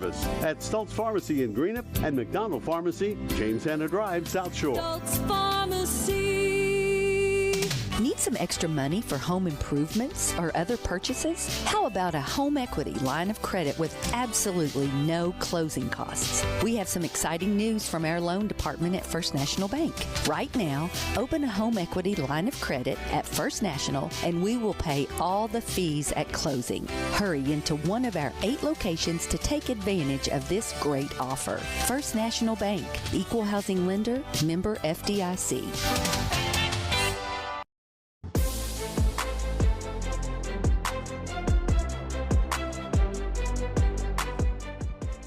service at Stultz Pharmacy in Greenup and McDonald Pharmacy, James Hanna Drive, South Shore. Stultz Pharmacy. Need some extra money for home improvements or other purchases? How about a home equity line of credit with absolutely no closing costs? We have some exciting news from our loan department at First National Bank. Right now, open a home equity line of credit at First National and we will pay all the fees at closing. Hurry into one of our 8 locations to take advantage of this great offer. First National Bank, Equal Housing Lender, member FDIC.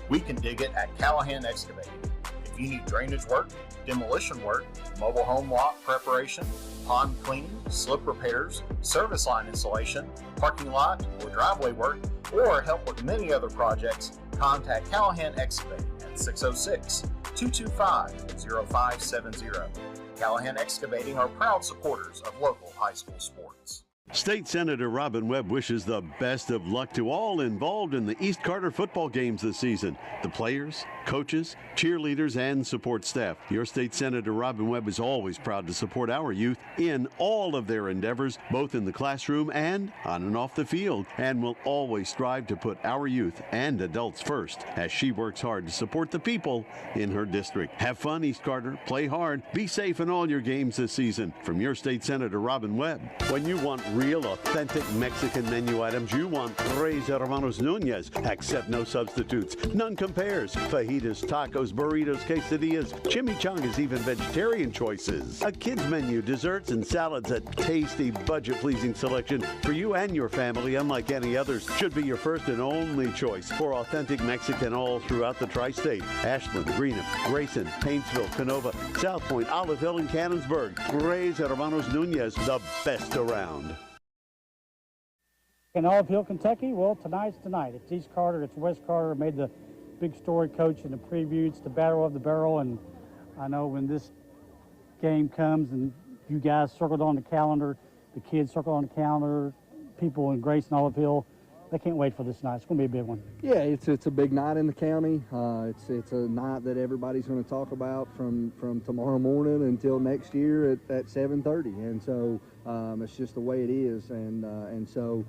We can dig it at Callahan Excavating. If you need drainage work, demolition work, mobile home lot preparation, pond cleaning, slip repairs, service line installation, parking lot or driveway work, or help with many other projects, contact Callahan Excavating at 606-225-0570. Callahan Excavating are proud supporters of local high school sports. State Senator Robin Webb wishes the best of luck to all involved in the East Carter football games this season. The players, coaches, cheerleaders, and support staff. Your State Senator Robin Webb is always proud to support our youth in all of their endeavors, both in the classroom and on and off the field, and will always strive to put our youth and adults first as she works hard to support the people in her district. Have fun, East Carter. Play hard. Be safe in all your games this season. From your State Senator Robin Webb. When you want real, authentic Mexican menu items, you want Tres Hermanos Nunez. Accept no substitutes. None compares. Fajitas, tacos, burritos, quesadillas, chimichangas, even vegetarian choices. A kids menu, desserts and salads, a tasty, budget-pleasing selection for you and your family, unlike any others. Should be your first and only choice for authentic Mexican all throughout the tri-state. Ashland, Greenup, Grayson, Paintsville, Canova, South Point, Olive Hill, and Cannonsburg. Tres Hermanos Nunez, the best around. In Olive Hill, Kentucky, well, tonight's tonight. It's East Carter, it's West Carter. Made the big story, coach, in the preview. It's the Battle of the Barrel, and I know when this game comes and you guys circled on the calendar, the kids circled on the calendar, people in Grayson, Olive Hill, they can't wait for this night. It's going to be a big one. Yeah, it's a big night in the county. It's a night that everybody's going to talk about from tomorrow morning until next year at 7:30, and so it's just the way it is, and so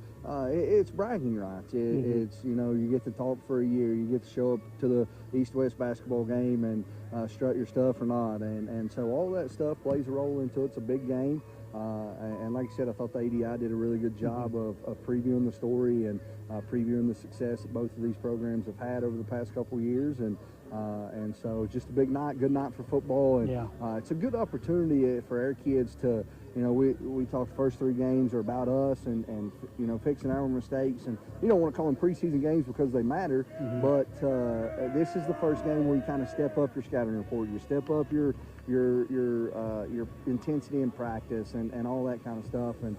it's bragging rights. It's, you know, you get to talk for a year, you get to show up to the East-West basketball game and strut your stuff or not, and so all that stuff plays a role into it. It's a big game. And like I said, I thought the ADI did a really good job of previewing the story and previewing the success that both of these programs have had over the past couple years. And so just a big night, good night for football. And it's a good opportunity for our kids to, you know, we talked the first 3 games are about us and you know, fixing our mistakes. And you don't want to call them preseason games because they matter, but this is the first game where you kind of step up your scouting report. You step up your intensity in practice and all that kind of stuff, and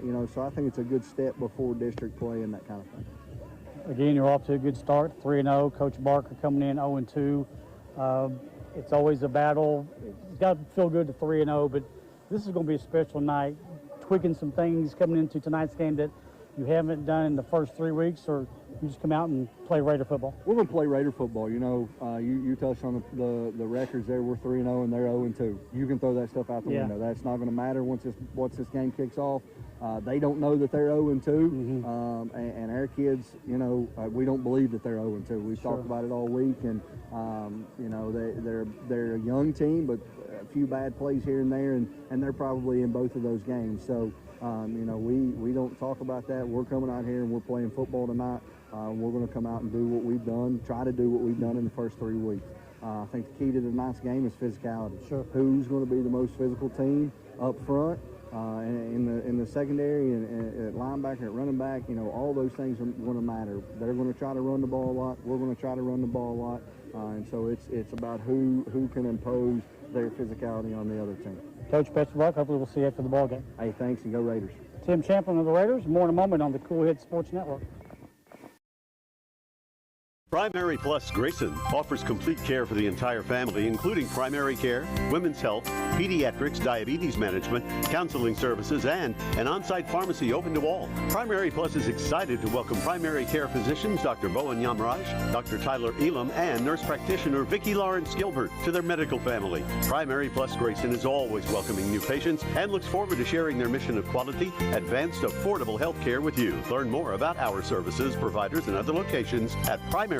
you know, so I think it's a good step before district play and that kind of thing. Again, you're off to a good start, 3-0. Coach Barker coming in 0-2. It's always a battle. It's got to feel good to 3-0, but this is going to be a special night. Tweaking some things coming into tonight's game that you haven't done in the first 3 weeks, or you just come out and play Raider football? We're going to play Raider football. You know, you touched on the records there. We're 3-0 and they're 0-2. You can throw that stuff out the window. That's not going to matter once this game kicks off. They don't know that they're 0-2, and our kids, you know, we don't believe that they're 0-2. We've talked about it all week, and you know, they're a young team, but a few bad plays here and there, and they're probably in both of those games. So you know, we don't talk about that. We're coming out here and we're playing football tonight. We're going to come out and do what we've done, try to do what we've done in the first 3 weeks. I think the key to tonight's game is physicality. Who's going to be the most physical team up front, in the secondary, and at linebacker, at running back? You know, all those things are going to matter. They're going to try to run the ball a lot. We're going to try to run the ball a lot, and so it's about who can impose their physicality on the other team. Coach, best of luck. Hopefully we'll see you after the ball game. Hey, thanks, and go Raiders. Tim Champlin of the Raiders. More in a moment on the Cool Hit Sports Network. Primary Plus Grayson offers complete care for the entire family, including primary care, women's health, pediatrics, diabetes management, counseling services, and an on-site pharmacy open to all. Primary Plus is excited to welcome primary care physicians Dr. Bowen Yamraj, Dr. Tyler Elam, and nurse practitioner Vicki Lawrence Gilbert to their medical family. Primary Plus Grayson is always welcoming new patients and looks forward to sharing their mission of quality, advanced, affordable health care with you. Learn more about our services, providers, and other locations at primaryplus.net.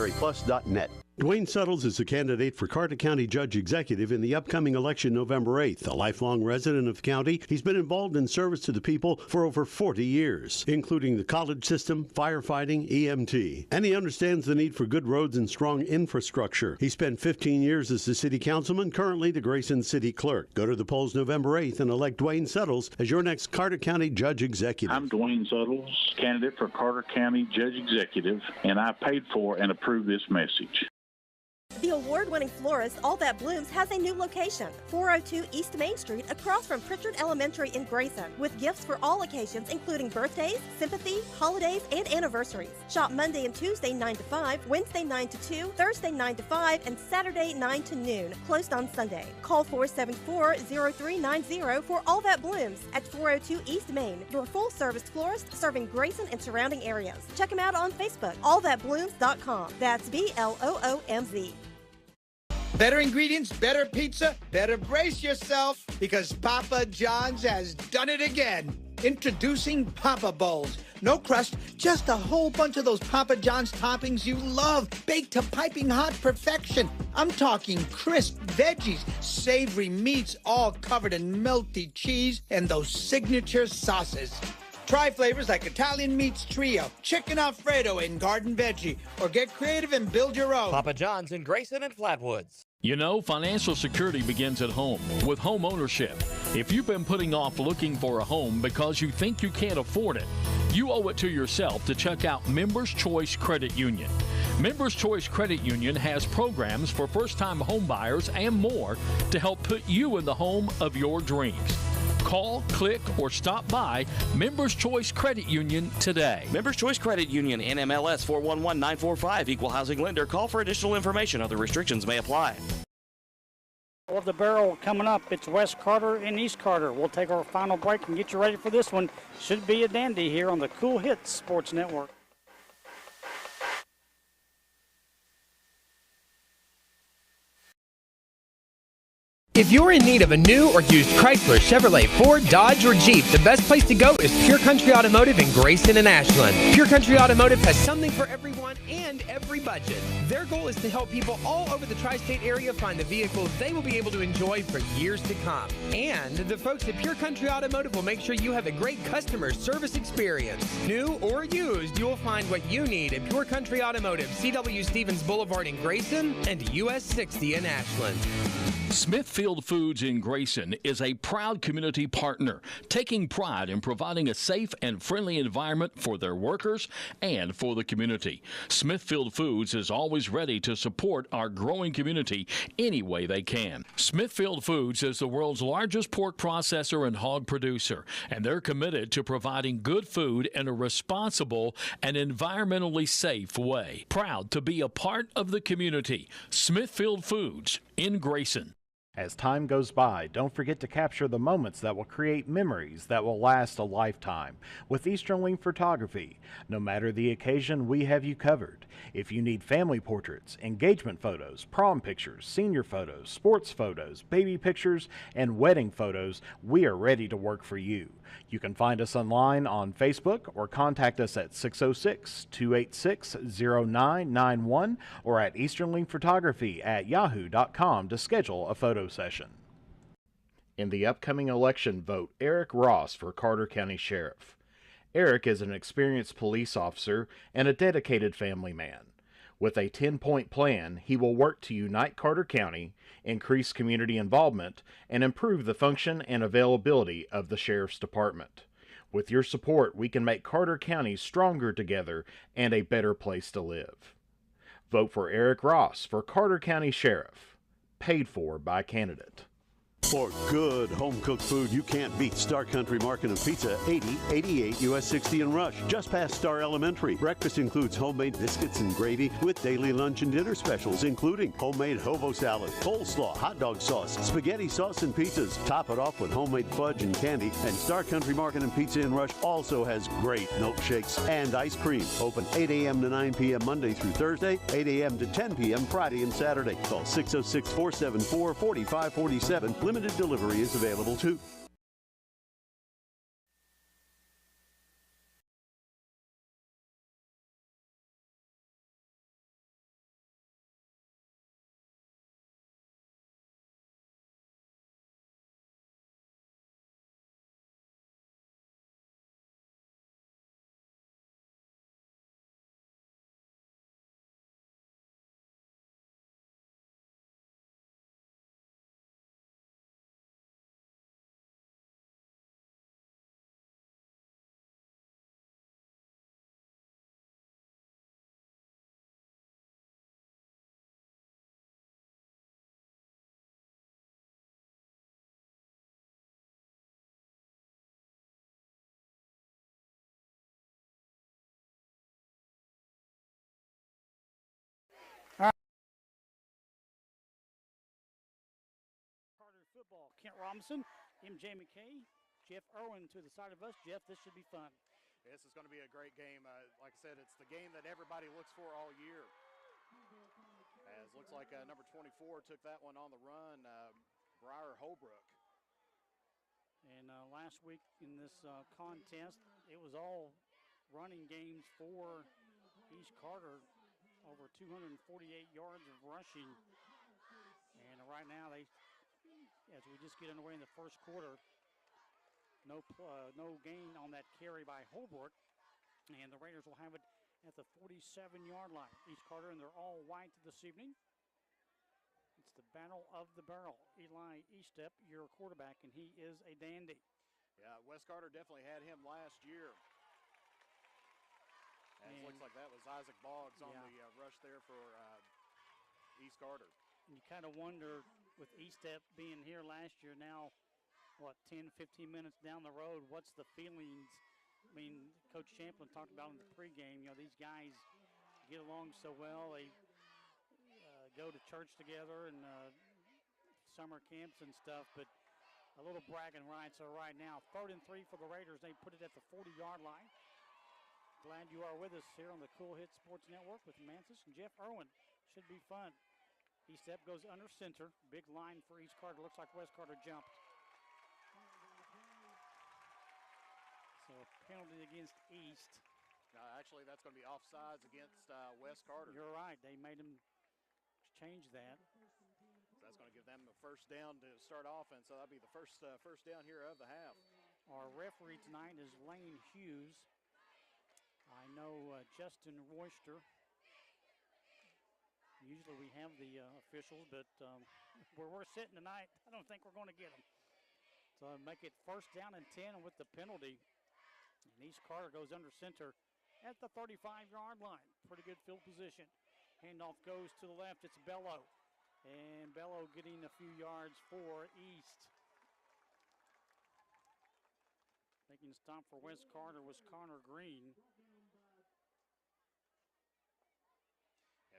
Dwayne Suttles is a candidate for Carter County Judge Executive in the upcoming election November 8th. A lifelong resident of the county, he's been involved in service to the people for over 40 years, including the college system, firefighting, EMT. And he understands the need for good roads and strong infrastructure. He spent 15 years as the city councilman, currently the Grayson City Clerk. Go to the polls November 8th and elect Dwayne Suttles as your next Carter County Judge Executive. I'm Dwayne Suttles, candidate for Carter County Judge Executive, and I paid for and approved this message. The award-winning florist All That Blooms has a new location, 402 East Main Street, across from Pritchard Elementary in Grayson, with gifts for all occasions, including birthdays, sympathy, holidays, and anniversaries. Shop Monday and Tuesday 9 to 5, Wednesday 9 to 2, Thursday 9 to 5, and Saturday 9 to noon, closed on Sunday. Call 474-0390 for All That Blooms at 402 East Main, your full-service florist serving Grayson and surrounding areas. Check them out on Facebook, allthatblooms.com. That's BLOOMZ. Better ingredients, better pizza, better brace yourself because Papa John's has done it again. Introducing Papa Bowls. No crust, just a whole bunch of those Papa John's toppings you love, baked to piping hot perfection. I'm talking crisp veggies, savory meats, all covered in melty cheese, and those signature sauces. Try flavors like Italian Meats Trio, Chicken Alfredo, and Garden Veggie, or get creative and build your own. Papa John's in Grayson and Flatwoods. You know, financial security begins at home with home ownership. If you've been putting off looking for a home because you think you can't afford it, you owe it to yourself to check out Members Choice Credit Union. Members Choice Credit Union has programs for first-time home buyers and more to help put you in the home of your dreams. Call, click, or stop by Members Choice Credit Union today. Members Choice Credit Union, NMLS 411945, Equal Housing Lender. Call for additional information. Other restrictions may apply. Of the Barrel coming up, it's West Carter and East Carter. We'll take our final break and get you ready for this one. Should be a dandy here on the Cool Hits Sports Network. If you're in need of a new or used Chrysler, Chevrolet, Ford, Dodge, or Jeep, the best place to go is Pure Country Automotive in Grayson and Ashland. Pure Country Automotive has something for everyone and every budget. Their goal is to help people all over the tri-state area find the vehicles they will be able to enjoy for years to come. And the folks at Pure Country Automotive will make sure you have a great customer service experience. New or used, you'll find what you need at Pure Country Automotive, C.W. Stevens Boulevard in Grayson and US 60 in Ashland. Smithfield Foods in Grayson is a proud community partner, taking pride in providing a safe and friendly environment for their workers and for the community. Smithfield Foods is always ready to support our growing community any way they can. Smithfield Foods is the world's largest pork processor and hog producer, and they're committed to providing good food in a responsible and environmentally safe way. Proud to be a part of the community. Smithfield Foods in Grayson. As time goes by, don't forget to capture the moments that will create memories that will last a lifetime with Easterling Photography. No matter the occasion, we have you covered. If you need family portraits, engagement photos, prom pictures, senior photos, sports photos, baby pictures, and wedding photos, we are ready to work for you. You can find us online on Facebook or contact us at 606-286-0991 or at easterlingphotography@yahoo.com to schedule a photo session. In the upcoming election, vote Eric Ross for Carter County Sheriff. Eric is an experienced police officer and a dedicated family man. With a 10-point plan, he will work to unite Carter County, increase community involvement, and improve the function and availability of the Sheriff's Department. With your support, we can make Carter County stronger together and a better place to live. Vote for Eric Ross for Carter County Sheriff. Paid for by candidate. For good home-cooked food you can't beat, Star Country Market and Pizza, 8088 US 60 in Rush, just past Star Elementary. Breakfast includes homemade biscuits and gravy with daily lunch and dinner specials, including homemade hobo salad, coleslaw, hot dog sauce, spaghetti sauce, and pizzas. Top it off with homemade fudge and candy. And Star Country Market and Pizza in Rush also has great milkshakes and ice cream. Open 8 a.m. to 9 p.m. Monday through Thursday, 8 a.m. to 10 p.m. Friday and Saturday. Call 606-474-4547. Limited delivery is available too. Football. Kent Robinson, MJ McKay, Jeff Irwin to the side of us. Jeff, this should be fun. This is going to be a great game. Like I said, it's the game that everybody looks for all year. As looks like number 24 took that one on the run, Briar Holbrook. And last week in this contest, it was all running games for East Carter, over 248 yards of rushing. And right now they, as we just get underway in the first quarter, no gain on that carry by Holbrook, and the Raiders will have it at the 47-yard line. East Carter, and they're all white this evening. It's the battle of the barrel. Eli Eastep, your quarterback, and he is a dandy. Yeah, West Carter definitely had him last year. And it looks like that was Isaac Boggs on the rush there for East Carter. And you kind of wonder, with Eastep being here last year, now, what, 10, 15 minutes down the road, what's the feelings? I mean, Coach Champlin talked about in the pregame, you know, these guys get along so well. They go to church together and summer camps and stuff, but a little bragging rights are right now. 3rd and 3 for the Raiders. They put it at the 40-yard line. Glad you are with us here on the Cool Hit Sports Network with Mantis and Jeff Irwin. Should be fun. Eastep goes under center. Big line for East Carter. Looks like West Carter jumped. So a penalty against East. Actually, that's going to be offsides against West Carter. You're right. They made him change that. So that's going to give them the first down to start offense. So that'll be the first down here of the half. Our referee tonight is Lane Hughes. I know Justin Royster. Usually we have the officials, but where we're sitting tonight, I don't think we're going to get them. So make it 1st down and 10 with the penalty. And East Carter goes under center at the 35-yard line. Pretty good field position. Handoff goes to the left. It's Bello. And Bello getting a few yards for East. Making a stop for West Carter was Connor Green.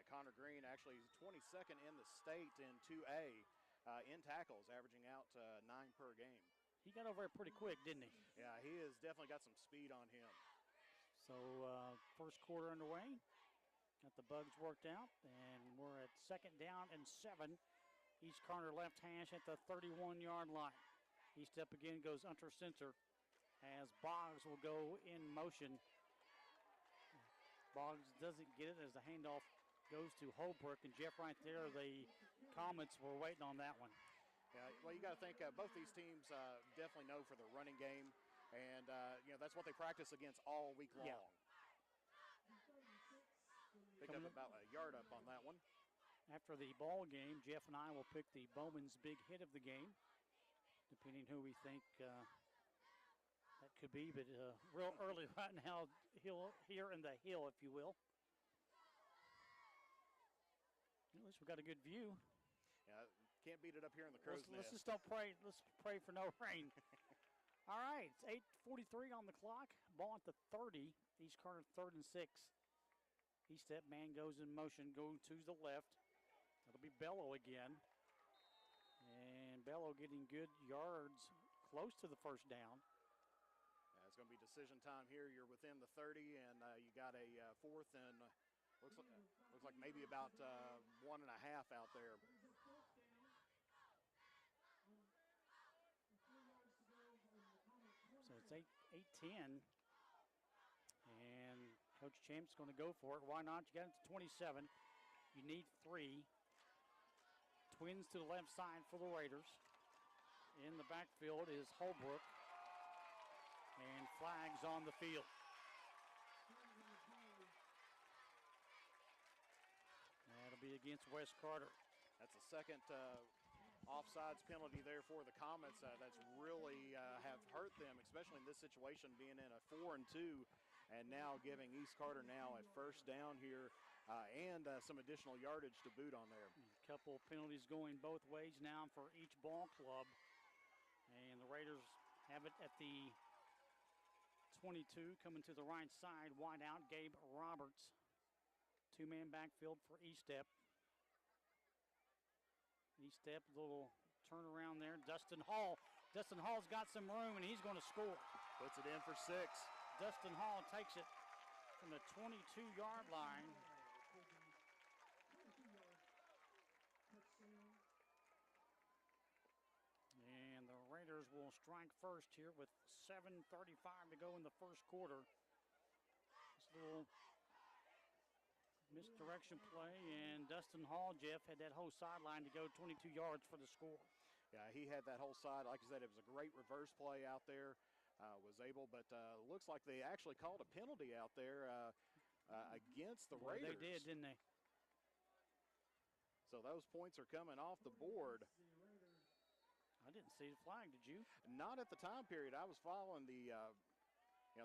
Connor Green actually is 22nd in the state in 2A in tackles, averaging out 9 per game. He got over there pretty quick, didn't he? Yeah, he has definitely got some speed on him. So first quarter underway. Got the bugs worked out, and we're at 2nd down and 7. East Carter left hash at the 31-yard line. Eastep again goes under center as Boggs will go in motion. Boggs doesn't get it as the handoff goes to Holbrook, and Jeff right there, the comments were waiting on that one. Yeah, well, you got to think both these teams definitely know for the running game, and you know that's what they practice against all week long. Yeah. Picked up about a yard up on that one. After the ball game, Jeff and I will pick the Bowman's big hit of the game, depending who we think that could be, but real early right now here in the hill, if you will. At least we got a good view. Yeah, can't beat it up here in the crow's nest. Let's just don't pray. Let's pray for no rain. All right, it's 8:43 on the clock. Ball at the 30. East Carter 3rd and 6. East Step man goes in motion, going to the left. That'll be Bello again. And Bello getting good yards close to the first down. Yeah, it's going to be decision time here. You're within the 30, and you got a fourth and looks like maybe about 1.5 out there. So it's 8-10. And Coach Champ's going to go for it. Why not? You got it to 27. You need 3. Twins to the left side for the Raiders. In the backfield is Holbrook. And flags on the field. That'll be against West Carter. That's the second offsides penalty there for the Comets. That's really have hurt them, especially in this situation, being in a 4-2, and now giving East Carter now a first down here and some additional yardage to boot on there. A couple of penalties going both ways now for each ball club. And the Raiders have it at the 22, coming to the right side. Wide out, Gabe Roberts. 2-man backfield for East Step. East Step, little turnaround there. Dustin Hall. Dustin Hall's got some room, and he's going to score. Puts it in for 6. Dustin Hall takes it from the 22-yard line. And the Raiders will strike first here with 7:35 to go in the first quarter. This little misdirection play, and Dustin Hall, Jeff, had that whole sideline to go 22 yards for the score. Yeah, he had that whole side. Like I said, it was a great reverse play out there. Was able, but looks like they actually called a penalty out there against the Raiders. They did, didn't they? So those points are coming off the board. I didn't see the flag, did you? Not at the time period. I was following the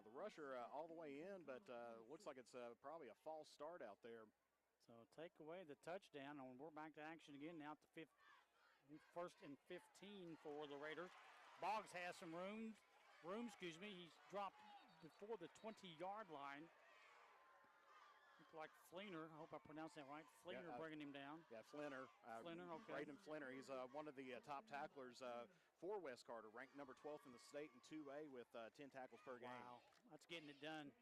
the rusher all the way in, but looks like it's probably a false start out there. So take away the touchdown, and we're back to action again now at the 1st and 15 for the Raiders. Boggs has some room. He's dropped before the 20-yard line. Looked like Fleener. I hope I pronounced that right. Fleener bringing him down. Yeah, Fleener. Fleener, okay. Braden Fleener. He's one of the top tacklers for West Carter, ranked number 12th in the state in 2A with 10 tackles per game. Wow, that's getting it done.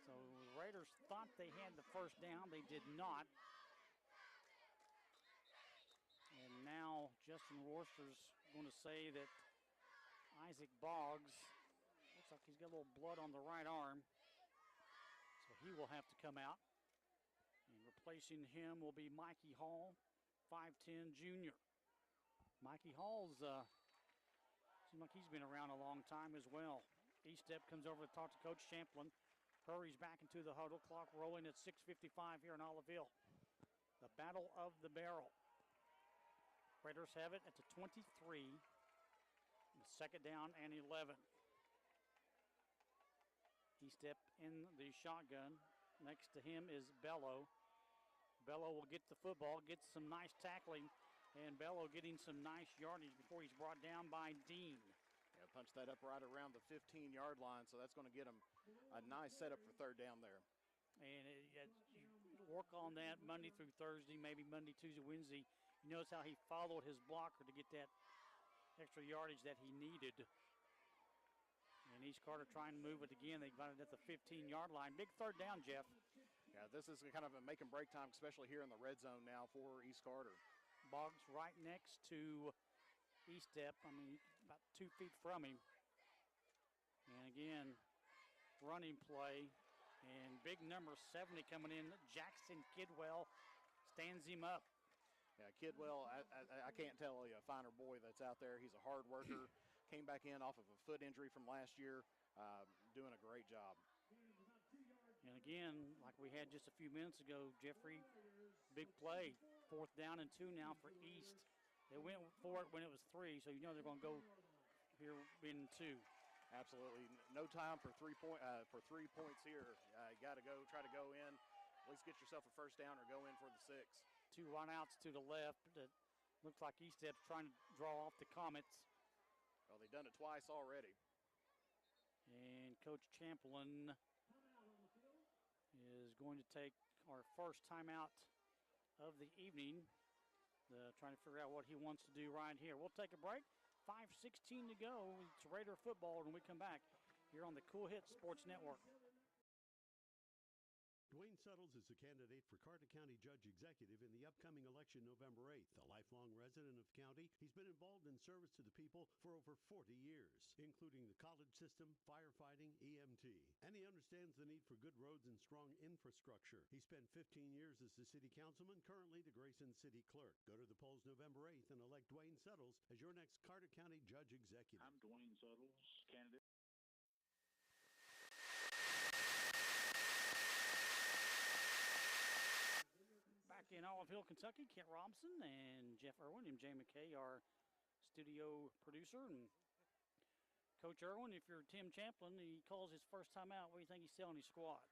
So the Raiders thought they had the first down. They did not. And now Justin Royster's going to say that Isaac Boggs, looks like he's got a little blood on the right arm. So he will have to come out. And replacing him will be Mikey Hall, 5'10 junior. Mikey Hall's, seems like he's been around a long time as well. East Step comes over to talk to Coach Champlin. Hurries back into the huddle. Clock rolling at 6:55 here in Olive Hill. The Battle of the Barrel. Raiders have it at the 23. The second down and 11. East Step in the shotgun. Next to him is Bello. Bello will get the football, gets some nice tackling, and Bello getting some nice yardage before he's brought down by Dean. Yeah, punch that up right around the 15-yard line, so that's going to get him a nice setup for third down there. And you work on that Monday through Thursday, maybe Monday, Tuesday, Wednesday. You notice how he followed his blocker to get that extra yardage that he needed. And East Carter trying to move it again. They got it at the 15-yard line. Big third down, Jeff. Yeah, this is kind of a make and break time, especially here in the red zone now for East Carter. Boggs right next to East Step. I mean, about 2 feet from him. And again, running play. And big number 70 coming in. Jackson Kidwell stands him up. Yeah, Kidwell, I can't tell you a finer boy that's out there. He's a hard worker. Came back in off of a foot injury from last year, doing a great job. And again, like we had just a few minutes ago, Jeffrey, big play. 4th down and 2 now for East. They went for it when it was 3, so you know they're going to go here in 2. Absolutely. No time for 3 points here. You got to try to go in, at least get yourself a first down or go in for the 6. 2 runouts to the left. That looks like Eastep's trying to draw off the Comets. Well, they've done it twice already. And Coach Champlin is going to take our first timeout of the evening. Trying to figure out what he wants to do right here. We'll take a break. 5:16 to go. It's Raider football when we come back here on the Cool Hits Sports Network. Dwayne Suttles is a candidate for Carter County Judge Executive in the upcoming election November 8th. A lifelong resident of the county, he's been involved in service to the people for over 40 years, including the college system, firefighting, EMT. And he understands the need for good roads and strong infrastructure. He spent 15 years as the city councilman, currently the Grayson City Clerk. Go to the polls November 8th and elect Dwayne Suttles as your next Carter County Judge Executive. I'm Dwayne Suttles, candidate. Back in Olive Hill, Kentucky, Kent Robinson and Jeff Irwin and Jay McKay, our studio producer. And Coach Irwin, if you're Tim Champlin, he calls his first time out. What do you think he's telling his squad?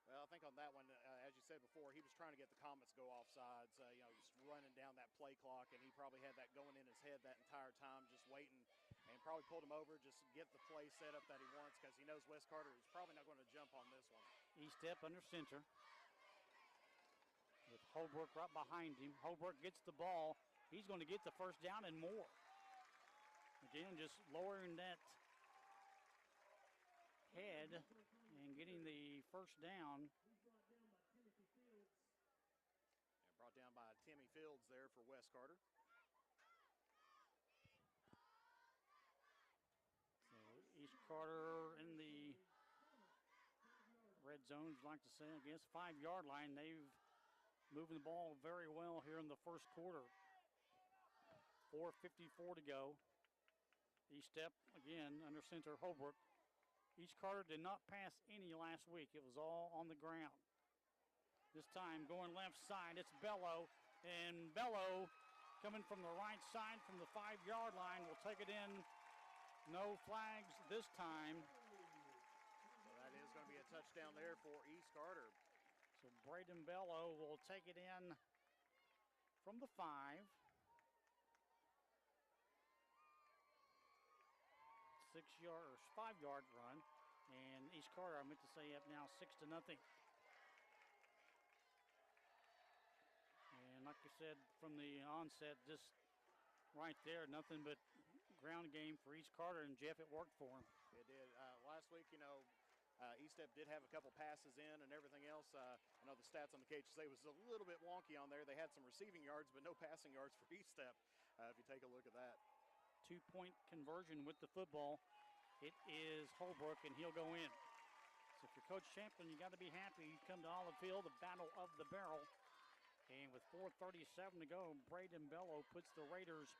Well, I think on that one, as you said before, he was trying to get the Comets to go off sides, just running down that play clock, and he probably had that going in his head that entire time, just waiting, and probably pulled him over just to get the play set up that he wants because he knows West Carter is probably not going to jump on this one. Eastep under center with Holbrook right behind him. Holbrook gets the ball. He's going to get the first down and more. Again, just lowering that head and getting the first down. And brought down by Timmy Fields there for West Carter. So East Carter in the red zone, I'd like to say, against 5-yard line. They've moving the ball very well here in the first quarter. 4:54 to go. Eastep again under center Holbrook. East Carter did not pass any last week. It was all on the ground. This time going left side, it's Bello. And Bello coming from the right side from the 5-yard line will take it in. No flags this time. So that is going to be a touchdown there for East Carter. So Braden Bello will take it in from the 5. 5-yard run. And East Carter, I meant to say, up now 6-0. And like I said from the onset, just right there, nothing but ground game for East Carter, and Jeff, it worked for him. It did. Last week, Eastep did have a couple passes in and everything else. I know the stats on the KHSA was a little bit wonky on there. They had some receiving yards, but no passing yards for Eastep, if you take a look at that. 2-point conversion with the football. It is Holbrook, and he'll go in. So if you're Coach Champlin, you got to be happy. You come to Olive Hill, the battle of the barrel. And with 4:37 to go, Braden Bello puts the Raiders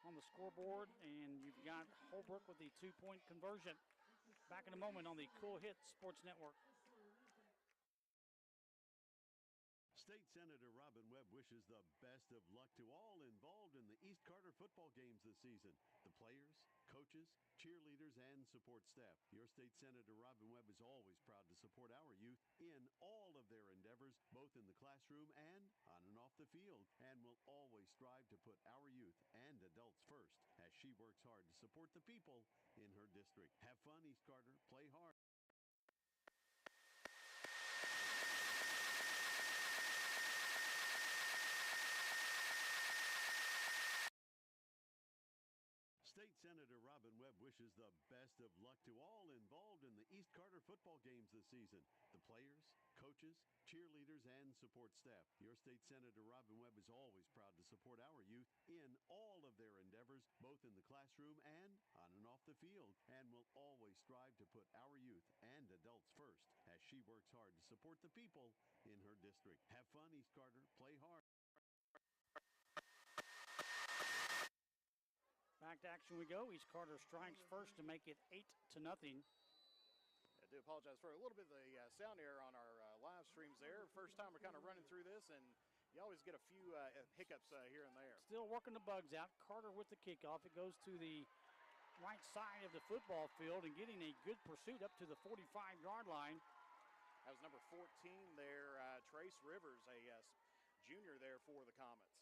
on the scoreboard, and you've got Holbrook with the 2-point conversion. Back in a moment on the Cool Hits Sports Network. State Senator Robin Webb wishes the best of luck to all involved in the East Carter football games this season. The players, coaches, cheerleaders, and support staff. Your State Senator Robin Webb is always proud to support our youth in all of their endeavors, both in the classroom and on and off the field, and will always strive to put our youth and adults first as she works hard to support the people in her district. Have fun, East Carter. Play hard. State Senator Robin Webb wishes the best of luck to all involved in the East Carter football games this season. The players, coaches, cheerleaders, and support staff. Your State Senator Robin Webb is always proud to support our youth in all of their endeavors, both in the classroom and on and off the field, and will always strive to put our youth and adults first as she works hard to support the people in her district. Have fun, East Carter. Play hard. Back to action we go. East Carter strikes first to make it 8-0. I do apologize for a little bit of the sound error on our live streams there. First time we're kind of running through this, and you always get a few hiccups here and there. Still working the bugs out. Carter with the kickoff. It goes to the right side of the football field and getting a good pursuit up to the 45-yard line. That was number 14 there, Trace Rivers, a junior there for the Comets.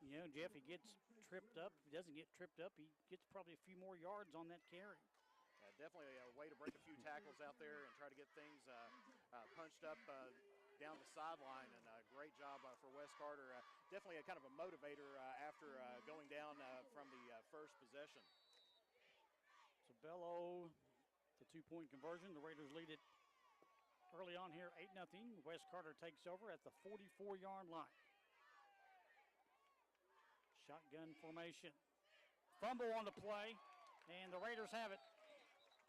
You know, Jeff, he gets tripped up. If he doesn't get tripped up, he gets probably a few more yards on that carry. Definitely a way to break a few tackles out there and try to get things punched up down the sideline, and a great job for Wes Carter. Definitely a kind of a motivator after going down from the first possession. So Bello, the 2-point conversion. The Raiders lead it early on here, 8-0. Wes Carter takes over at the 44-yard line. Shotgun formation. Fumble on the play, and the Raiders have it.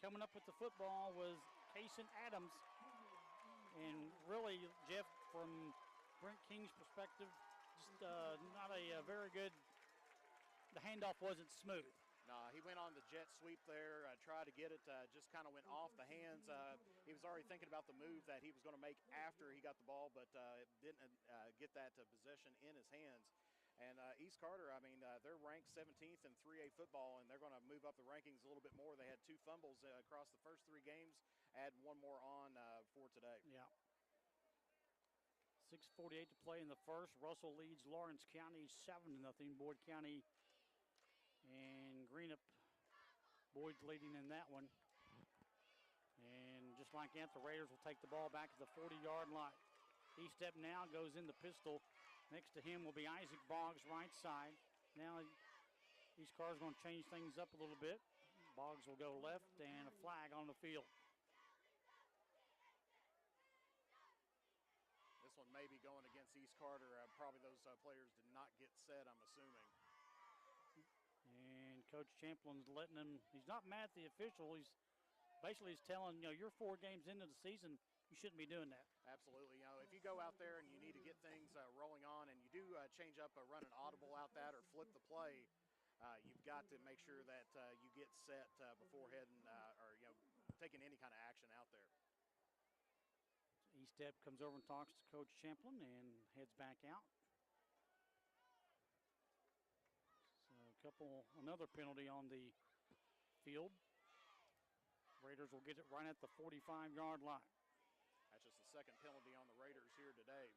Coming up with the football was Kason Adams. And really, Jeff, from Brent King's perspective, just not a very good, the handoff wasn't smooth. Nah, he went on the jet sweep there, tried to get it, just kind of went off the hands. He was already thinking about the move that he was going to make after he got the ball, but didn't get that possession in his hands. And East Carter, I mean, they're ranked 17th in 3A football, and they're going to move up the rankings a little bit more. They had 2 fumbles across the first 3 games, add 1 more on for today. Yeah. 6:48 to play in the first. Russell leads Lawrence County 7-0. Boyd County and Greenup, Boyd's leading in that one. And just like that, the Raiders will take the ball back at the 40-yard line. East step now goes in the pistol. Next to him will be Isaac Boggs, right side. Now East Carter's going to change things up a little bit. Boggs will go left, and a flag on the field. This one may be going against East Carter. Probably those players did not get set, I'm assuming. And Coach Champlin's letting him, he's not mad at the official. He's basically telling, you know, you're 4 games into the season, you shouldn't be doing that. Absolutely. You know, if you go out there and you need to get things rolling on, and you do change up run an audible out that or flip the play, you've got to make sure that you get set beforehand or, you know, taking any kind of action out there. East Step comes over and talks to Coach Champlin and heads back out. So another penalty on the field. Raiders will get it right at the 45-yard line. That's just the second penalty on the Raiders here today.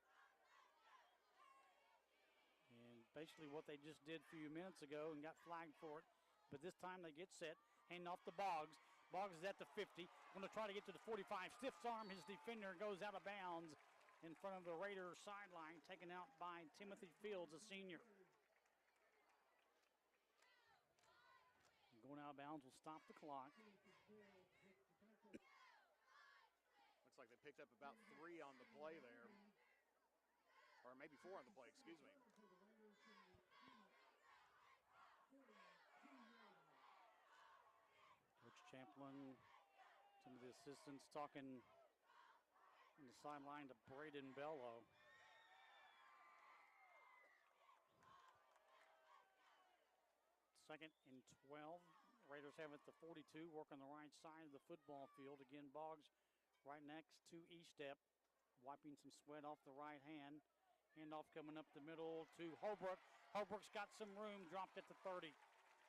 And basically what they just did a few minutes ago and got flagged for it. But this time they get set, hand off to Boggs. Boggs is at the 50, going to try to get to the 45. Stiffs arm, his defender goes out of bounds in front of the Raiders sideline, taken out by Timothy Fields, a senior. Going out of bounds will stop the clock. Looks like they picked up about 3 on the play there. Or maybe 4 on the play, excuse me. Coach Champlin, some of the assistants talking on the sideline to Braden Bello. Second and 12. Raiders have it at the 42, work on the right side of the football field. Again, Boggs right next to East Step, wiping some sweat off the right hand. Handoff coming up the middle to Holbrook. Holbrook's got some room, dropped at the 30.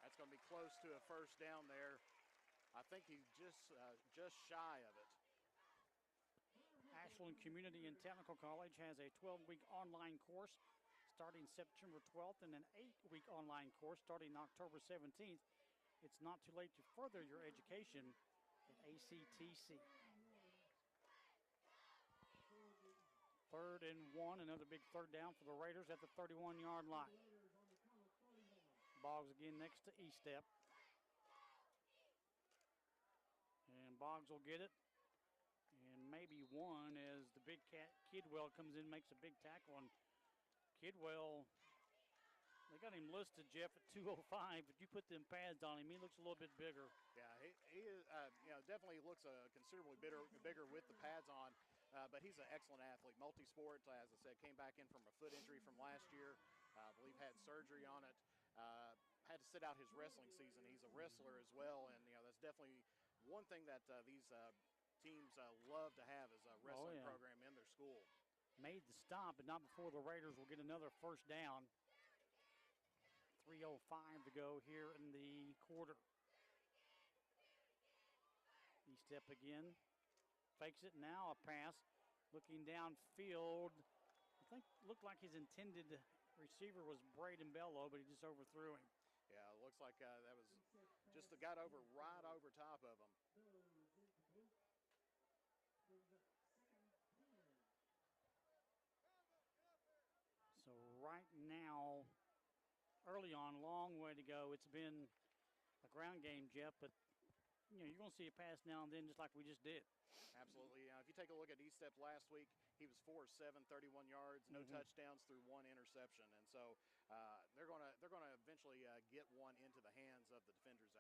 That's going to be close to a first down there. I think he's just shy of it. Ashland Community and Technical College has a 12-week online course starting September 12th and an 8-week online course starting October 17th. It's not too late to further your education at ACTC. 3rd and 1, another big third down for the Raiders at the 31-yard line. Boggs again next to East Step. And Boggs will get it. And maybe one as the big cat Kidwell comes in, makes a big tackle. And Kidwell, they got him listed, Jeff, at 205, but you put them pads on him, he looks a little bit bigger. Yeah, he is, definitely looks considerably bigger with the pads on, but he's an excellent athlete. Multi-sport, as I said, came back in from a foot injury from last year. I believe had surgery on it. Had to sit out his wrestling season. He's a wrestler as well, and that's definitely one thing that these teams love to have is a wrestling program in their school. Made the stop, but not before the Raiders will get another first down. 3:05 to go here in the quarter. East Step again. Fakes it now, a pass. Looking downfield. think looked like his intended receiver was Braden Bello, but he just overthrew him. Yeah, it looks like that was just got right over top of him. So right now, early on, long way to go. It's been a ground game, Jeff, but you're going to see a pass now and then just like we just did. Absolutely. If you take a look at East Step last week, he was 4 of 7, 31 yards, no touchdowns through 1 interception, and so they're going to eventually get one into the hands of the defenders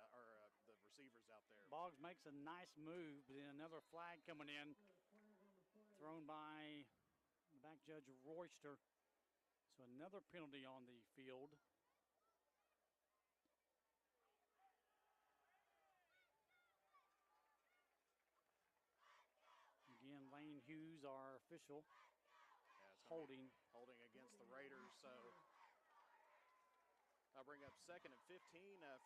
the receivers out there. Boggs makes a nice move, but then another flag coming in, thrown by the back judge Royster. So another penalty on the field. Again, Lane Hughes, our official, holding against the Raiders. So I'll bring up 2nd and 15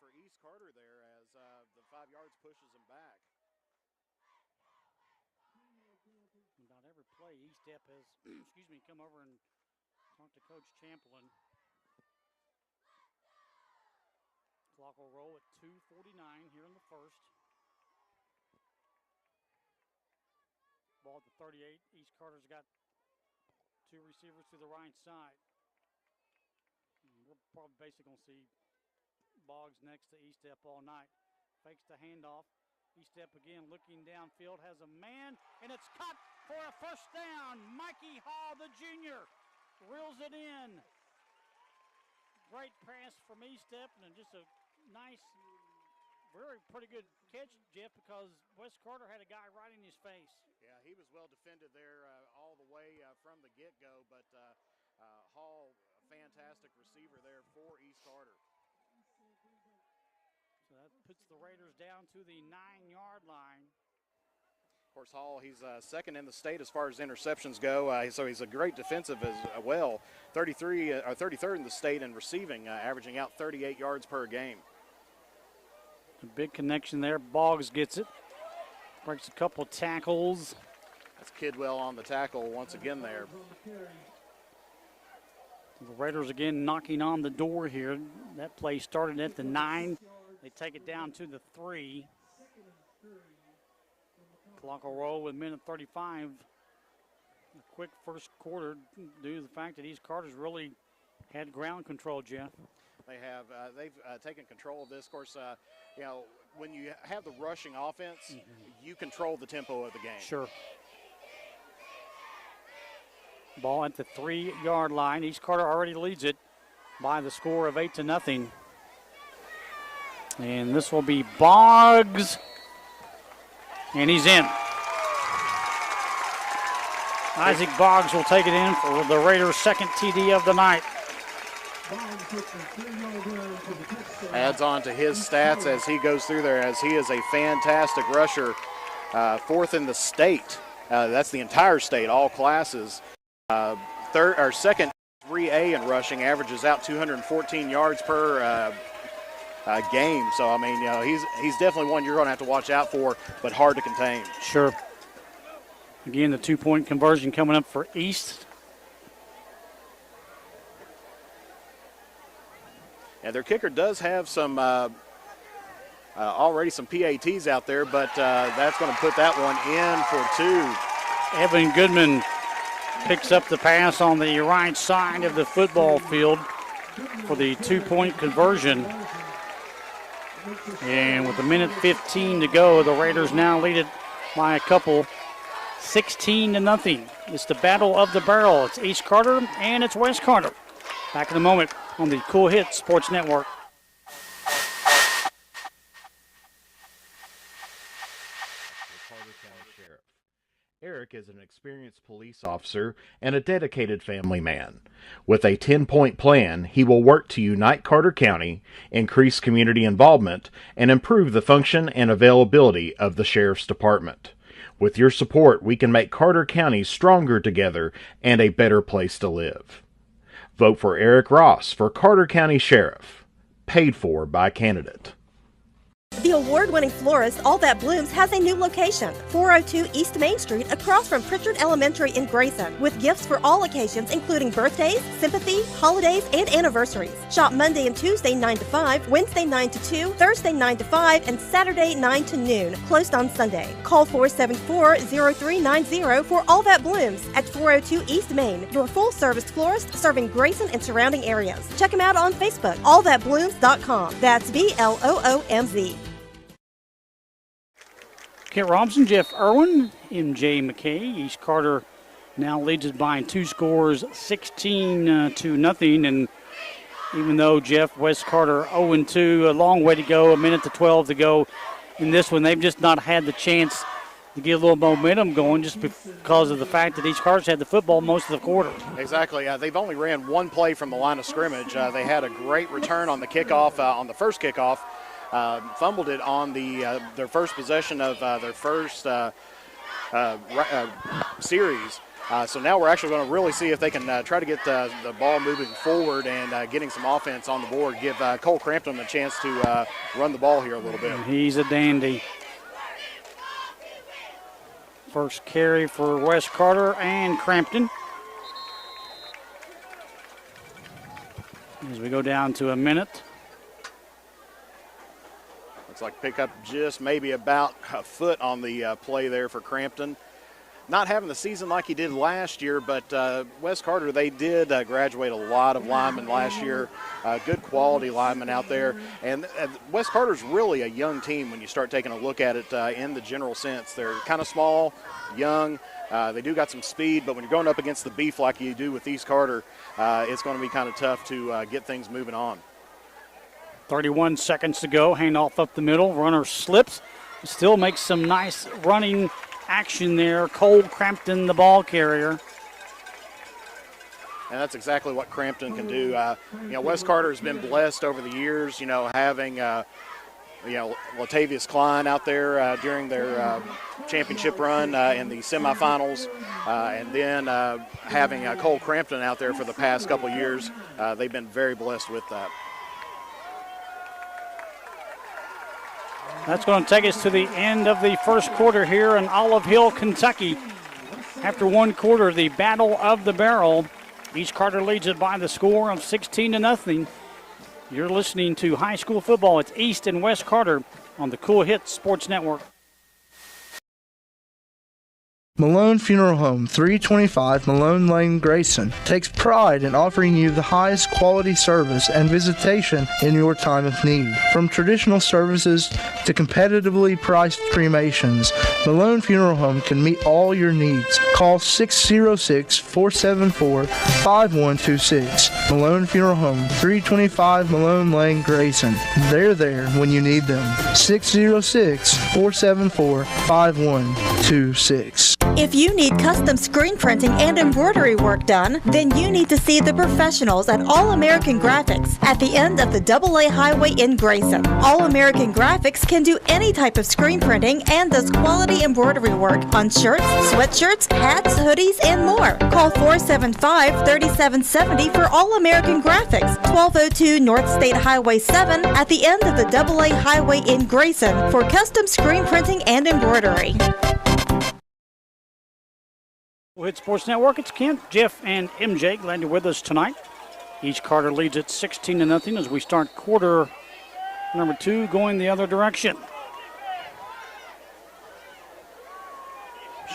for East Carter there as the 5 yards pushes him back. About every play, East Step has, come over and talked to Coach Champlin. Clock will roll at 2:49 here in the first. Ball at the 38. East Carter's got 2 receivers to the right side. We're probably basically going to see Boggs next to East Step all night. Fakes the handoff. East Step again looking downfield, has a man, and it's caught for a first down. Mikey Hall, the junior, reels it in. Great pass from East Step, and just a nice, pretty good catch, Jeff, because West Carter had a guy right in his face. Yeah, he was well defended there all the way from the get-go, but Hall, a fantastic receiver there for East Carter. So that puts the Raiders down to the 9-yard line. Of course, Hall, he's 2nd in the state as far as interceptions go, so he's a great defensive as well. 33rd in the state in receiving, averaging out 38 yards per game. A big connection there. Boggs gets it. Breaks a couple tackles. That's Kidwell on the tackle once again there. The Raiders again knocking on the door here. That play started at the 9. They take it down to the 3. Clock will roll with 1:35. A quick first quarter due to the fact that East Carter's really had ground control, Jeff. They have. They've taken control of this. Of course, when you have the rushing offense, you control the tempo of the game. Sure. Ball at the 3-yard line. East Carter already leads it by the score of 8-0. And this will be Boggs. And he's in. Isaac Boggs will take it in for the Raiders' 2nd TD of the night. Adds on to his stats as he goes through there, as he is a fantastic rusher. 4th in the state. That's the entire state, all classes. 2nd 3A in rushing, averages out 214 yards per game. So, I mean, he's definitely one you're going to have to watch out for, but hard to contain. Sure. Again, the 2-point conversion coming up for East. And their kicker does have some already some PATs out there, but that's going to put that one in for 2. Evan Goodman picks up the pass on the right side of the football field for the 2-point conversion. And with 1:15 to go, the Raiders now lead it by a couple, 16-0. It's the battle of the barrel. It's East Carter and it's West Carter. Back in a moment on the Cool Hits Sports Network. Eric is an experienced police officer and a dedicated family man. With a 10-point plan, he will work to unite Carter County, increase community involvement, and improve the function and availability of the Sheriff's Department. With your support, we can make Carter County stronger together and a better place to live. Vote for Eric Ross for Carter County Sheriff. Paid for by candidate. The award-winning florist All That Blooms has a new location, 402 East Main Street across from Pritchard Elementary in Grayson, with gifts for all occasions including birthdays, sympathy, holidays, and anniversaries. Shop Monday and Tuesday 9 to 5, Wednesday 9 to 2, Thursday 9 to 5, and Saturday 9 to noon, closed on Sunday. Call 474-0390 for All That Blooms at 402 East Main, your full-service florist serving Grayson and surrounding areas. Check them out on Facebook, allthatblooms.com. That's BLOOMZ. Kent Robinson, Jeff Irwin, MJ McKay. East Carter now leads it by 2 scores, 16-0. And even though Jeff, West Carter 0-2, a long way to go, a minute to 12 to go in this one. They've just not had the chance to get a little momentum going just because of the fact that East Carter's had the football most of the quarter. Exactly. They've only ran one play from the line of scrimmage. They had a great return on the kickoff, on the first kickoff. Fumbled it on their first possession of their first series. So now we're actually going to really see if they can try to get the ball moving forward and getting some offense on the board, give Cole Crampton a chance to run the ball here a little bit. He's a dandy. First carry for West Carter and Crampton. As we go down to a minute. Looks like pick up just maybe about a foot on the play there for Crampton. Not having the season like he did last year, but West Carter, they did graduate a lot of linemen last year, good quality linemen out there. And West Carter's really a young team when you start taking a look at it in the general sense. They're kind of small, young. They do got some speed, but when you're going up against the beef like you do with East Carter, it's going to be kind of tough to get things moving on. 31 seconds to go. Handoff up the middle. Runner slips. Still makes some nice running action there. Cole Crampton, the ball carrier. And that's exactly what Crampton can do. West Carter has been blessed over the years, having, Latavius Klein out there during their championship run in the semifinals. And then having Cole Crampton out there for the past couple of years. They've been very blessed with that. That's going to take us to the end of the first quarter here in Olive Hill, Kentucky. After one quarter, the Battle of the Barrel. East Carter leads it by the score of 16-0. You're listening to high school football. It's East and West Carter on the Cool Hits Sports Network. Malone Funeral Home, 325 Malone Lane, Grayson, takes pride in offering you the highest quality service and visitation in your time of need. From traditional services to competitively priced cremations, Malone Funeral Home can meet all your needs. Call 606-474-5126. Malone Funeral Home, 325 Malone Lane, Grayson. They're there when you need them. 606-474-5126. If you need custom screen printing and embroidery work done, then you need to see the professionals at All American Graphics at the end of the AA Highway in Grayson. All American Graphics can do any type of screen printing and does quality embroidery work on shirts, sweatshirts, hats, hoodies, and more. Call 475-3770 for All American Graphics, 1202 North State Highway 7 at the end of the AA Highway in Grayson for custom screen printing and embroidery. Cool Hits Sports Network, it's Kent, Jeff, and MJ. Glad you're with us tonight. East Carter leads at 16-0 as we start quarter number 2 going the other direction.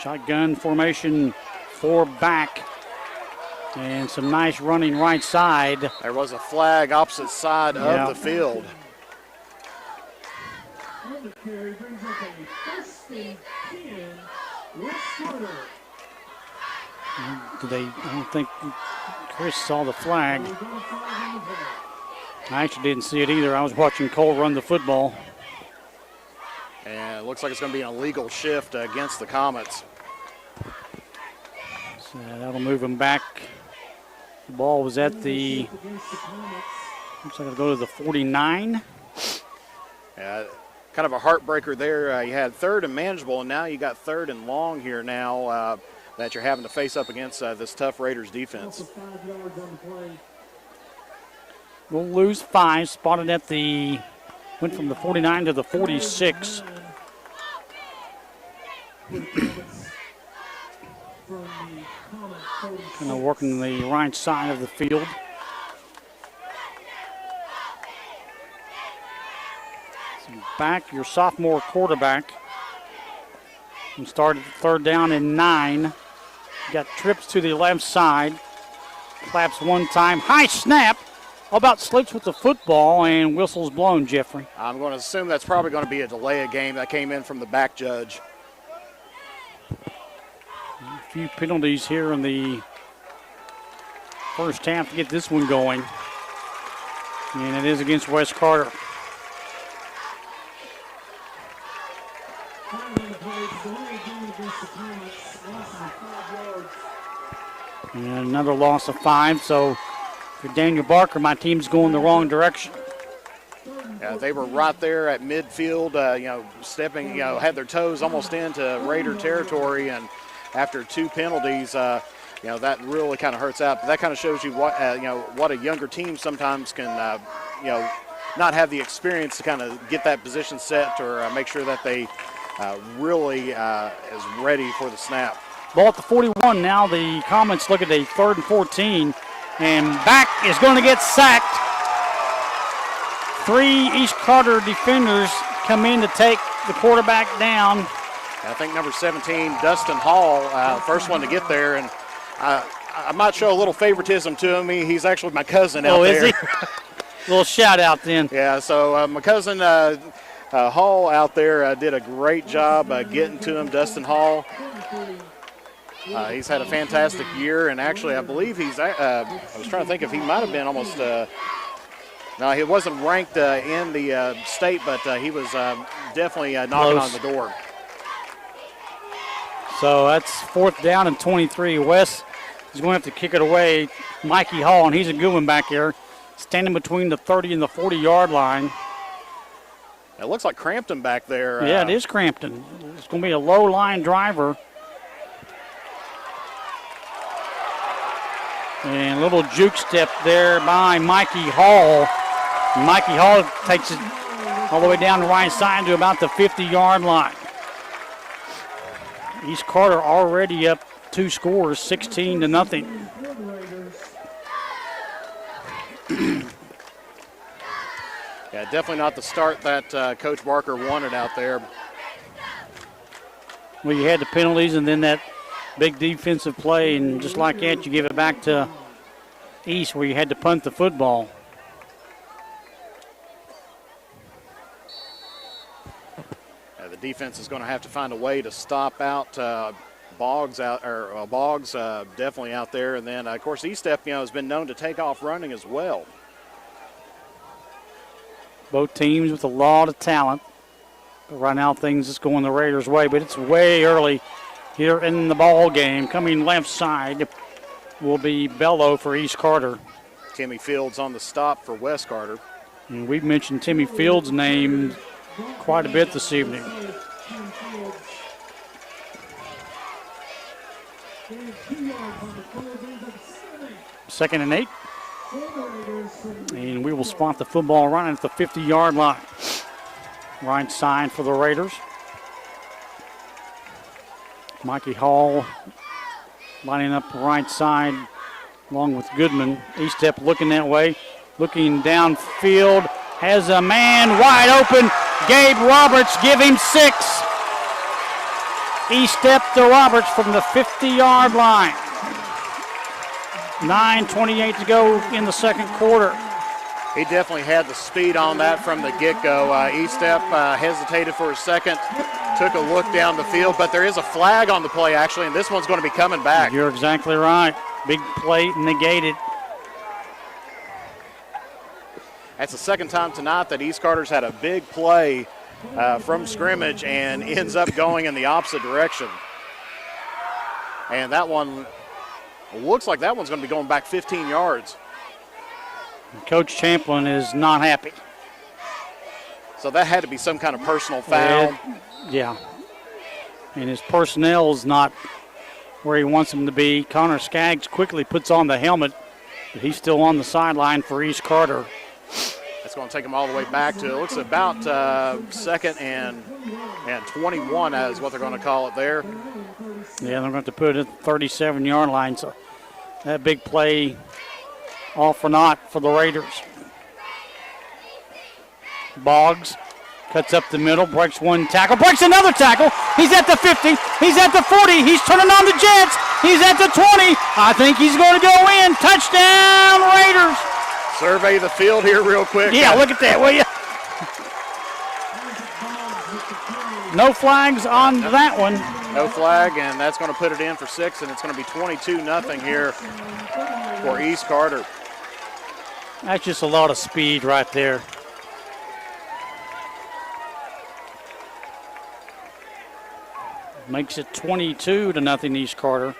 Shotgun formation, 4 back, and some nice running right side. There was a flag opposite side of the field. I don't think Chris saw the flag. I actually didn't see it either. I was watching Cole run the football. And it looks like it's going to be an illegal shift against the Comets. So that'll move him back. The ball was at the, looks like it'll go to the 49. Yeah, kind of a heartbreaker there. You had third and manageable, and now you got third and long here now. That you're having to face up against this tough Raiders defense. We'll lose 5, spotted at the Went from the 49 to the 46. Kind of working the right side of the field. So back, your sophomore quarterback. And started third down and 9. Got trips to the left side. Claps one time. High snap. How about slips with the football and whistles blown, Jeffrey? I'm going to assume that's probably going to be a delay of game that came in from the back judge. A few penalties here in the first half to get this one going. And it is against West Carter. And another loss of 5, so for Daniel Barker, my team's going the wrong direction. They were right there at midfield, stepping, had their toes almost into Raider territory, and after 2 penalties, that really kind of hurts out. But that kind of shows you what, what a younger team sometimes can, not have the experience to kind of get that position set or make sure that they really is ready for the snap. Ball at the 41 now. The Comets look at a 3rd and 14. And back is going to get sacked. 3 East Carter defenders come in to take the quarterback down. I think number 17, Dustin Hall, first one to get there. And I might show a little favoritism to him. He's actually my cousin out there. Oh, is he? Little shout out then. Yeah, so my cousin Hall out there did a great job getting to him, Dustin Hall. He's had a fantastic year, and actually I believe he's, I was trying to think if he might have been almost, no, he wasn't ranked in the state, but he was definitely knocking on the door. So that's 4th down and 23. Wes is going to have to kick it away. Mikey Hall, and he's a good one back there, standing between the 30 and the 40-yard line. It looks like Crampton back there. Yeah, it is Crampton. It's going to be a low-line driver. And a little juke step there by Mikey Hall. Mikey Hall takes it all the way down the right side to about the 50-yard line. East Carter already up 2 scores, 16-0. Yeah, definitely not the start that Coach Barker wanted out there. Well, you had the penalties and then that big defensive play, and just like that, you give it back to East where you had to punt the football. The defense is going to have to find a way to stop out Boggs definitely out there, and then of course Eastep has been known to take off running as well. Both teams with a lot of talent, but right now things is going the Raiders' way, but it's way early here in the ball game. Coming left side will be Bello for East Carter. Timmy Fields on the stop for West Carter. And we've mentioned Timmy Fields' name quite a bit this evening. Second and 8. And we will spot the football right at the 50-yard line. Right side for the Raiders. Mikey Hall lining up the right side along with Goodman. Eastep looking that way, looking downfield, has a man wide open. Gabe Roberts, give him 6. Eastep to Roberts from the 50-yard line. 9:28 to go in the second quarter. He definitely had the speed on that from the get-go. Eastep hesitated for a second, took a look down the field, but there is a flag on the play actually, and this one's going to be coming back. You're exactly right. Big play negated. That's the second time tonight that East Carter's had a big play from scrimmage and ends up going in the opposite direction. And that one looks like that one's going to be going back 15 yards. Coach Champlin is not happy. So that had to be some kind of personal foul. Yeah. And his personnel is not where he wants him to be. Connor Skaggs quickly puts on the helmet, but he's still on the sideline for East Carter. That's going to take them all the way back to, it looks about 2nd and 21 is what they're going to call it there. Yeah, they're going to put it at the 37-yard line. So that big play all for naught for the Raiders. Boggs cuts up the middle, breaks one tackle, breaks another tackle. He's at the 50, he's at the 40, he's turning on the Jets, he's at the 20. I think he's going to go in. Touchdown, Raiders. Survey the field here real quick. Yeah, look at that, will you? No flags on that one. No flag, and that's going to put it in for 6, and it's going to be 22-0 here for East Carter. That's just a lot of speed right there. Makes it 22-0 East Carter.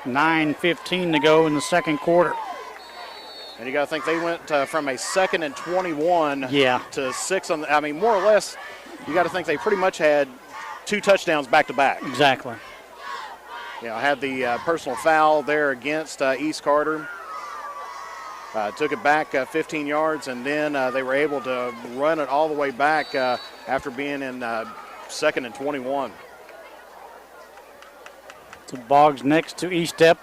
9:15 to go in the second quarter. And you got to think they went from a 2nd and 21 to 6 on the, I mean, more or less, you got to think they pretty much had 2 touchdowns back to back. Exactly. Yeah, I had the personal foul there against East Carter. Took it back 15 yards, and then they were able to run it all the way back after being in 2nd and 21. So Boggs next to Estep.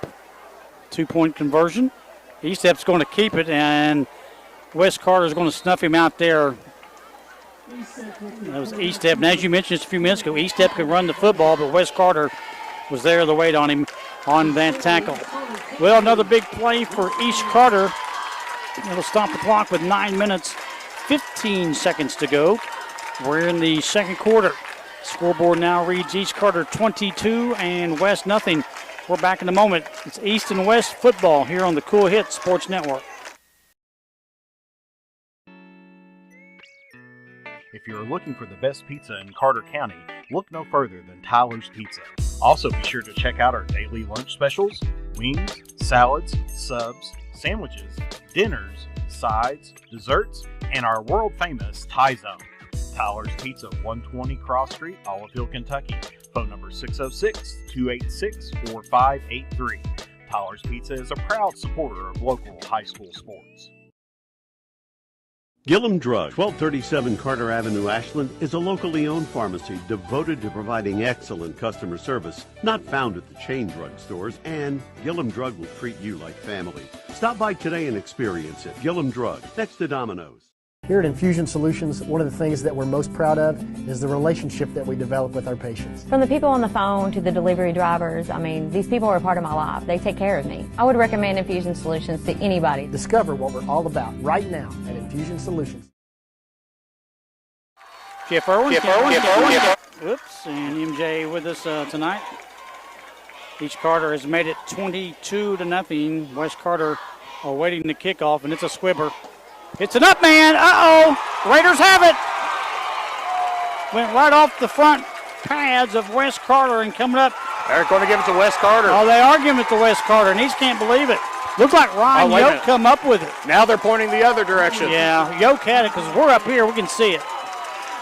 2-point conversion. Estep's going to keep it, and West Carter's going to snuff him out there. That was Estep. And as you mentioned just a few minutes ago, Estep could run the football, but West Carter was there to wait on him on that tackle. Well, another big play for East Carter. It'll stop the clock with 9 minutes, 15 seconds to go. We're in the second quarter. Scoreboard now reads East Carter 22 and West nothing. We're back in a moment. It's East and West football here on the Cool Hits Sports Network. If you're looking for the best pizza in Carter County, look no further than Tyler's Pizza. Also be sure to check out our daily lunch specials, wings, salads, subs, sandwiches, dinners, sides, desserts, and our world-famous Thai Zone. Tyler's Pizza, 120 Cross Street, Olive Hill, Kentucky. Phone number 606-286-4583. Tyler's Pizza is a proud supporter of local high school sports. Gillum Drug, 1237 Carter Avenue, Ashland, is a locally owned pharmacy devoted to providing excellent customer service, not found at the chain drug stores, and Gillum Drug will treat you like family. Stop by today and experience it. Gillum Drug, next to Domino's. Here at Infusion Solutions, one of the things that we're most proud of is the relationship that we develop with our patients. From the people on the phone to the delivery drivers, I mean, these people are a part of my life. They take care of me. I would recommend Infusion Solutions to anybody. Discover what we're all about right now at Infusion Solutions. Jeff Irwin. Oops, and MJ with us tonight. East Carter has made it 22-0. West Carter awaiting the kickoff, and it's a squibber. It's an up man. Uh-oh. Raiders have it. Went right off the front pads of West Carter and coming up. They're going to give it to West Carter. Oh, they are giving it to West Carter, and he can't believe it. Looks like Ryan Yoke come up with it. Now they're pointing the other direction. Yeah, Yoke had it because we're up here. We can see it.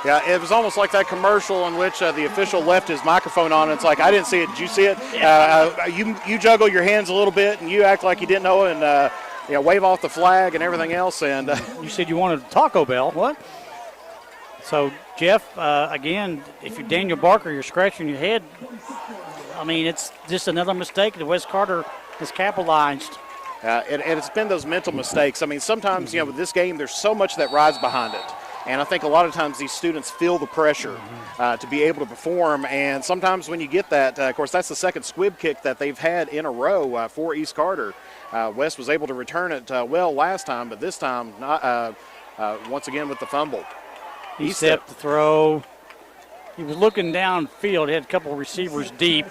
Yeah, it was almost like that commercial in which the official left his microphone on. It's like, I didn't see it. Did you see it? You juggle your hands a little bit, and you act like you didn't know, and wave off the flag and everything else. And you said you wanted a Taco Bell. What? So, Jeff, again, if you're Daniel Barker, you're scratching your head. I mean, it's just another mistake that West Carter has capitalized. And it's been those mental mistakes. I mean, sometimes, with this game, there's so much that rides behind it. And I think a lot of times these students feel the pressure to be able to perform. And sometimes when you get that, of course, that's the second squib kick that they've had in a row for East Carter. West was able to return it well last time, but this time not, once again with the fumble. He stepped the throw. He was looking downfield. He had a couple of receivers deep.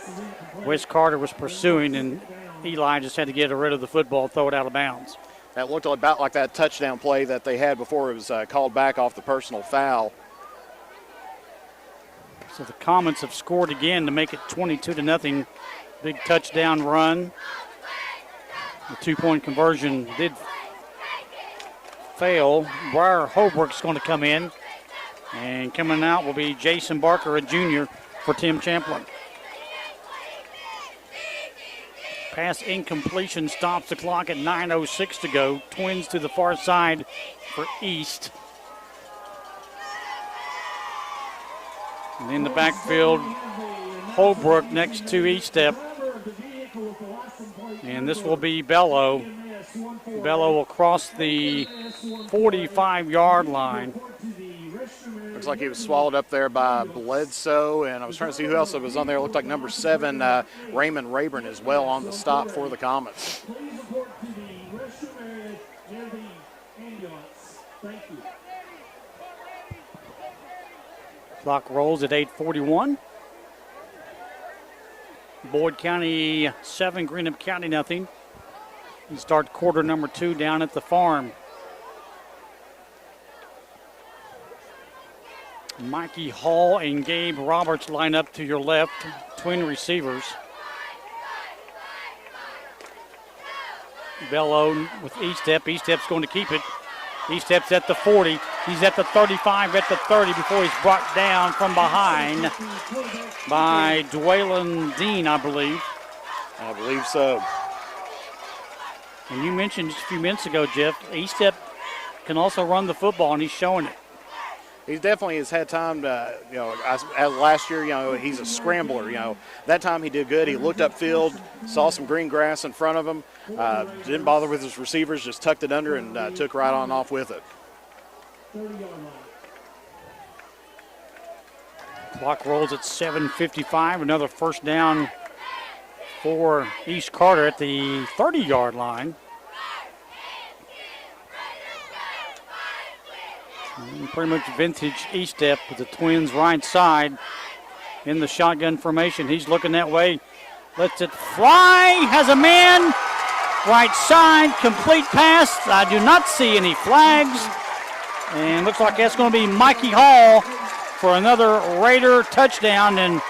West Carter was pursuing, and Eli just had to get rid of the football, throw it out of bounds. That looked about like that touchdown play that they had before it was called back off the personal foul. So the Comets have scored again to make it 22-0. Big touchdown run. The 2-point conversion did fail. Briar Holbrook's going to come in. And coming out will be Jason Barker, a junior, for Tim Champlin. Pass incompletion stops the clock at 9:06 to go. Twins to the far side for East. And in the backfield, Holbrook next to Eastep. And this will be Bello. Bello will cross the 45-yard line. Looks like he was swallowed up there by Bledsoe, and I was trying to see who else was on there. It looked like number 7, Raymond Rayburn, as well on the stop for the Comets. Clock rolls at 8:41. Boyd County 7, Greenup County nothing. We start quarter number 2 down at the farm. Mikey Hall and Gabe Roberts line up to your left, twin receivers. Bello with Eastep. Eastep's going to keep it. Eastep's at the 40. He's at the 35, at the 30 before he's brought down from behind by Dwaylen Dean, I believe. I believe so. And you mentioned just a few minutes ago, Jeff, Eastep can also run the football, and he's showing it. He definitely has had time to, as last year, he's a scrambler. That time he did good. He looked upfield, saw some green grass in front of him, didn't bother with his receivers, just tucked it under and took right on off with it. Clock rolls at 7:55. Another first down for East Carter at the 30-yard line. And pretty much vintage Eastep with the Twins right side in the shotgun formation. He's looking that way. Lets it fly. Has a man. Right side. Complete pass. I do not see any flags. And looks like that's going to be Mikey Hall for another Raider touchdown. And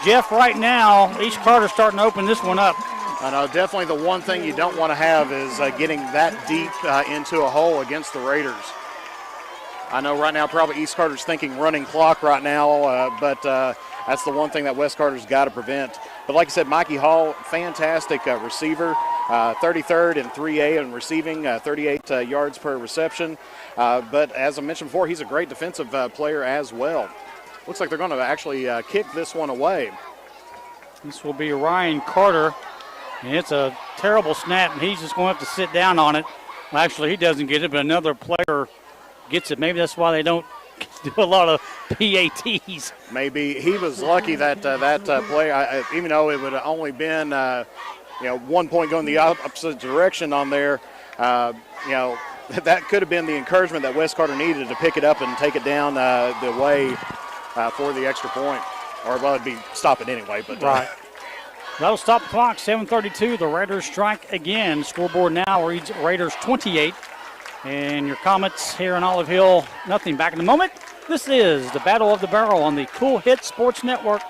Jeff, right now, East Carter starting to open this one up. I know, definitely the one thing you don't want to have is getting that deep into a hole against the Raiders. I know right now probably East Carter's thinking running clock right now, but that's the one thing that West Carter's got to prevent. But like I said, Mikey Hall, fantastic receiver, 33rd in 3A in receiving, 38 yards per reception. But as I mentioned before, he's a great defensive player as well. Looks like they're going to actually kick this one away. This will be Ryan Carter, and it's a terrible snap, and he's just going to have to sit down on it. Well, actually, he doesn't get it, but another player gets it. Maybe that's why they don't do a lot of PATs. Maybe he was lucky that play, even though it would have only been 1 point going the opposite direction on there, that could have been the encouragement that West Carter needed to pick it up and take it down the way for the extra point. Or, well, it'd be stop it anyway. But right. That'll stop the clock, 7:32. The Raiders strike again. Scoreboard now reads Raiders 28. And your Comets here in Olive Hill, nothing. Back in a moment. This is the Battle of the Barrel on the Cool Hit Sports Network.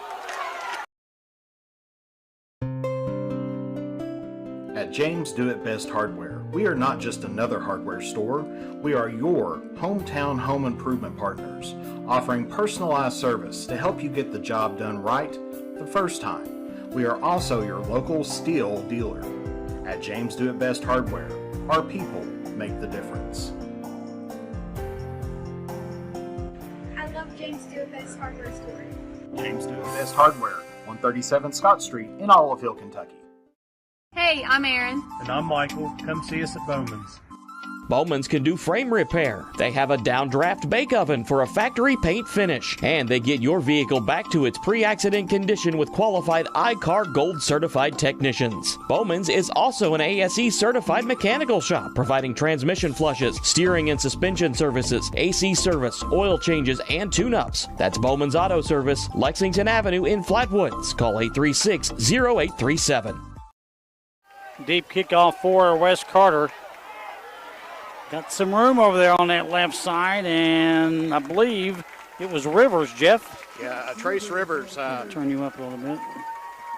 At James Do It Best Hardware, we are not just another hardware store. We are your hometown home improvement partners, offering personalized service to help you get the job done right the first time. We are also your local steel dealer. At James Do It Best Hardware, our people make the difference. I love James Do It Best Hardware store. James Do It Best Hardware, 137 Scott Street in Olive Hill, Kentucky. Hey, I'm Erin. And I'm Michael. Come see us at Bowman's. Bowman's can do frame repair. They have a downdraft bake oven for a factory paint finish. And they get your vehicle back to its pre-accident condition with qualified I-CAR Gold certified technicians. Bowman's is also an ASE certified mechanical shop, providing transmission flushes, steering and suspension services, AC service, oil changes, and tune-ups. That's Bowman's Auto Service, Lexington Avenue in Flatwoods. Call 836-0837. Deep kickoff for West Carter. Got some room over there on that left side, and I believe it was Rivers, Jeff. Yeah, Trace Rivers. Turn you up a little bit.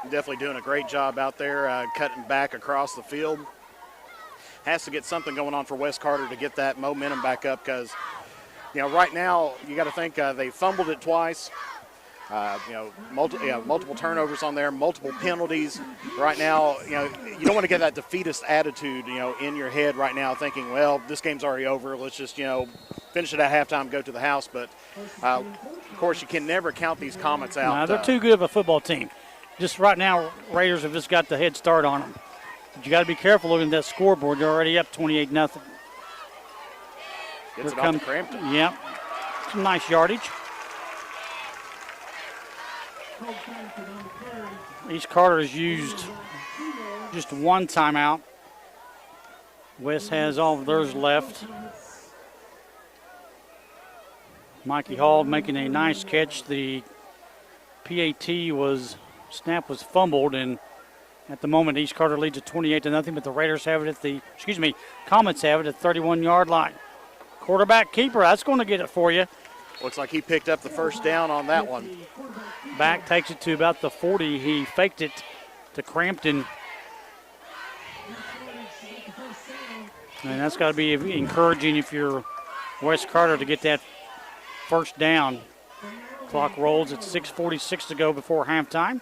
Definitely doing a great job out there, cutting back across the field. Has to get something going on for West Carter to get that momentum back up because, right now you got to think they fumbled it twice. Multiple turnovers on there, multiple penalties. Right now, you don't want to get that defeatist attitude, in your head right now, thinking, well, this game's already over. Let's just, finish it at halftime, go to the house. But of course, you can never count these Comets out. No, they're too good of a football team. Just right now, Raiders have just got the head start on them. But you got to be careful looking at that scoreboard. They're already up 28-0. Gets it off to Crampton. Yeah, some nice yardage. East Carter has used just one timeout. West has all of theirs left. Mikey Hall making a nice catch. The snap was fumbled, and at the moment East Carter leads at 28-0, but the Raiders have it at Comets have it at 31-yard line. Quarterback keeper, that's going to get it for you. Looks like he picked up the first down on that one. Back takes it to about the 40. He faked it to Crampton. And that's got to be encouraging if you're West Carter to get that first down. Clock rolls at 6:46 to go before halftime.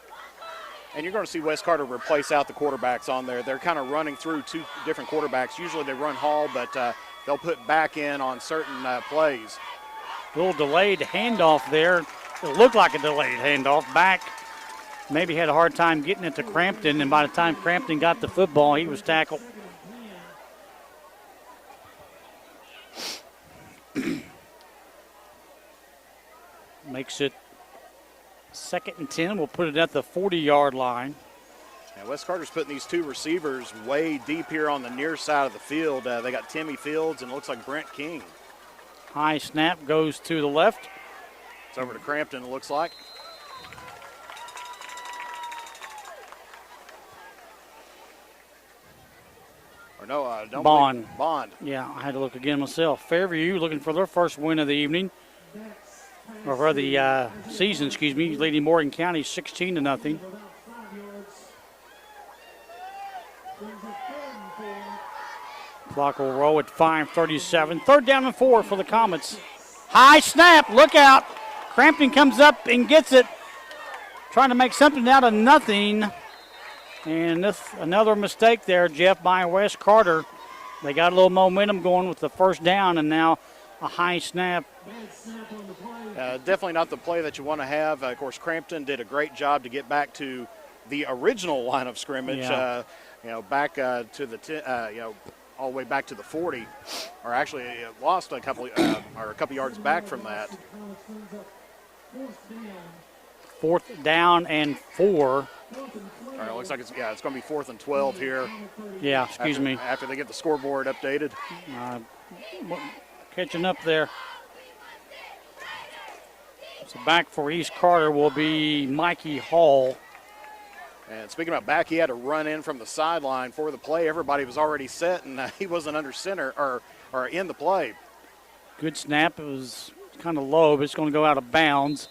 And you're going to see West Carter replace out the quarterbacks on there. They're kind of running through two different quarterbacks. Usually they run Hall, but they'll put back in on certain plays. A little delayed handoff there. It looked like a delayed handoff. Back maybe had a hard time getting it to Crampton, and by the time Crampton got the football, he was tackled. Makes it 2nd and 10. We'll put it at the 40-yard line. Now West Carter's putting these two receivers way deep here on the near side of the field. They got Timmy Fields and it looks like Brent King. High snap goes to the left. It's over to Crampton, it looks like. Or no, don't Bond. Bond. Yeah, I had to look again myself. Fairview looking for their first win of the evening. Or for the season, leading Morgan County 16-0. Clock will roll at 5:37. 3rd down and 4 for the Comets. High snap, look out. Crampton comes up and gets it. Trying to make something out of nothing. And this another mistake there, Jeff, by West Carter. They got a little momentum going with the first down, and now a high snap. Definitely not the play that you want to have. Of course, Crampton did a great job to get back to the original line of scrimmage. Yeah. Back to the all the way back to the 40, or actually lost a couple yards back from that. 4th down and 4. All right, it looks like it's going to be 4th and 12 here. Yeah, excuse me. After they get the scoreboard updated. Catching up there. So back for East Carter will be Mikey Hall. And speaking about back, he had to run in from the sideline for the play. Everybody was already set, and he wasn't under center or in the play. Good snap. It was kind of low, but it's going to go out of bounds.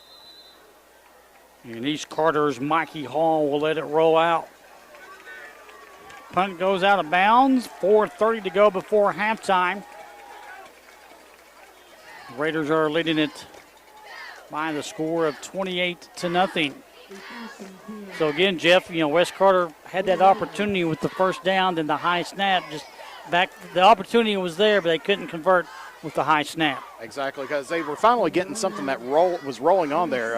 And East Carter's Mikey Hall will let it roll out. Punt goes out of bounds. 4:30 to go before halftime. The Raiders are leading it by the score of 28-0. So again, Jeff, West Carter had that opportunity with the first down, then the high snap. Just back, the opportunity was there, but they couldn't convert with the high snap. Exactly, because they were finally getting something that was rolling on there.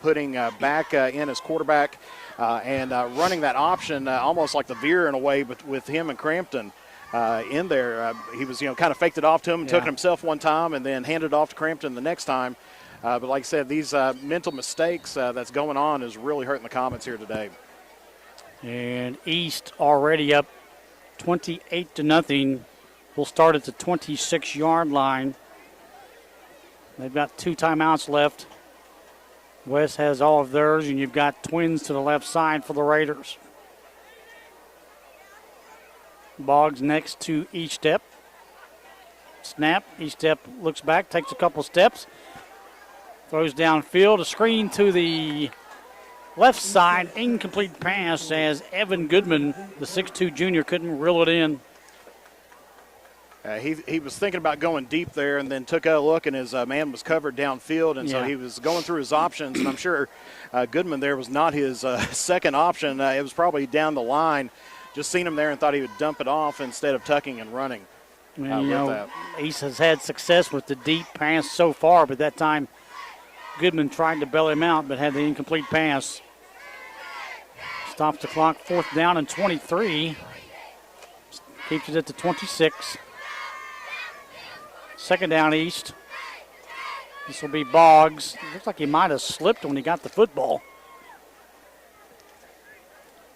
Putting back in as quarterback and running that option almost like the veer in a way, but with him and Crampton in there. He was kind of faked it off to him and took it himself one time, and then handed it off to Crampton the next time. But like I said, these mental mistakes that's going on is really hurting the Comets here today. And East already up 28-0. We'll start at the 26-yard line. They've got 2 timeouts left. West has all of theirs, and you've got twins to the left side for the Raiders. Boggs next to Eastep. Snap. Eastep looks back, takes a couple steps. Throws downfield, a screen to the left side, incomplete pass as Evan Goodman, the 6'2 junior, couldn't reel it in. He was thinking about going deep there and then took a look, and his man was covered downfield, and so he was going through his options, and I'm sure Goodman there was not his second option. It was probably down the line. Just seen him there and thought he would dump it off instead of tucking and running. East has had success with the deep pass so far, but that time Goodman tried to bail him out but had the incomplete pass. Stops the clock, 4th down and 23. Keeps it at the 26. 2nd down East. This will be Boggs. Looks like he might have slipped when he got the football.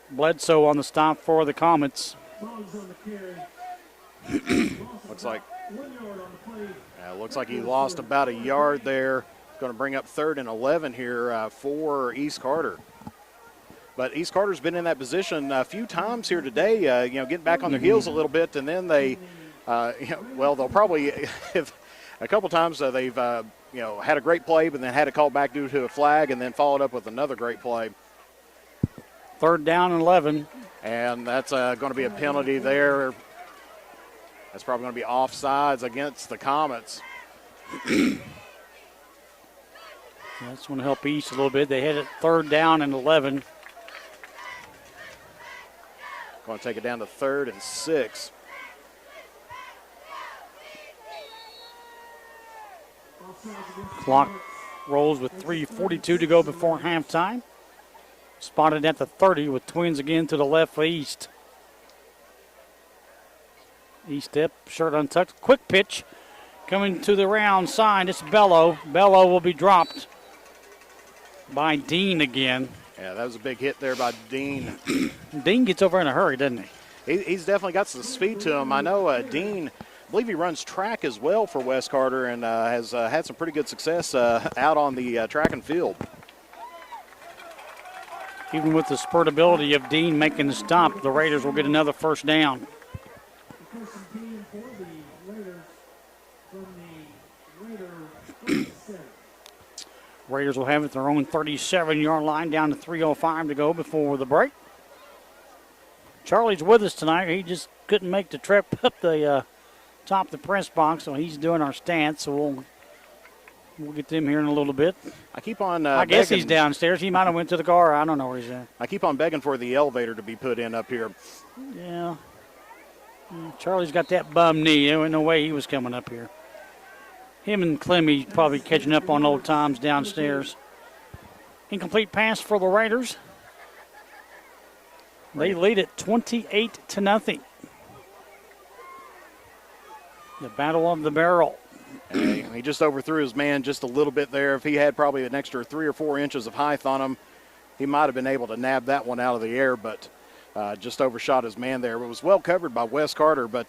Bledsoe on the stop for the Comets. Looks like he lost about a yard there. It's going to bring up 3rd and 11 here for East Carter. But East Carter's been in that position a few times here today, getting back on their heels a little bit, and then they, they'll probably, a couple times they've, had a great play, but then had it called back due to a flag, and then followed up with another great play. 3rd down and 11. And that's going to be a penalty there. That's probably going to be offsides against the Comets. That's going to help East a little bit. They hit it 3rd down and 11. Going to take it down to 3rd and 6. Clock rolls with 3:42 to go before halftime. Spotted at the 30 with Twins again to the left for East. East step, shirt untucked. Quick pitch coming to the round side. It's Bello. Bello will be dropped by Dean again. Yeah, that was a big hit there by Dean. Dean gets over in a hurry, doesn't he? He's definitely got some speed to him. I know Dean, I believe he runs track as well for West Carter and has had some pretty good success out on the track and field. Even with the spurtability of Dean making the stop, the Raiders will get another 1st down. Raiders will have it at their own 37-yard line, down to 3:05 to go before the break. Charlie's with us tonight. He just couldn't make the trip up the top of the press box, so he's doing our stats. So we'll get them here in a little bit. I keep on. I guess he's downstairs. He might have went to the car. I don't know where he's at. I keep on begging for the elevator to be put in up here. Yeah. Charlie's got that bum knee. There was no way he was coming up here. Him and Clemmy probably catching up on old times downstairs. Incomplete pass for the Raiders. They lead it 28-0. The battle of the barrel. He just overthrew his man just a little bit there. If he had probably an extra 3 or 4 inches of height on him, he might have been able to nab that one out of the air, but just overshot his man there. It was well covered by Wes Carter, but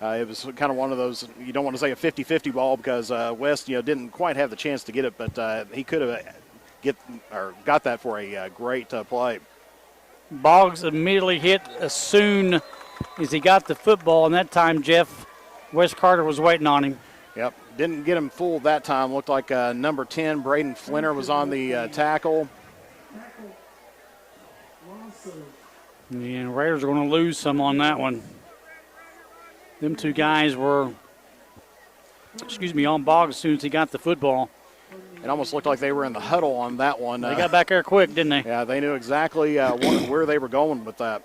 it was kind of one of those, you don't want to say a 50-50 ball because West, didn't quite have the chance to get it, but he could have got that for a great play. Boggs immediately hit as soon as he got the football, and that time, Jeff, Wes Carter was waiting on him. Yep, didn't get him fooled that time. Looked like number 10, Braden Flinner, was on the tackle. Yeah, Raiders are going to lose some on that one. Them two guys were, on Boggs as soon as he got the football. It almost looked like they were in the huddle on that one. They got back there quick, didn't they? Yeah, they knew exactly where they were going with that.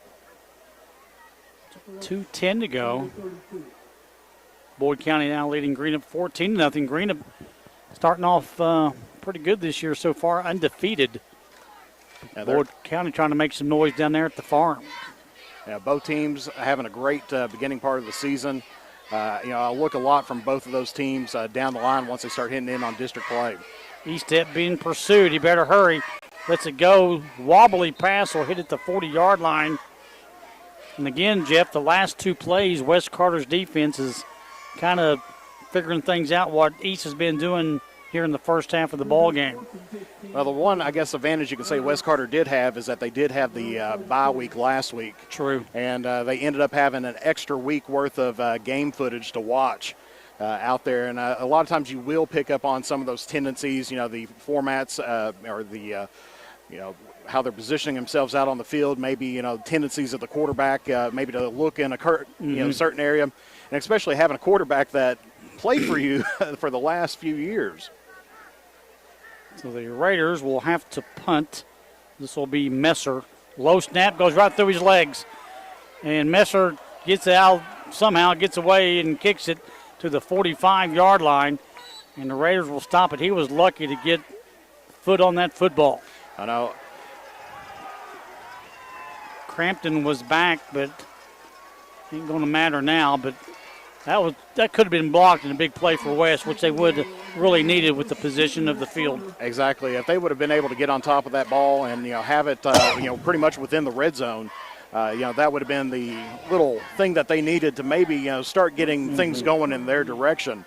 2:10 to go. Boyd County now leading Greenup 14-0. Greenup starting off pretty good this year so far, undefeated. Yeah, Boyd County trying to make some noise down there at the farm. Yeah, both teams having a great beginning part of the season. I look a lot from both of those teams down the line once they start hitting in on district play. Eastep being pursued. He better hurry. Lets it go. Wobbly pass will hit at the 40-yard line. And again, Jeff, the last two plays, West Carter's defense is kind of figuring things out what East has been doing here in the first half of the ball game. Well, the one, I guess, advantage you can say West Carter did have is that they did have the bye week last week. True. And they ended up having an extra week worth of game footage to watch out there. And a lot of times you will pick up on some of those tendencies, the formats or the, how they're positioning themselves out on the field, maybe, tendencies of the quarterback, maybe to look in a certain area, and especially having a quarterback that played for you for the last few years. So the Raiders will have to punt. This will be Messer. Low snap, goes right through his legs. And Messer gets out, somehow gets away and kicks it to the 45-yard line. And the Raiders will stop it. He was lucky to get foot on that football. I know. Crampton was back, but ain't going to matter now. But that could have been blocked in a big play for West, which they would really needed with the position of the field. Exactly. If they would have been able to get on top of that ball and have it pretty much within the red zone, that would have been the little thing that they needed to maybe start getting things going in their direction.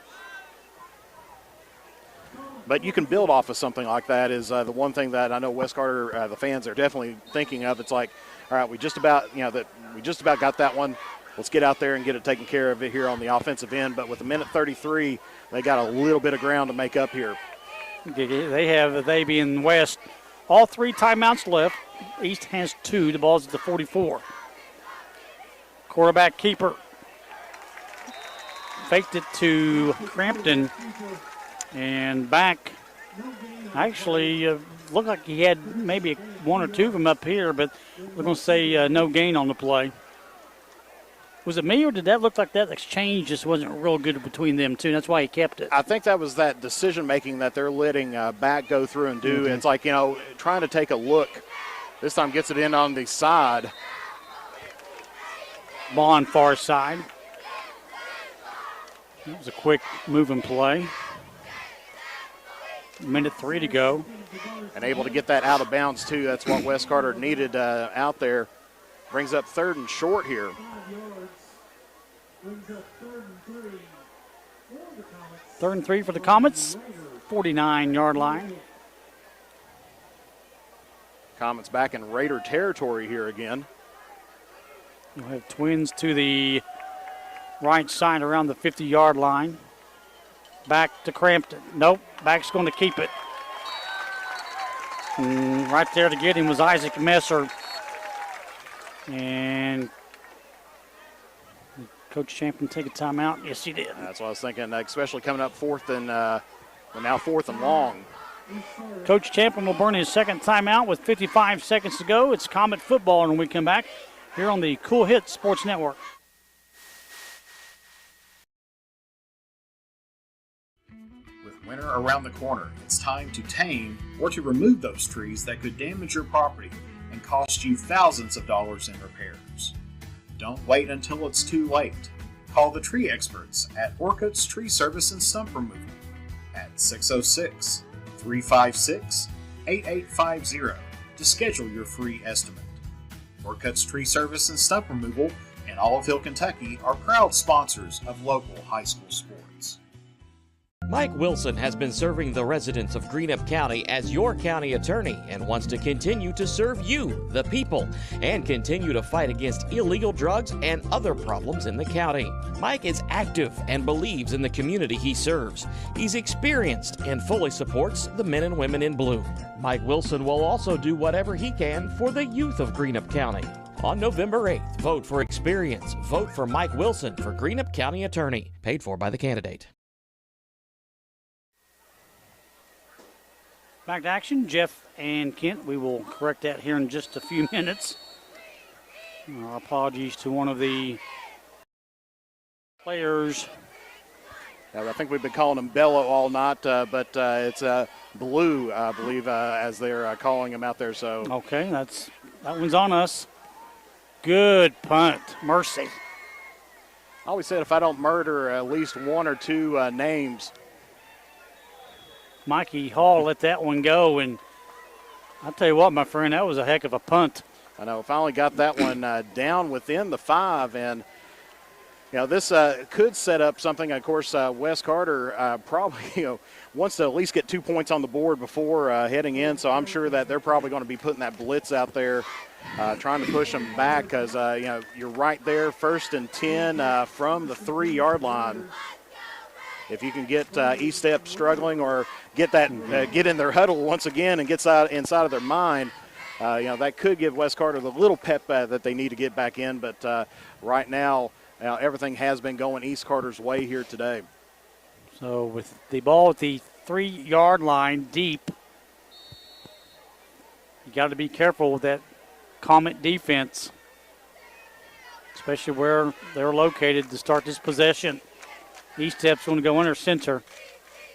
But you can build off of something like that is the one thing that I know West Carter, the fans are definitely thinking of. It's like, all right, we just about got that one. Let's get out there and get it taken care of it here on the offensive end. But with a minute 33, they got a little bit of ground to make up here. They being West, all 3 timeouts left. East has 2. The ball's at the 44. Quarterback keeper faked it to Crampton. And back, actually, looked like he had maybe 1 or 2 from up here, but we're going to say no gain on the play. Was it me, or did that look like that exchange just wasn't real good between them two? That's why he kept it. I think that was that decision-making that they're letting back go through and do. Okay. It's like, trying to take a look. This time gets it in on the side. Ball on far side. That was a quick moving play. Minute 3 to go. And able to get that out of bounds, too. That's what West Carter needed out there. Brings up 3rd and short here. 3rd and 3 for the Comets. 49-yard line. Comets back in Raider territory here again. You'll have Twins to the right side around the 50-yard line. Back to Crampton. Nope, back's going to keep it. And right there to get him was Isaac Messer. And Coach Champion take a timeout. Yes, he did. That's what I was thinking, especially coming up 4th and now 4th and long. Coach Champion will burn his 2nd timeout with 55 seconds to go. It's Comet football when we come back here on the Cool Hits Sports Network. Winter around the corner, it's time to tame or to remove those trees that could damage your property and cost you thousands of dollars in repairs. Don't wait until it's too late. Call the tree experts at Orcutt's Tree Service and Stump Removal at 606-356-8850 to schedule your free estimate. Orcutt's Tree Service and Stump Removal in Olive, Kentucky are proud sponsors of local high school sports. Mike Wilson has been serving the residents of Greenup County as your county attorney and wants to continue to serve you, the people, and continue to fight against illegal drugs and other problems in the county. Mike is active and believes in the community he serves. He's experienced and fully supports the men and women in blue. Mike Wilson will also do whatever he can for the youth of Greenup County. On November 8th, vote for experience. Vote for Mike Wilson for Greenup County Attorney. Paid for by the candidate. Back to action, Jeff and Kent. We will correct that here in just a few minutes. Our apologies to one of the players. I think we've been calling him Bello all night, but it's Blue, I believe, as they're calling him out there. So okay, that one's on us. Good punt, Mercy. I always said if I don't murder at least 1 or 2 names. Mikey Hall let that one go, and I'll tell you what, my friend, that was a heck of a punt. I know, finally got that one down within the 5, and this could set up something. Of course, Wes Carter probably wants to at least get 2 points on the board before heading in, so I'm sure that they're probably going to be putting that blitz out there, trying to push them back because, you're right there, 1st and 10 from the 3-yard line. If you can get East Step struggling or get that get in their huddle once again and get inside of their mind, that could give West Carter the little pep that they need to get back in. But right now, everything has been going East Carter's way here today. So with the ball at the 3-yard line deep, you got to be careful with that Comet defense, especially where they're located to start this possession. East Step's going to go under center.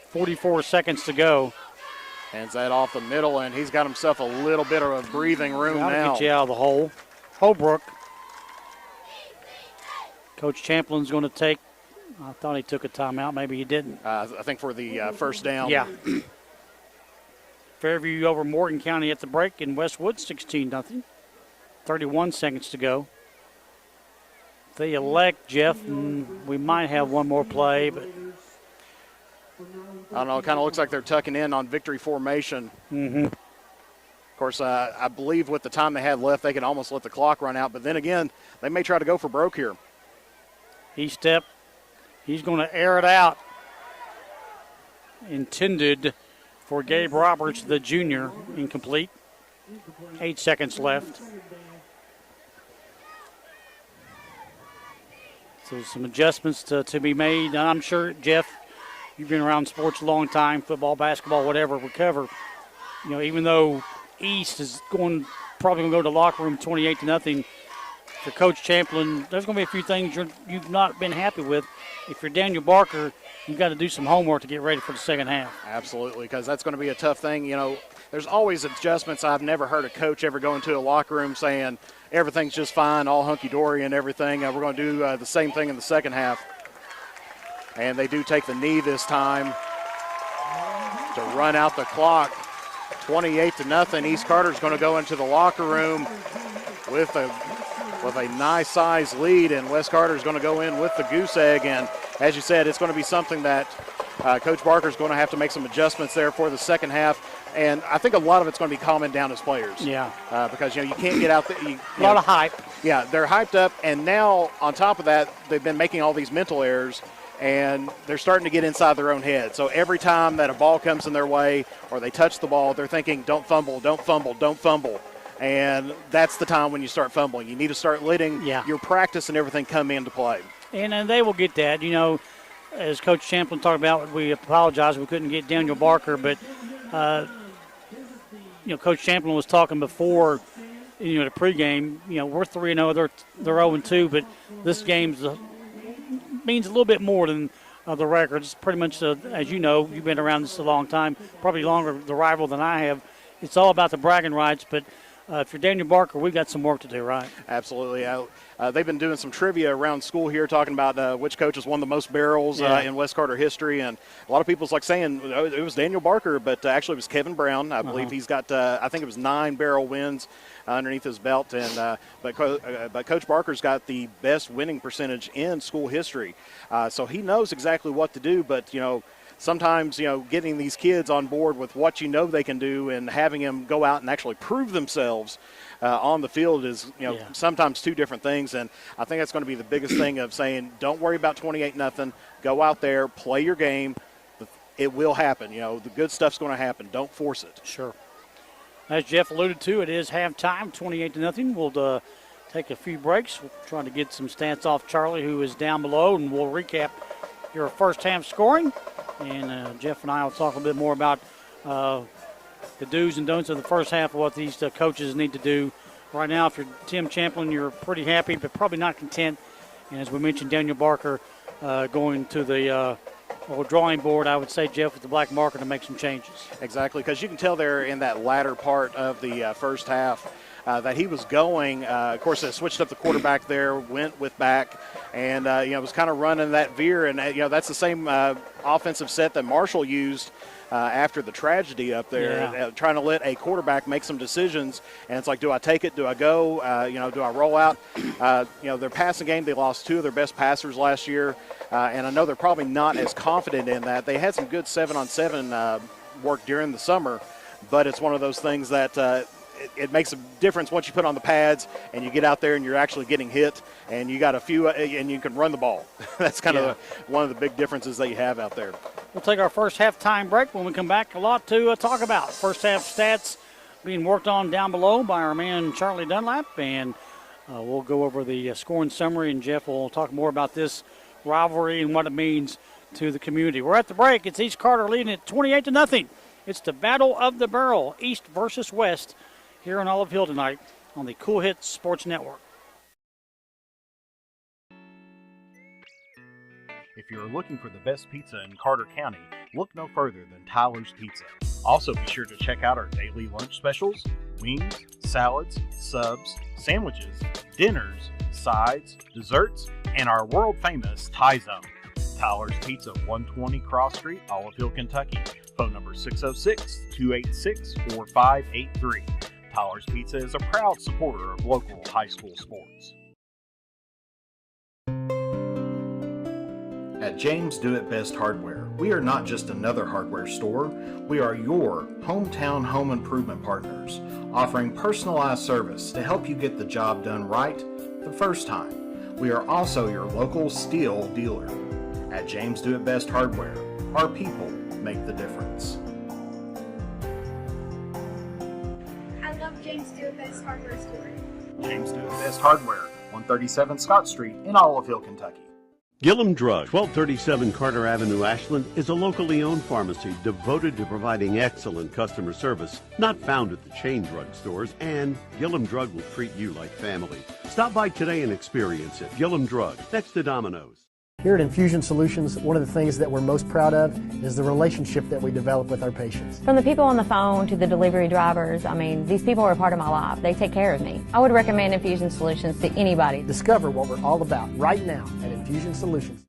44 seconds to go. Hands that off the middle, and he's got himself a little bit of a breathing room now. Get you out of the hole. Holbrook. Coach Champlin's going to take, I thought he took a timeout. Maybe he didn't. I think for the first down. Yeah. Fairview over Morgan County at the break in Westwood, 16-0. 31 seconds to go. They elect, Jeff, we might have one more play, but I don't know. It kind of looks like they're tucking in on victory formation. Mm-hmm. Of course, I believe with the time they had left, they could almost let the clock run out. But then again, they may try to go for broke here. East Step, he's going to air it out. Intended for Gabe Roberts, the junior, incomplete. 8 seconds left. So some adjustments to be made. And I'm sure, Jeff, you've been around sports a long time, football, basketball, whatever, we cover. Even though East is probably going to go to the locker room 28-0, for Coach Champlin, there's going to be a few things you've not been happy with. If you're Daniel Barker, you've got to do some homework to get ready for the second half. Absolutely, because that's going to be a tough thing. There's always adjustments. I've never heard a coach ever go into a locker room saying everything's just fine, all hunky-dory and everything. We're going to do the same thing in the second half. And they do take the knee this time to run out the clock. 28-0. East Carter's going to go into the locker room with a nice size lead, and West Carter's going to go in with the goose egg. And as you said, it's going to be something that Coach Barker's going to have to make some adjustments there for the second half. And I think a lot of it's going to be calming down his players. Yeah. Because, you can't get out there. A lot of hype. Yeah, they're hyped up. And now, on top of that, they've been making all these mental errors, and they're starting to get inside their own head. So every time that a ball comes in their way or they touch the ball, they're thinking, don't fumble, don't fumble, don't fumble. And that's the time when you start fumbling. You need to start letting your practice and everything come into play. And they will get that. As Coach Champlin talked about, we apologize we couldn't get Daniel Barker, but Coach Champlin was talking before, the pregame. We're 3-0, they're 0-2, but this game means a little bit more than the record. It's pretty much, as you know, you've been around this a long time, probably longer the rival than I have. It's all about the bragging rights, but if you're Daniel Barker, we've got some work to do, right? Absolutely. They've been doing some trivia around school here talking about which coach has won the most barrels in West Carter history. And a lot of people's saying it was Daniel Barker, but actually it was Kevin Brown. I believe he's got, I think it was 9 barrel wins underneath his belt. And but Coach Barker's got the best winning percentage in school history. So he knows exactly what to do, but, sometimes, getting these kids on board with what they can do and having them go out and actually prove themselves on the field is, sometimes two different things. And I think that's going to be the biggest thing of saying, don't worry about 28-0. Go out there, play your game. It will happen. The good stuff's going to happen. Don't force it. Sure. As Jeff alluded to, it is halftime, 28-0. We'll take a few breaks. We'll try to get some stats off Charlie, who is down below, and we'll recap your first half scoring. And Jeff and I will talk a bit more about the do's and don'ts of the first half of what these coaches need to do. Right now, if you're Tim Champlin, you're pretty happy, but probably not content. And as we mentioned, Daniel Barker going to the drawing board, I would say, Jeff, with the black marker to make some changes. Exactly, because you can tell there in that latter part of the first half that he was going. Of course, they switched up the quarterback there, went with back, and was kind of running that veer. And that's the same offensive set that Marshall used after the tragedy up there, trying to let a quarterback make some decisions. And it's like, do I take it? Do I go? Do I roll out? Their passing game, they lost 2 of their best passers last year, and I know they're probably not as confident in that. They had some good 7-on-7 work during the summer, but it's one of those things that it makes a difference once you put on the pads and you get out there and you're actually getting hit and you got a few and you can run the ball. That's kind of one of the big differences that you have out there. We'll take our first halftime break. When we come back, a lot to talk about. First half stats being worked on down below by our man Charlie Dunlap, and we'll go over the scoring summary, and Jeff will talk more about this rivalry and what it means to the community. We're at the break. It's East Carter leading it 28-0. It's the Battle of the Barrel, East versus West, here in Olive Hill tonight on the Cool Hits Sports Network. If you're looking for the best pizza in Carter County, look no further than Tyler's Pizza. Also be sure to check out our daily lunch specials, wings, salads, subs, sandwiches, dinners, sides, desserts, and our world-famous Thai Zone. Tyler's Pizza, 120 Cross Street, Olive Hill, Kentucky. Phone number 606-286-4583. Tyler's Pizza is a proud supporter of local high school sports. At James Do It Best Hardware, we are not just another hardware store, we are your hometown home improvement partners, offering personalized service to help you get the job done right the first time. We are also your local steel dealer. At James Do It Best Hardware, our people make the difference. I love James Do It Best Hardware store. James Do It Best Hardware, 137 Scott Street in Olive Hill, Kentucky. Gillum Drug, 1237 Carter Avenue, Ashland, is a locally owned pharmacy devoted to providing excellent customer service, not found at the chain drug stores, and Gillum Drug will treat you like family. Stop by today and experience it. Gillum Drug, next to Domino's. Here at Infusion Solutions, one of the things that we're most proud of is the relationship that we develop with our patients. From the people on the phone to the delivery drivers, I mean, these people are a part of my life. They take care of me. I would recommend Infusion Solutions to anybody. Discover what we're all about right now at Infusion Solutions.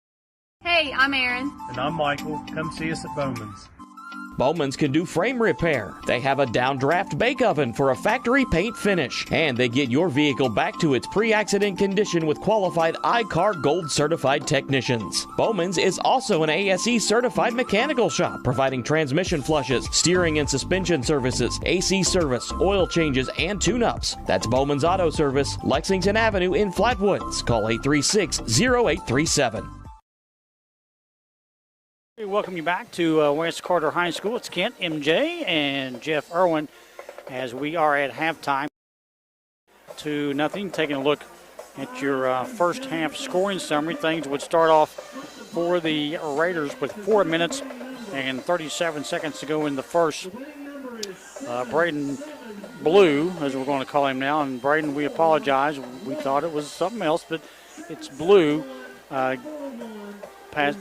Hey, I'm Erin. And I'm Michael. Come see us at Bowman's. Bowman's can do frame repair. They have a downdraft bake oven for a factory paint finish, and they get your vehicle back to its pre-accident condition with qualified I-CAR Gold certified technicians. Bowman's is also an ASE certified mechanical shop, providing transmission flushes, steering and suspension services, AC service, oil changes, and tune-ups. That's Bowman's Auto Service, Lexington Avenue in Flatwoods. Call 836-0837. We welcome you back to West Carter High School. It's Kent, MJ, and Jeff Irwin as we are at halftime. 2-0. Taking a look at your first half scoring summary. Things would start off for the Raiders with 4 minutes and 37 seconds to go in the first. Braden Blue, as we're going to call him now, and Braden, we apologize. We thought it was something else, but it's Blue.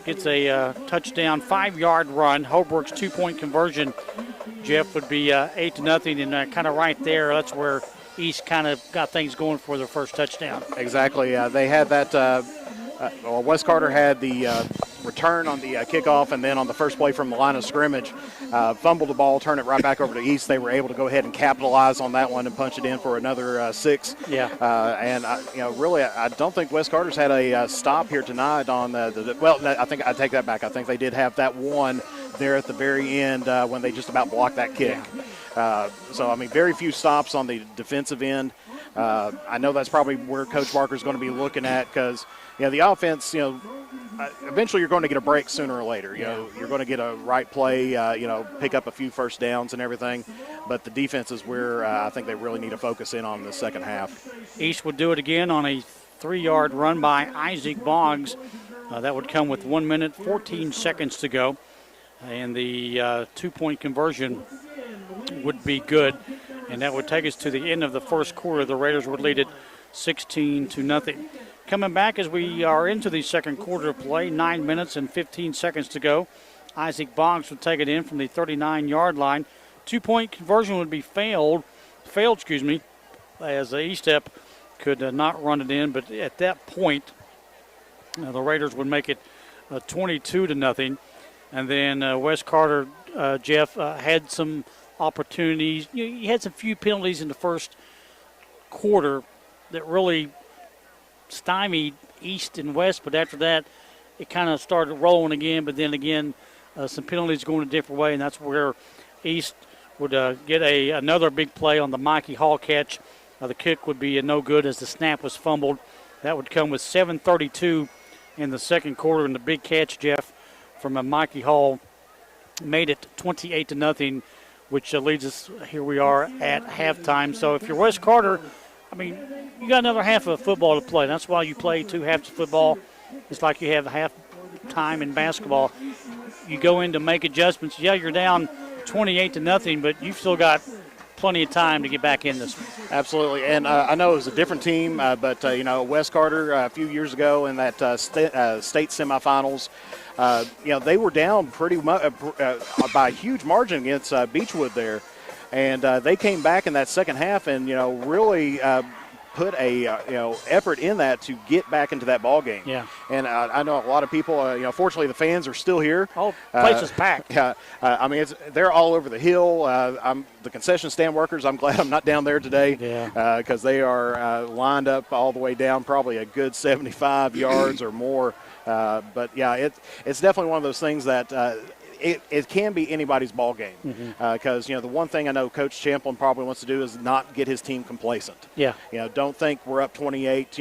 Gets a touchdown, 5-yard run. Holbrook's 2-point conversion, Jeff, would be 8-0, and kind of right there, that's where East kind of got things going for their first touchdown. Exactly. They had that. West Carter had the return on the kickoff, and then on the first play from the line of scrimmage, fumbled the ball, turned it right back over to East. They were able to go ahead and capitalize on that one and punch it in for another 6. Yeah. And really, I don't think West Carter's had a stop here tonight on well, I think I take that back. I think they did have that one there at the very end when they just about blocked that kick. Yeah. So I mean, very few stops on the defensive end. I know that's probably where Coach Barker's going to be looking at because, the offense, eventually you're going to get a break sooner or later. You know, you're going to get a right play, pick up a few first downs and everything. But the defense is where I think they really need to focus in on the second half. East would do it again on a 3-yard run by Isaac Boggs. That would come with 1 minute, 14 seconds to go. And the 2-point conversion would be good. And that would take us to the end of the first quarter. The Raiders would lead it 16-0. Coming back as we are into the second quarter of play, 9 minutes and 15 seconds to go. Isaac Boggs would take it in from the 39-yard line. 2-point conversion would be failed, as the E-Step could not run it in. But at that point, the Raiders would make it 22-0. And then West Carter, Jeff, had some opportunities. He had some few penalties in the first quarter that really stymied East and West, but after that it kind of started rolling again. But then again, some penalties going a different way, and that's where East would get another big play on the Mikey Hall catch. The kick would be no good as the snap was fumbled. That would come with 7:32 in the second quarter, and the big catch, Jeff, from Mikey Hall made it 28-0 which leads us, here we are at halftime. So if you're West Carter, I mean, you got another half of football to play. That's why you play 2 halves of football. It's like you have half time in basketball. You go in to make adjustments. Yeah, you're down 28-0, but you've still got plenty of time to get back in this one. Absolutely, and I know it was a different team, but West Carter a few years ago in that state semifinals, they were down pretty much by a huge margin against Beechwood there, and they came back in that second half and really put a effort in that to get back into that ball game. Yeah. And I know a lot of people. Fortunately, the fans are still here. Oh, place is packed. Yeah. They're all over the hill. The concession stand workers. I'm glad I'm not down there today. Yeah. Because they are lined up all the way down, probably a good 75 yards or more. But yeah, it's definitely one of those things that. It can be anybody's ball game because the one thing I know Coach Champlin probably wants to do is not get his team complacent. Yeah. Don't think we're up 28.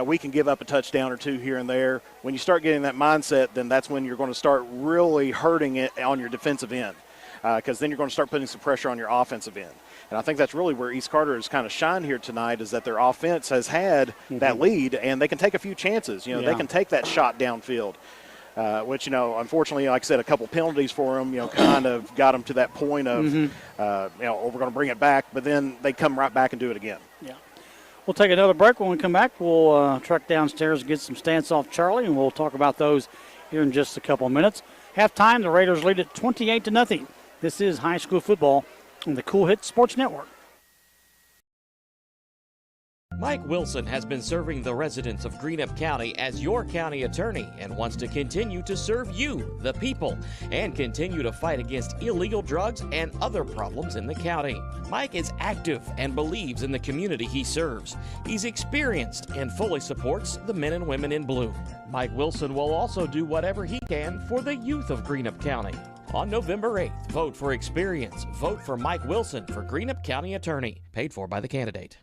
We can give up a touchdown or 2 here and there. When you start getting that mindset, then that's when you're going to start really hurting it on your defensive end because then you're going to start putting some pressure on your offensive end. And I think that's really where East Carter has kind of shined here tonight is that their offense has had that lead and they can take a few chances. They can take that shot downfield. Which, unfortunately, like I said, a couple penalties for them, kind of got them to that point of, we're going to bring it back, but then they come right back and do it again. Yeah. We'll take another break. When we come back, we'll truck downstairs and get some stats off Charlie, and we'll talk about those here in just a couple of minutes. Halftime, the Raiders lead at 28-0. This is high school football on the Cool Hit Sports Network. Mike Wilson has been serving the residents of Greenup County as your county attorney and wants to continue to serve you, the people, and continue to fight against illegal drugs and other problems in the county. Mike is active and believes in the community he serves. He's experienced and fully supports the men and women in blue. Mike Wilson will also do whatever he can for the youth of Greenup County. On November 8th, vote for experience. Vote for Mike Wilson for Greenup County Attorney. Paid for by the candidate.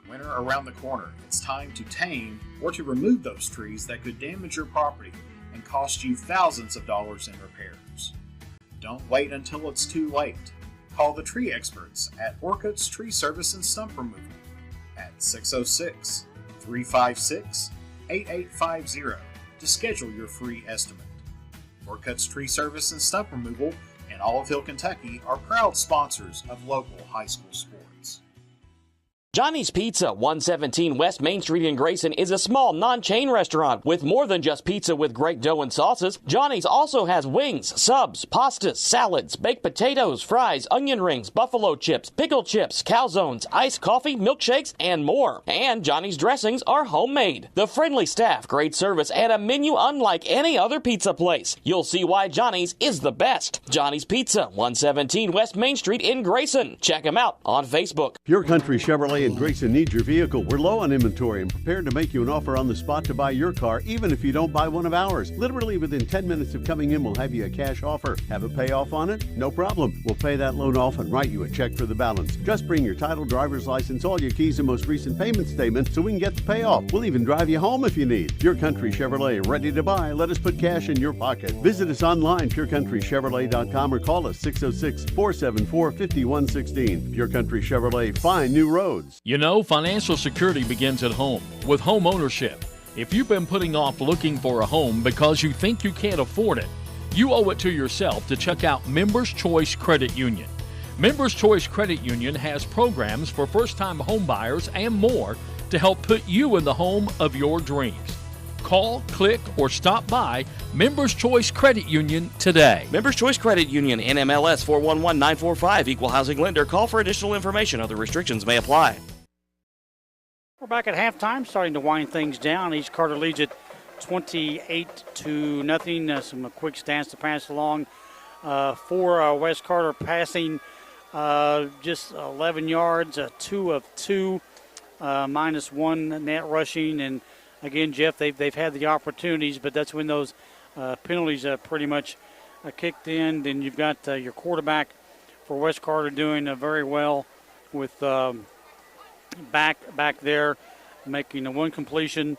Winter around the corner, it's time to tame or to remove those trees that could damage your property and cost you thousands of dollars in repairs. Don't wait until it's too late. Call the tree experts at Orcutt's Tree Service and Stump Removal at 606-356-8850 to schedule your free estimate. Orcutt's Tree Service and Stump Removal in Olive Kentucky are proud sponsors of local high school sports. Johnny's Pizza, 117 West Main Street in Grayson, is a small, non-chain restaurant with more than just pizza with great dough and sauces. Johnny's also has wings, subs, pastas, salads, baked potatoes, fries, onion rings, buffalo chips, pickle chips, calzones, iced coffee, milkshakes, and more. And Johnny's dressings are homemade. The friendly staff, great service, and a menu unlike any other pizza place. You'll see why Johnny's is the best. Johnny's Pizza, 117 West Main Street in Grayson. Check them out on Facebook. Pure Country Chevrolet in Grayson needs your vehicle. We're low on inventory and prepared to make you an offer on the spot to buy your car, even if you don't buy one of ours. Literally within 10 minutes of coming in, we'll have you a cash offer. Have a payoff on it? No problem. We'll pay that loan off and write you a check for the balance. Just bring your title, driver's license, all your keys, and most recent payment statement so we can get the payoff. We'll even drive you home if you need. Pure Country Chevrolet, ready to buy. Let us put cash in your pocket. Visit us online, purecountrychevrolet.com, or call us 606-474-5116. Pure Country Chevrolet, find new roads. Financial security begins at home with home ownership. If you've been putting off looking for a home because you think you can't afford it, you owe it to yourself to check out Members Choice Credit Union. Members Choice Credit Union has programs for first-time home buyers and more to help put you in the home of your dreams. Call, click, or stop by Members Choice Credit Union today. Members Choice Credit Union, NMLS 411945, Equal Housing Lender. Call for additional information. Other restrictions may apply. We're back at halftime, starting to wind things down. East Carter leads it 28-0. Some quick stats to pass along. For West Carter passing just 11 yards, 2 of 2, -1 net rushing. And again, Jeff, they've had the opportunities, but that's when those penalties pretty much kicked in. Then you've got your quarterback for West Carter doing very well with back there, making one completion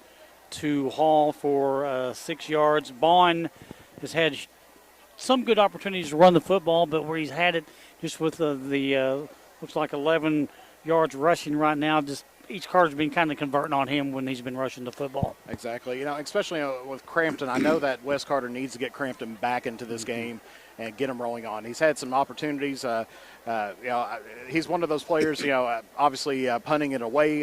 to Hall for 6 yards. Bond has had some good opportunities to run the football, but where he's had it just with looks like 11 yards rushing right now, just each Carter's been kind of converting on him when he's been rushing the football. Exactly. Especially with Crampton, I know that Wes Carter needs to get Crampton back into this game and get him rolling on. He's had some opportunities. He's one of those players, obviously punting it away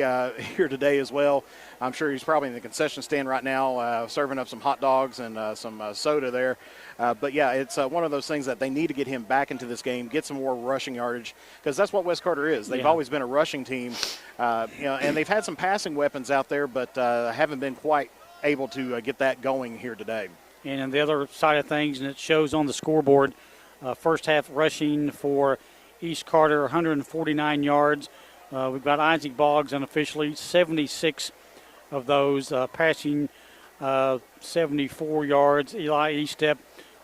here today as well. I'm sure he's probably in the concession stand right now serving up some hot dogs and some soda there. But, yeah, it's one of those things that they need to get him back into this game, get some more rushing yardage, because that's what Wes Carter is. They've always been a rushing team, and they've had some passing weapons out there, but haven't been quite able to get that going here today. And on the other side of things, and it shows on the scoreboard, first half rushing for East Carter, 149 yards. We've got Isaac Boggs unofficially, 76 of those, passing 74 yards. Eli Estep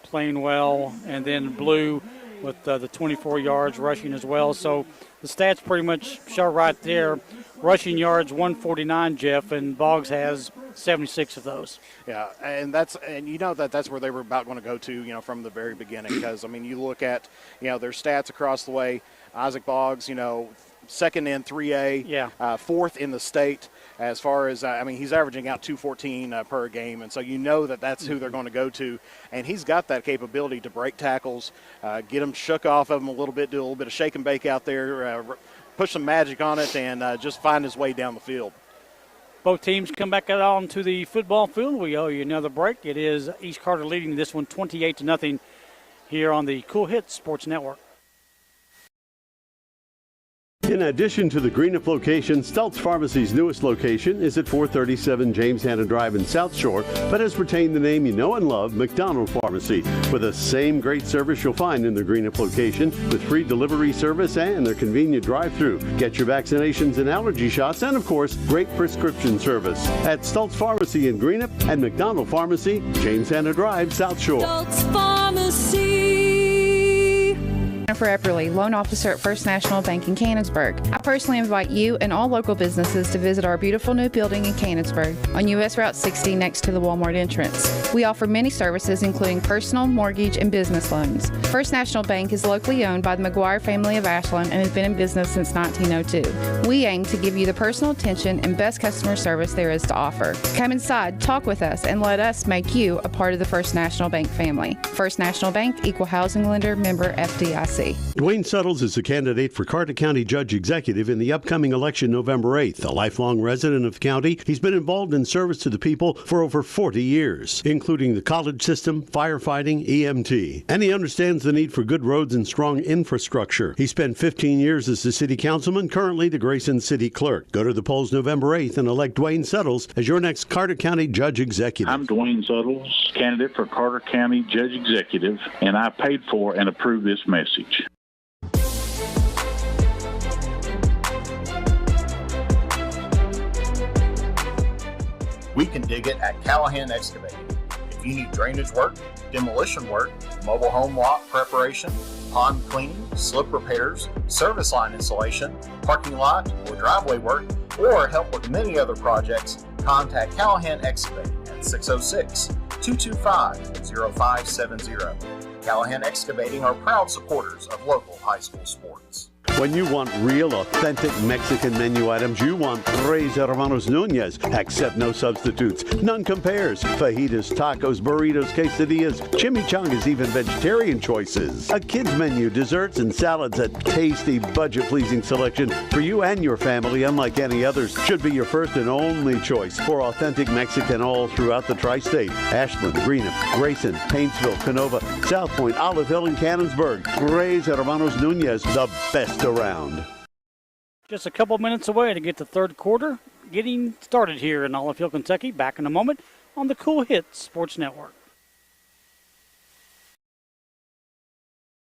playing well, and then Blue with the 24 yards rushing as well. So the stats pretty much show right there. Rushing yards 149, Jeff, and Boggs has 76 of those. Yeah, and that's where they were about going to go to, from the very beginning. Because you look at, their stats across the way. Isaac Boggs, second in 3A, fourth in the state. As far as, he's averaging out 214 per game, and so that's who they're going to go to. And he's got that capability to break tackles, get them shook off of them a little bit, do a little bit of shake and bake out there, push some magic on it, and just find his way down the field. Both teams come back out onto the football field. We owe you another break. It is East Carter leading this one 28-0 here on the Cool Hits Sports Network. In addition to the Greenup location, Stultz Pharmacy's newest location is at 437 James Hanna Drive in South Shore, but has retained the name you know and love, McDonald Pharmacy, with the same great service you'll find in the Greenup location, with free delivery service and their convenient drive-thru. Get your vaccinations and allergy shots, and of course, great prescription service at Stultz Pharmacy in Greenup and McDonald Pharmacy, James Hanna Drive, South Shore. Stultz Pharmacy. Jennifer Epperly, loan officer at First National Bank in Canonsburg. I personally invite you and all local businesses to visit our beautiful new building in Canonsburg on U.S. Route 60 next to the Walmart entrance. We offer many services including personal, mortgage, and business loans. First National Bank is locally owned by the McGuire family of Ashland and has been in business since 1902. We aim to give you the personal attention and best customer service there is to offer. Come inside, talk with us, and let us make you a part of the First National Bank family. First National Bank, Equal Housing Lender, member FDIC. Dwayne Suttles is a candidate for Carter County Judge Executive in the upcoming election November 8th. A lifelong resident of the county, he's been involved in service to the people for over 40 years, including the college system, firefighting, EMT. And he understands the need for good roads and strong infrastructure. He spent 15 years as the city councilman, currently the Grayson City Clerk. Go to the polls November 8th and elect Dwayne Suttles as your next Carter County Judge Executive. I'm Dwayne Suttles, candidate for Carter County Judge Executive, and I paid for and approved this message. We can dig it at Callahan Excavating. If you need drainage work, demolition work, mobile home lot preparation, pond cleaning, slip repairs, service line installation, parking lot or driveway work, or help with many other projects, contact Callahan Excavating at 606-225-0570. Callahan Excavating are proud supporters of local high school sports. When you want real, authentic Mexican menu items, you want Tres Hermanos Nunez. Accept no substitutes. None compares. Fajitas, tacos, burritos, quesadillas, chimichangas, even vegetarian choices. A kids menu, desserts, and salads. A tasty, budget-pleasing selection for you and your family, unlike any others. Should be your first and only choice for authentic Mexican all throughout the tri-state. Ashland, Greenup, Grayson, Paintsville, Canova, South Point, Olive Hill, and Canonsburg. Tres Hermanos Nunez, the best around. Just a couple minutes away to get the third quarter getting started here in Olive Hill, Kentucky. Back in a moment on the Cool Hits Sports Network.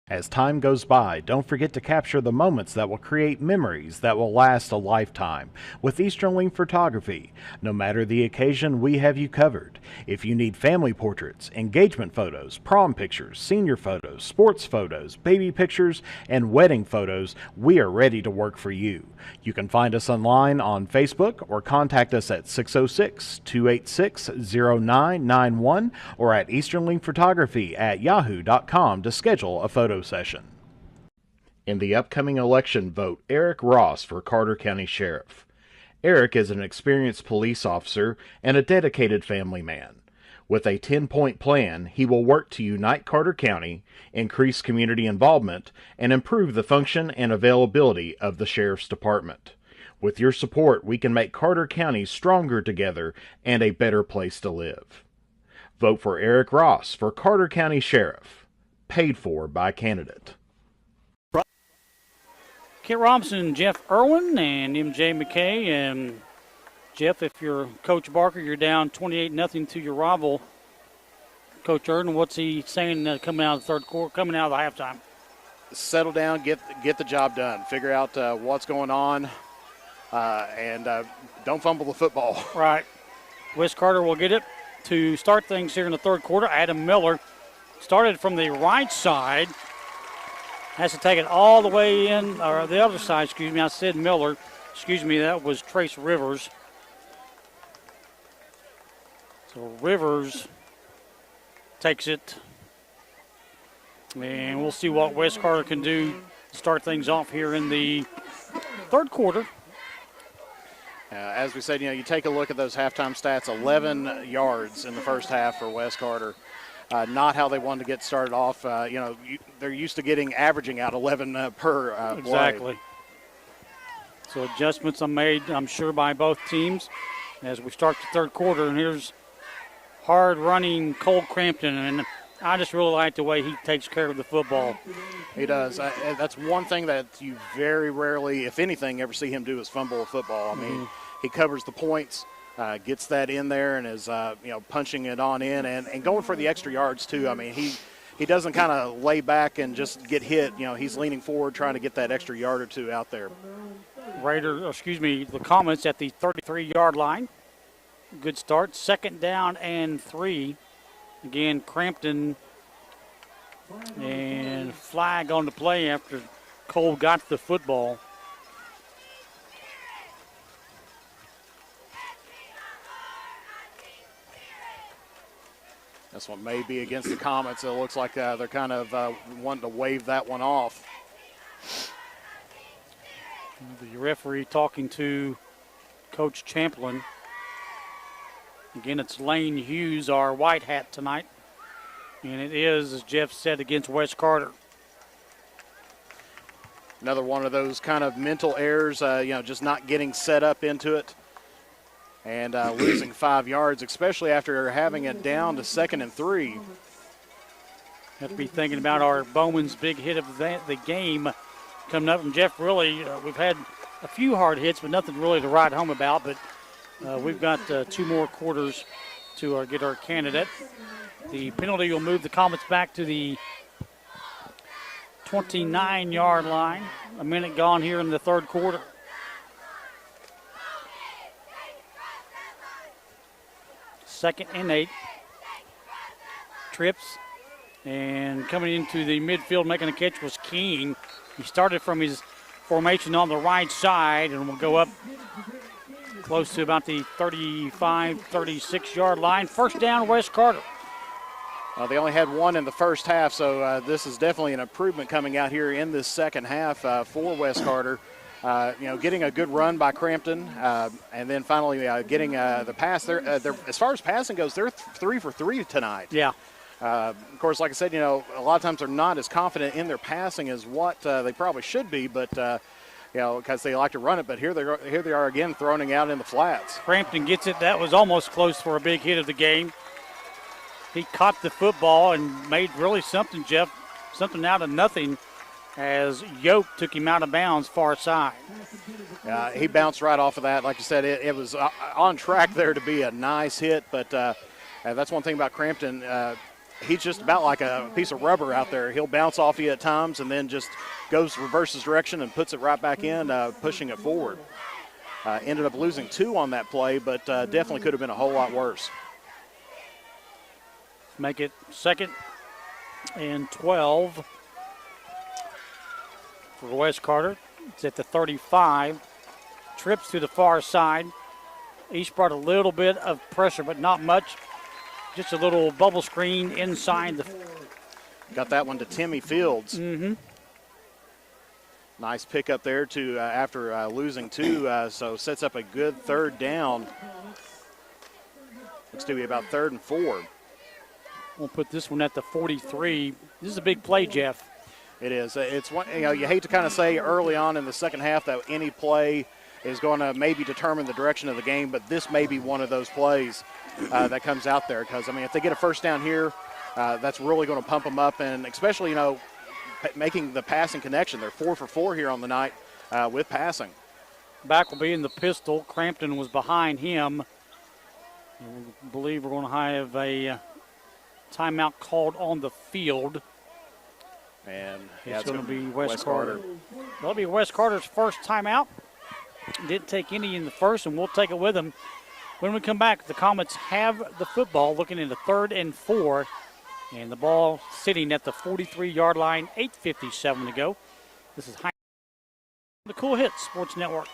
As time goes by, don't forget to capture the moments that will create memories that will last a lifetime with Easterling Photography. No matter the occasion, we have you covered. If you need family portraits, engagement photos, prom pictures, senior photos, sports photos, baby pictures, and wedding photos, we are ready to work for you. You can find us online on Facebook or contact us at 606-286-0991 or at easterlingphotography@yahoo.com to schedule a photo session. In the upcoming election, vote Eric Ross for Carter County Sheriff. Eric is an experienced police officer and a dedicated family man. With a 10-point plan, he will work to unite Carter County, increase community involvement, and improve the function and availability of the Sheriff's Department. With your support, we can make Carter County stronger together and a better place to live. Vote for Eric Ross for Carter County Sheriff. Paid for by candidate. Kent Robinson, Jeff Irwin, and MJ McKay. And Jeff, if you're Coach Barker, you're down 28-0 to your rival, Coach Irwin. What's he saying coming out of the third quarter, coming out of the halftime? Settle down, get the job done. Figure out what's going on, and don't fumble the football. Right. Wes Carter will get it to start things here in the third quarter. Adam Miller started from the right side. Has to take it all the way in, or the other side, excuse me. I said Miller. Excuse me, that was Trace Rivers. So Rivers takes it. And we'll see what Wes Carter can do to start things off here in the third quarter. As we said, you take a look at those halftime stats, 11 yards in the first half for Wes Carter. Not how they wanted to get started off. They're used to averaging out 11 per Exactly. play. So adjustments are made, I'm sure, by both teams as we start the third quarter. And here's hard-running Cole Crampton, and I just really like the way he takes care of the football. He does. That's one thing that you very rarely, if anything, ever see him do is fumble a football. I mean, he covers the points. Gets that in there and is punching it on in and going for the extra yards too. I mean, he doesn't kind of lay back and just get hit. He's leaning forward trying to get that extra yard or two out there. The Comets at the 33-yard line. Good start. 2nd down and 3. Again, Crampton and flag on the play after Cole got the football. This one may be against the Comets. It looks like they're kind of wanting to wave that one off. The referee talking to Coach Champlin. Again, it's Lane Hughes, our white hat tonight. And it is, as Jeff said, against Wes Carter. Another one of those kind of mental errors, just not getting set up into it. And losing 5 yards, especially after having it down to 2nd and 3. Have to be thinking about our Bowman's big hit of the game coming up. And Jeff, really, we've had a few hard hits, but nothing really to write home about. But we've got 2 more quarters to get our candidate. The penalty will move the Comets back to the 29-yard line. A minute gone here in the third quarter. Second and 8. Trips. And coming into the midfield, making a catch was King. He started from his formation on the right side and will go up close to about the 35, 36-yard line. First down, Wes Carter. They only had 1 in the first half, so this is definitely an improvement coming out here in this second half for Wes Carter. Getting a good run by Crampton, and then finally getting the pass. They're as far as passing goes, they're 3 for 3 tonight. Yeah. Of course, like I said, a lot of times they're not as confident in their passing as what they probably should be, but because they like to run it. But here they are again, throwing it out in the flats. Crampton gets it. That was almost close for a big hit of the game. He caught the football and made really something, Jeff, something out of nothing, as Yoke took him out of bounds far side. He bounced right off of that. Like you said, it was on track there to be a nice hit, but that's one thing about Crampton. he's just about like a piece of rubber out there. He'll bounce off you at times and then just reverses direction and puts it right back in, pushing it forward. Ended up losing 2 on that play, but definitely could have been a whole lot worse. Make it 2nd and 12 for Wes Carter. It's at the 35. Trips to the far side. East brought a little bit of pressure, but not much. Just a little bubble screen inside the. Got that one to Timmy Fields. Mm-hmm. Nice pick up there to after losing 2, so sets up a good 3rd down. Looks to be about 3rd and 4. We'll put this one at the 43. This is a big play, Jeff. It is. It's one. You hate to kind of say early on in the second half that any play is going to maybe determine the direction of the game, but this may be one of those plays that comes out there because, if they get a first down here, that's really going to pump them up, and especially, making the passing connection. They're 4 for 4 here on the night with passing. Back will be in the pistol. Crampton was behind him. I believe we're going to have a timeout called on the field. And it's going to be Wes Carter. That'll be Wes Carter's first timeout. Didn't take any in the first, and we'll take it with him. When we come back, the Comets have the football looking into 3rd and 4, and the ball sitting at the 43-yard line, 8:57 to go. This is the Cool Hits Sports Network.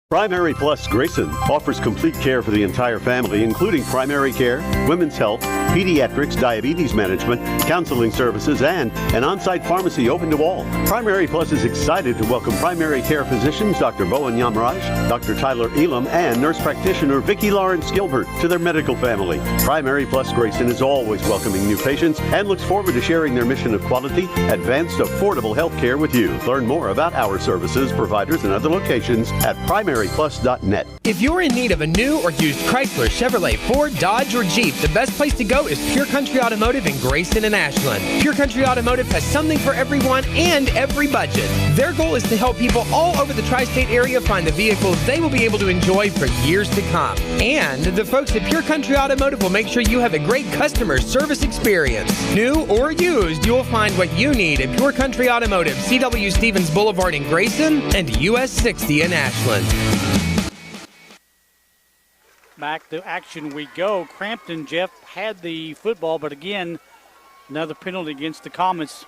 Primary Plus Grayson offers complete care for the entire family, including primary care, women's health, pediatrics, diabetes management, counseling services, and an on-site pharmacy open to all. Primary Plus is excited to welcome primary care physicians Dr. Bowen Yamraj, Dr. Tyler Elam, and nurse practitioner Vicki Lawrence Gilbert to their medical family. Primary Plus Grayson is always welcoming new patients and looks forward to sharing their mission of quality, advanced, affordable health care with you. Learn more about our services, providers, and other locations at primaryplus.net. If you're in need of a new or used Chrysler, Chevrolet, Ford, Dodge, or Jeep, the best place to go is Pure Country Automotive in Grayson and Ashland. Pure Country Automotive has something for everyone and every budget. Their goal is to help people all over the tri-state area find the vehicles they will be able to enjoy for years to come. And the folks at Pure Country Automotive will make sure you have a great customer service experience. New or used, you will find what you need at Pure Country Automotive, C.W. Stevens Boulevard in Grayson and US 60 in Ashland. Back to action we go. Crampton, Jeff, had the football, but again, another penalty against the Comets.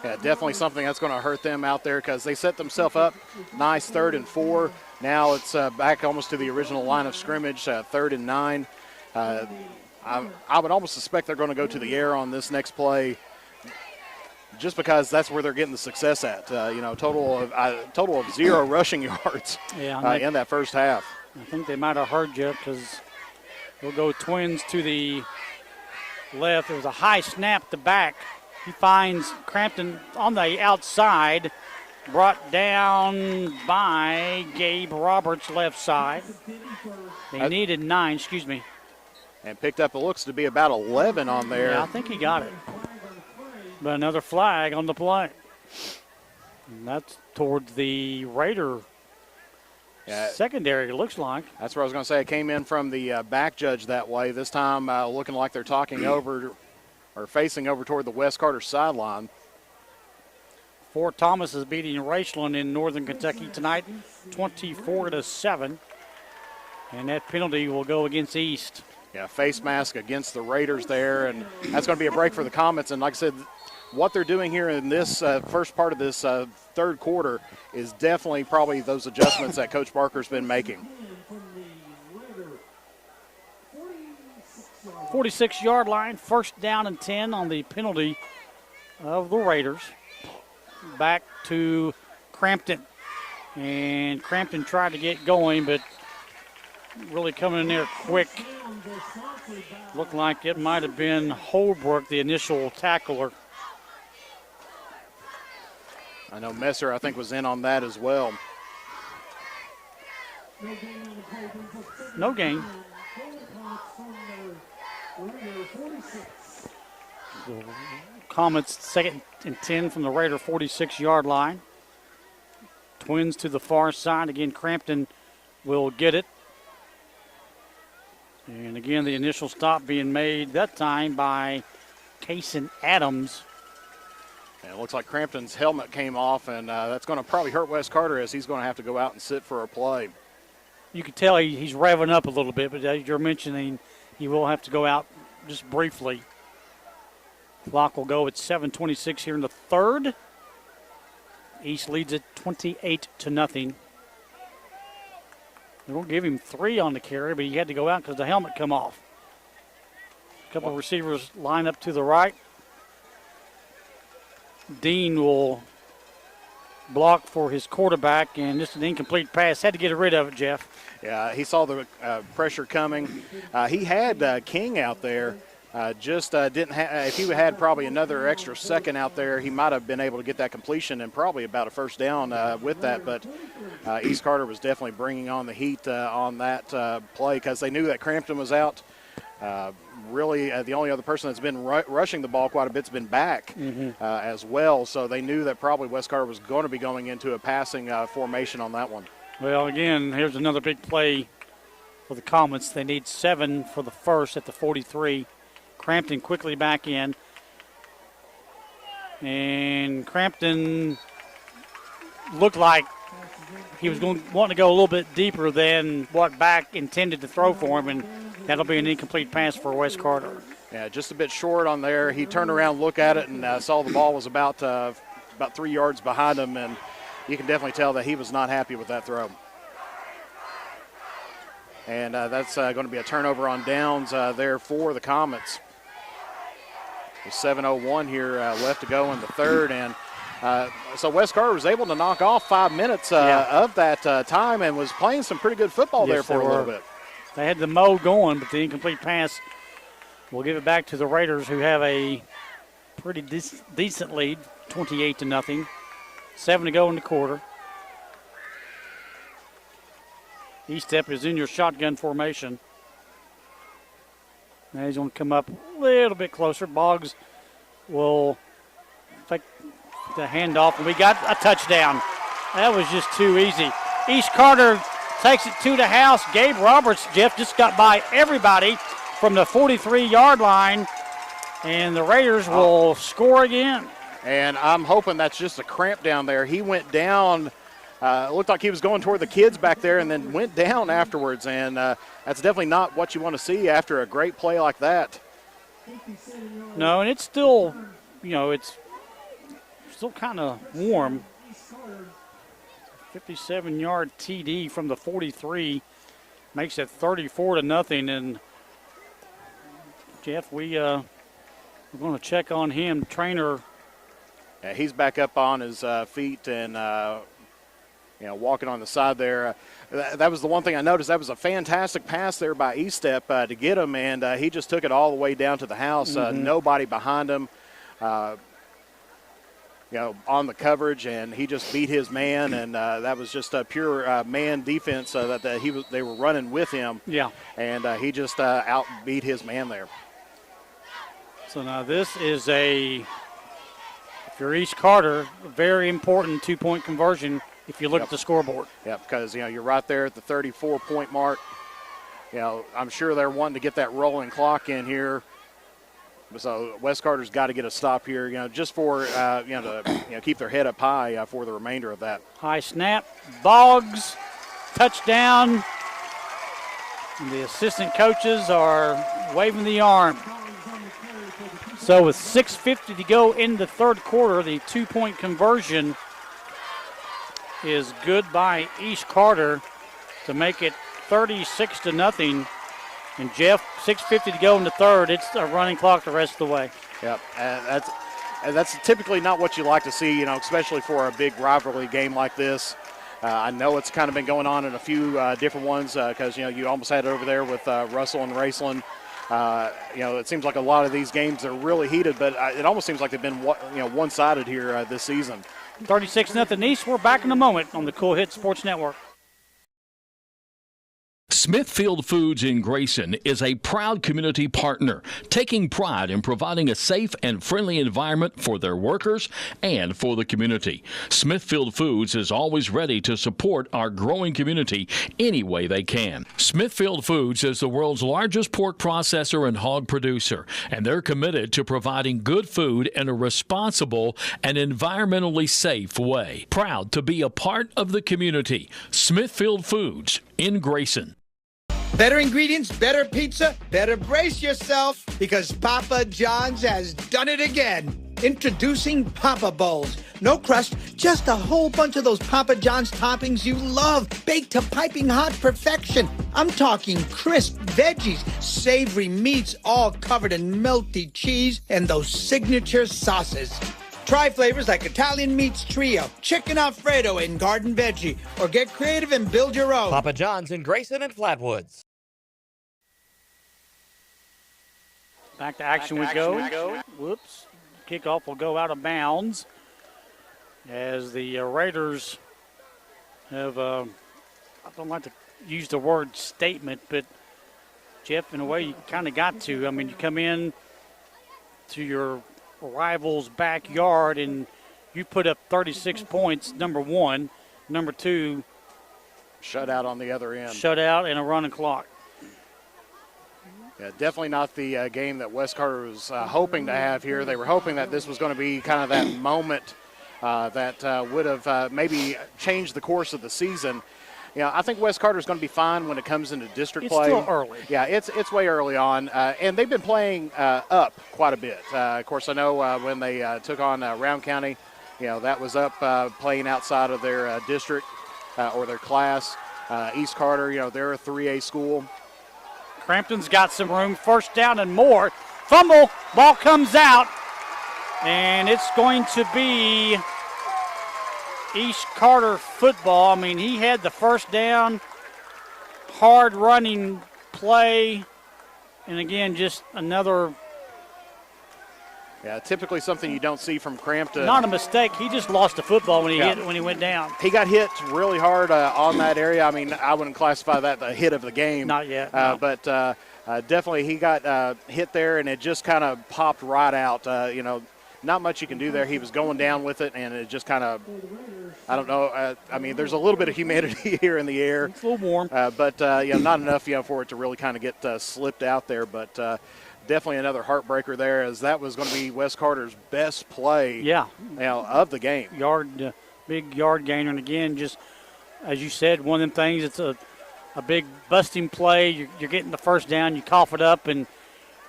Yeah, definitely something that's going to hurt them out there because they set themselves up. Nice 3rd and 4. Now it's back almost to the original line of scrimmage, 3rd and 9. I would almost suspect they're going to go to the air on this next play just because that's where they're getting the success at. Total of 0 rushing yards in that first half. I think they might have heard you because we'll go Twins to the left. It was a high snap to back. He finds Crampton on the outside, brought down by Gabe Roberts, left side. They needed 9, And picked up, it looks to be about 11 on there. Yeah, I think he got it. But another flag on the play. And that's towards the Raider secondary, it looks like. That's what I was going to say. It came in from the back judge that way. This time looking like they're talking over or facing over toward the Wes Carter sideline. Fort Thomas is beating Raceland in Northern Kentucky tonight, 24-7. And that penalty will go against East. Yeah, face mask against the Raiders there, and that's going to be a break for the Comets. And like I said, what they're doing here in this first part of this third quarter is definitely probably those adjustments that Coach Barker's been making. 46-yard line, 1st down and 10 on the penalty of the Raiders. Back to Crampton. And Crampton tried to get going, but really coming in there quick. Looked like it might have been Holbrook, the initial tackler. I know Messer, I think, was in on that as well. No gain. The Comets 2nd and 10 from the Raider 46-yard line. Twins to the far side. Again, Crampton will get it. And again, the initial stop being made that time by Kason Adams. And it looks like Crampton's helmet came off, and that's going to probably hurt Wes Carter as he's going to have to go out and sit for a play. You can tell he's revving up a little bit, but as you're mentioning, he will have to go out just briefly. Clock will go at 7:26 here in the third. East leads it 28-0. They won't give him 3 on the carry, but he had to go out because the helmet come off. A couple of receivers line up to the right. Dean will block for his quarterback, and just an incomplete pass. Had to get rid of it, Jeff. Yeah, he saw the pressure coming. He had King out there. Didn't have. If he had probably another extra second out there, he might have been able to get that completion and probably about a first down with that. But East Carter was definitely bringing on the heat on that play because they knew that Crampton was out. Really, the only other person that's been rushing the ball quite a bit's been back as well. So they knew that probably Wes Carter was going to be going into a passing formation on that one. Well, again, here's another big play for the Comets. They need 7 for the first at the 43. Crampton quickly back in. And Crampton looked like he was wanting to go a little bit deeper than what back intended to throw for him, and that'll be an incomplete pass for Wes Carter. Yeah, just a bit short on there. He turned around, looked at it, and saw the ball was about 3 yards behind him, and you can definitely tell that he was not happy with that throw. And that's going to be a turnover on downs there for the Comets. With 7:01 here left to go in the third, and so Wes Carter was able to knock off 5 minutes of that time and was playing some pretty good football there for a little bit. They had the mode going, but the incomplete pass will give it back to the Raiders, who have a pretty decent lead, 28-0. 7 to go in the quarter. E-Step is in your shotgun formation. Now he's going to come up a little bit closer. Boggs will take the handoff, and we got a touchdown. That was just too easy. East Carter takes it to the house. Gabe Roberts, Jeff, just got by everybody from the 43-yard line, and the Raiders will score again. And I'm hoping that's just a cramp down there. He went down. It looked like he was going toward the kids back there and then went down afterwards, and that's definitely not what you want to see after a great play like that. No, and it's still, it's still kind of warm. 57-yard TD from the 43 makes it 34-0. And Jeff, we're going to check on him. Trainer. Yeah, he's back up on his feet and walking on the side there. That was the one thing I noticed. That was a fantastic pass there by E-Step to get him, and he just took it all the way down to the house. Nobody behind him, on the coverage, and he just beat his man, and that was just a pure man defense that they were running with him. Yeah. And he just outbeat his man there. So now this is if you're East Carter, a very important two-point conversion if you look at the scoreboard. Yeah, because, you're right there at the 34-point mark. I'm sure they're wanting to get that rolling clock in here. So Wes Carter's got to get a stop here, just for, to keep their head up high for the remainder of that. High snap. Boggs, touchdown. And the assistant coaches are waving the arm. So with 6:50 to go in the third quarter, the two-point conversion is good by East Carter to make it 36-0. And Jeff, 6:50 to go in the third. It's a running clock the rest of the way. Yep, that's typically not what you like to see, especially for a big rivalry game like this. I know it's kind of been going on in a few different ones because, you almost had it over there with Russell and Raceland. It seems like a lot of these games are really heated, but it almost seems like they've been, one-sided here this season. 36-0 East. We're back in a moment on the Cool Hit Sports Network. Smithfield Foods in Grayson is a proud community partner, taking pride in providing a safe and friendly environment for their workers and for the community. Smithfield Foods is always ready to support our growing community any way they can. Smithfield Foods is the world's largest pork processor and hog producer, and they're committed to providing good food in a responsible and environmentally safe way. Proud to be a part of the community. Smithfield Foods in Grayson. Better ingredients, better pizza, better brace yourself because Papa John's has done it again. Introducing Papa Bowls. No crust, just a whole bunch of those Papa John's toppings you love, baked to piping hot perfection. I'm talking crisp veggies, savory meats, all covered in melty cheese, and those signature sauces. Try flavors like Italian Meats Trio, Chicken Alfredo, and Garden Veggie, or get creative and build your own. Papa John's in Grayson and Flatwoods. Back to action we go. Whoops. Kickoff will go out of bounds as the Raiders have, I don't like to use the word statement, but Jeff, in a way you kind of got to. I mean, you come in to your rival's backyard and you put up 36 points, number one. Number two, shutout on the other end. Shutout and a running clock. Yeah, definitely not the game that West Carter was hoping to have here. They were hoping that this was going to be kind of that moment that would have maybe changed the course of the season. Yeah, I think West Carter is going to be fine when it comes into district play. It's still early. Yeah, it's way early on, and they've been playing up quite a bit. Of course, I know when they took on Round County, that was up playing outside of their district or their class. East Carter, they're a 3A school. Crampton's got some room, first down and more. Fumble, ball comes out, and it's going to be East Carter football. I mean, he had the first down, hard running play, and again, just another. Yeah, typically something you don't see from Crampton. Not a mistake. He just lost the football when he went down. He got hit really hard on that area. I mean, I wouldn't classify that the hit of the game. Not yet. No. But definitely he got hit there, and it just kind of popped right out. Not much you can do there. He was going down with it, and it just kind of, I don't know. I mean, there's a little bit of humidity here in the air. It's a little warm. But not enough, for it to really kind of get slipped out there. But definitely another heartbreaker there, as that was going to be West Carter's best play of the game. Big yard gainer. And again, just as you said, one of them things, it's a big busting play. You're getting the first down, you cough it up, and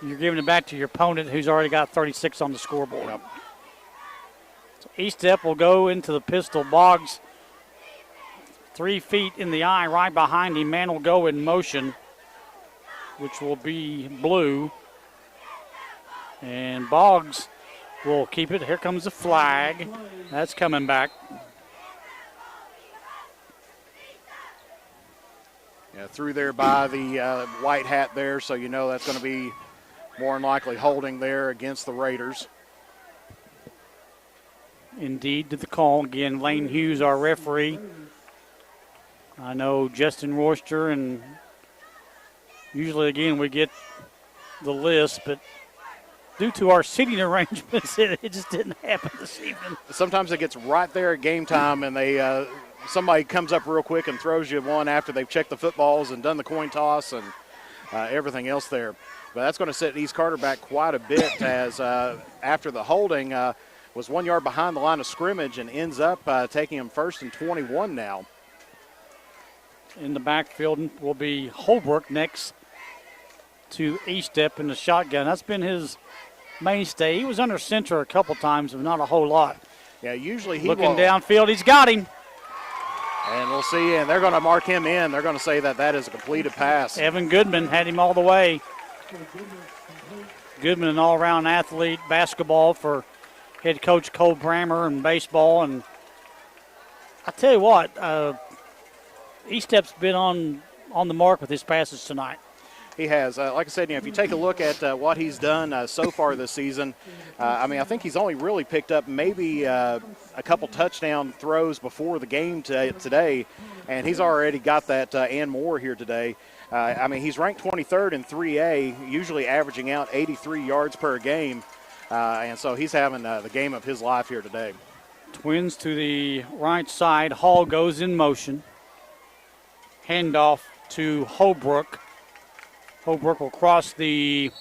you're giving it back to your opponent who's already got 36 on the scoreboard. Yep. So E-step will go into the pistol. Boggs 3 feet in the eye right behind him. Man will go in motion, which will be blue. And Boggs will keep it. Here comes the flag. That's coming back. Yeah, through there by the white hat there, so that's going to be more than likely holding there against the Raiders. Indeed, to the call. Again, Lane Hughes, our referee. I know Justin Royster, and usually, again, we get the list, but due to our seating arrangements, it just didn't happen this evening. Sometimes it gets right there at game time, and they somebody comes up real quick and throws you one after they've checked the footballs and done the coin toss and everything else there. But that's going to set East Carter back quite a bit as after the holding was 1 yard behind the line of scrimmage and ends up taking him 1st and 21 now. In the backfield will be Holbrook next to E-step in the shotgun. That's been his mainstay. He was under center a couple times, but not a whole lot. Yeah, usually he looking downfield. He's got him. And we'll see, and they're going to mark him in. They're going to say that is a completed pass. Evan Goodman had him all the way. Goodman, an all-around athlete, basketball for head coach Cole Brammer, and baseball. And I tell you what, E-step's been on the mark with his passes tonight. He has. Like I said, if you take a look at what he's done so far this season, I think he's only really picked up maybe a couple touchdown throws before the game today, and he's already got that and more here today. I mean, he's ranked 23rd in 3A, usually averaging out 83 yards per game. And so he's having the game of his life here today. Twins to the right side. Hall goes in motion. Handoff to Holbrook. Holbrook will cross the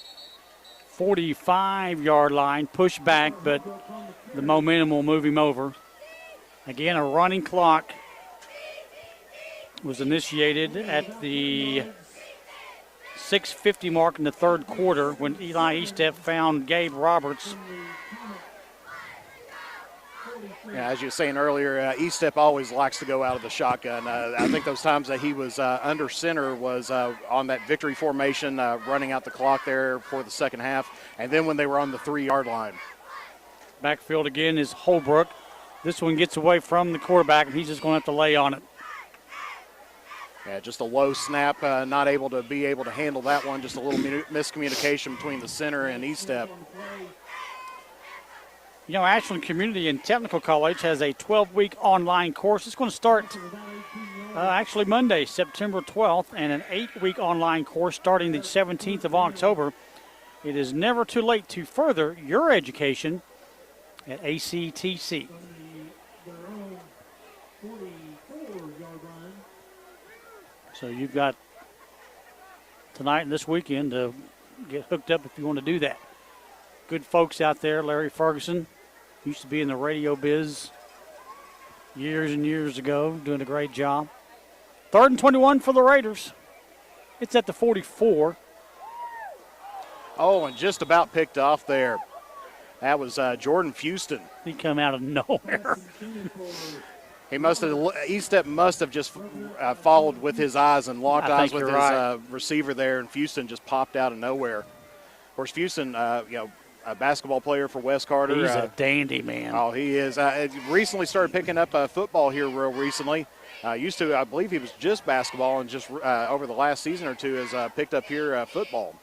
45-yard line, push back, but the momentum will move him over. Again, a running clock was initiated at the 6:50 mark in the third quarter when Eli Estep found Gabe Roberts. Yeah, as you were saying earlier, Estep always likes to go out of the shotgun. I think those times that he was under center was on that victory formation, running out the clock there for the second half, and then when they were on the 3-yard line. Backfield again is Holbrook. This one gets away from the quarterback, and he's just going to have to lay on it. Yeah, just a low snap, not able to handle that one. Just a little miscommunication between the center and Estep. You know, Ashland Community and Technical College has a 12-week online course. It's going to start actually Monday, September 12th, and an 8-week online course starting the 17th of October. It is never too late to further your education at ACTC. So you've got tonight and this weekend to get hooked up if you want to do that. Good folks out there. Larry Ferguson used to be in the radio biz years and years ago, doing a great job. 3rd and 21 for the Raiders. It's at the 44. Oh, and just about picked off there. That was Jordan Fuston. He come out of nowhere. Estep must have just followed with his eyes and locked eyes with his receiver there, and Fuston just popped out of nowhere. Of course, Fuston, a basketball player for West Carter. He's a dandy, man. Oh, he is. Recently started picking up football here real recently. Used to, I believe he was just basketball, and just over the last season or two has picked up here football.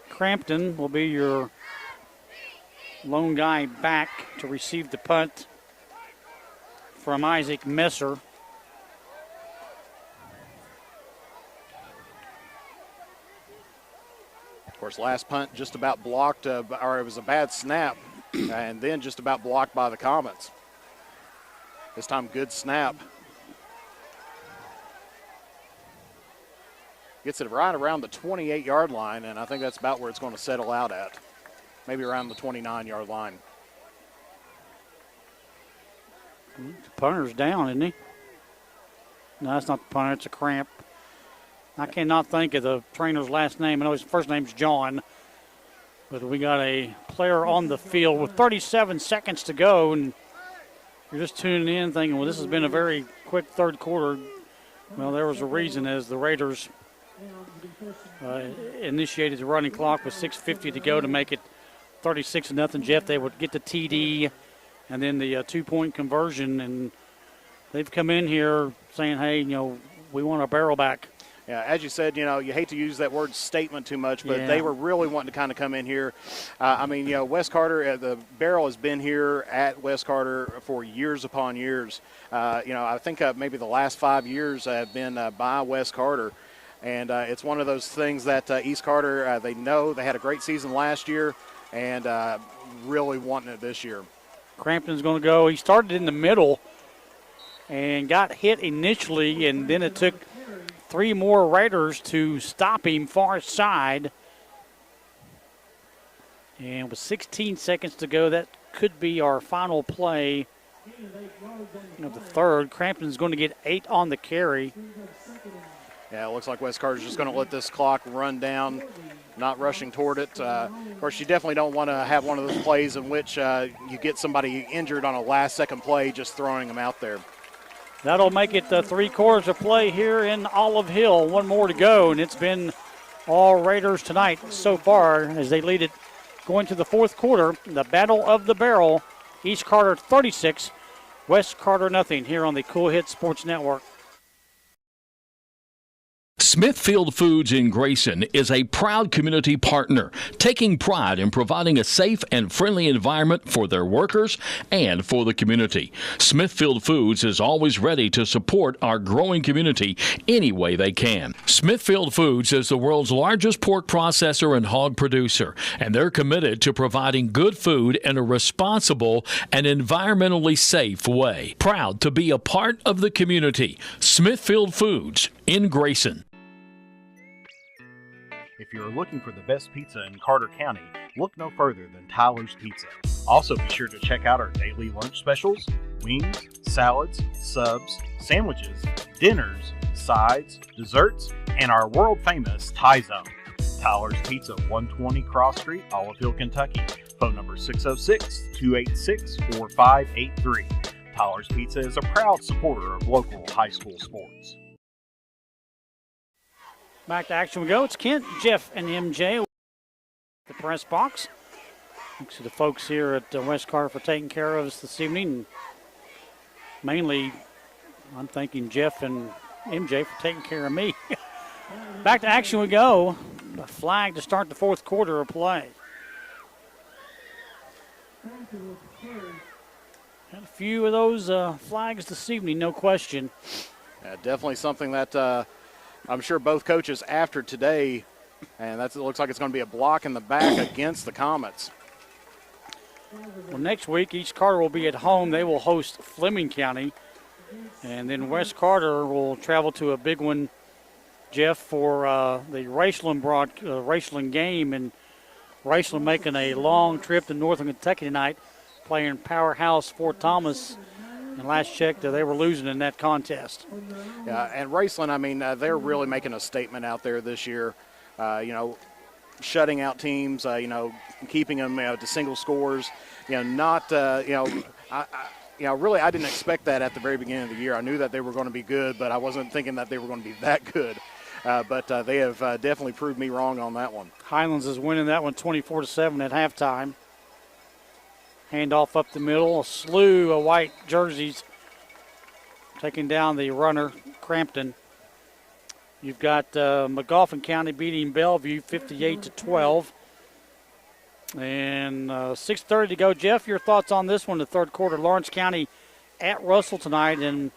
Crampton will be your lone guy back to receive the punt from Isaac Messer. Of course, last punt just about blocked, or it was a bad snap, and then just about blocked by the Comets. This time, good snap. Gets it right around the 28-yard line, and I think that's about where it's going to settle out at. Maybe around the 29-yard line. The punter's down, isn't he? No, that's not the punter. It's a cramp. I cannot think of the trainer's last name. I know his first name's John. But we got a player on the field with 37 seconds to go, and you're just tuning in thinking, well, this has been a very quick third quarter. Well, there was a reason, as the Raiders initiated the running clock with 6:50 to go to make it 36-0. Jeff, they would get the TD and then the 2-point conversion, and they've come in here saying, hey, we want our barrel back. Yeah, as you said, you hate to use that word statement too much, but they were really wanting to kind of come in here. West Carter, the barrel has been here at West Carter for years upon years. I think maybe the last 5 years have been by West Carter. And it's one of those things that East Carter, they know they had a great season last year and really wanting it this year. Crampton's going to go. He started in the middle and got hit initially, and then it took 3 more Raiders to stop him far side. And with 16 seconds to go, that could be our final play of the third. Crampton's going to get 8 on the carry. Yeah, it looks like West Carter's just going to let this clock run down, not rushing toward it. Of course, you definitely don't want to have one of those plays in which you get somebody injured on a last-second play just throwing them out there. That'll make it 3 quarters of play here in Olive Hill. 1 more to go, and it's been all Raiders tonight so far as they lead it going to the fourth quarter. The Battle of the Barrel, East Carter 36, West Carter nothing here on the Cool Hits Sports Network. Smithfield Foods in Grayson is a proud community partner, taking pride in providing a safe and friendly environment for their workers and for the community. Smithfield Foods is always ready to support our growing community any way they can. Smithfield Foods is the world's largest pork processor and hog producer, and they're committed to providing good food in a responsible and environmentally safe way. Proud to be a part of the community. Smithfield Foods in Grayson. If you're looking for the best pizza in Carter County, look no further than Tyler's Pizza. Also be sure to check out our daily lunch specials, wings, salads, subs, sandwiches, dinners, sides, desserts, and our world-famous Thai Zone. Tyler's Pizza, 120 Cross Street, Olive Hill, Kentucky. Phone number 606-286-4583. Tyler's Pizza is a proud supporter of local high school sports. Back to action we go. It's Kent, Jeff, and MJ. The press box. Thanks to the folks here at West Carter for taking care of us this evening. Mainly, I'm thanking Jeff and MJ for taking care of me. Back to action we go. A flag to start the fourth quarter of play. Had a few of those flags this evening, no question. Definitely something that I'm sure both coaches after today, and it looks like it's going to be a block in the back against the Comets. Well, next week, East Carter will be at home. They will host Fleming County. And then West Carter will travel to a big one, Jeff, for the Raceland game. And Raceland making a long trip to Northern Kentucky tonight, playing Powerhouse Fort Thomas. And last check, they were losing in that contest. Yeah, and Raceland, I mean, they're really making a statement out there this year. Shutting out teams, keeping them to single scores. Really, I didn't expect that at the very beginning of the year. I knew that they were going to be good, but I wasn't thinking that they were going to be that good. But they have definitely proved me wrong on that one. Highlands is winning that one 24-7 at halftime. Handoff up the middle, a slew of white jerseys taking down the runner, Crampton. You've got McGoffin County beating Bellevue 58-12. And 6:30 to go. Jeff, your thoughts on this one, the third quarter. Lawrence County at Russell tonight, and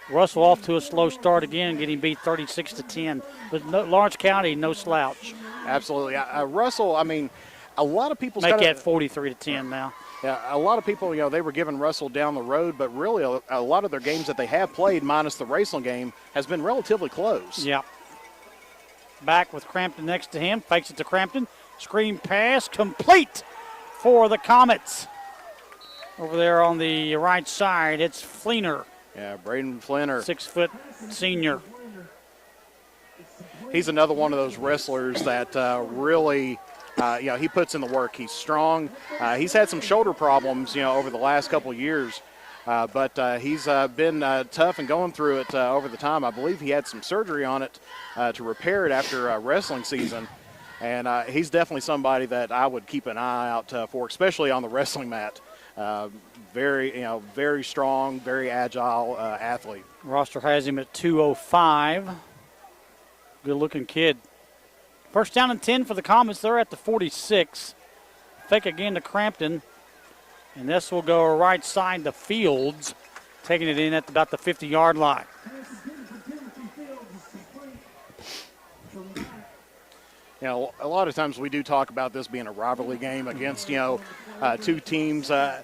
Russell off to a slow start again, getting beat 36-10. But Lawrence County, no slouch. Absolutely. Russell, I mean, a lot of people make that 43-10 now. Yeah, a lot of people, they were giving Russell down the road, but really a lot of their games that they have played, minus the Raceland game, has been relatively close. Yeah. Back with Crampton next to him, fakes it to Crampton. Screen pass complete for the Comets. Over there on the right side, it's Fleener. Yeah, Braden Fleener. 6-foot senior. He's another one of those wrestlers that really... he puts in the work. He's strong. He's had some shoulder problems, over the last couple of years. But he's been tough and going through it over the time. I believe he had some surgery on it to repair it after wrestling season. And he's definitely somebody that I would keep an eye out for, especially on the wrestling mat. Very strong, very agile athlete. Roster has him at 205. Good-looking kid. First down and 10 for the Comets. They're at the 46. Fake again to Crampton. And this will go right side to Fields, taking it in at about the 50-yard line. A lot of times we do talk about this being a rivalry game against, two teams. I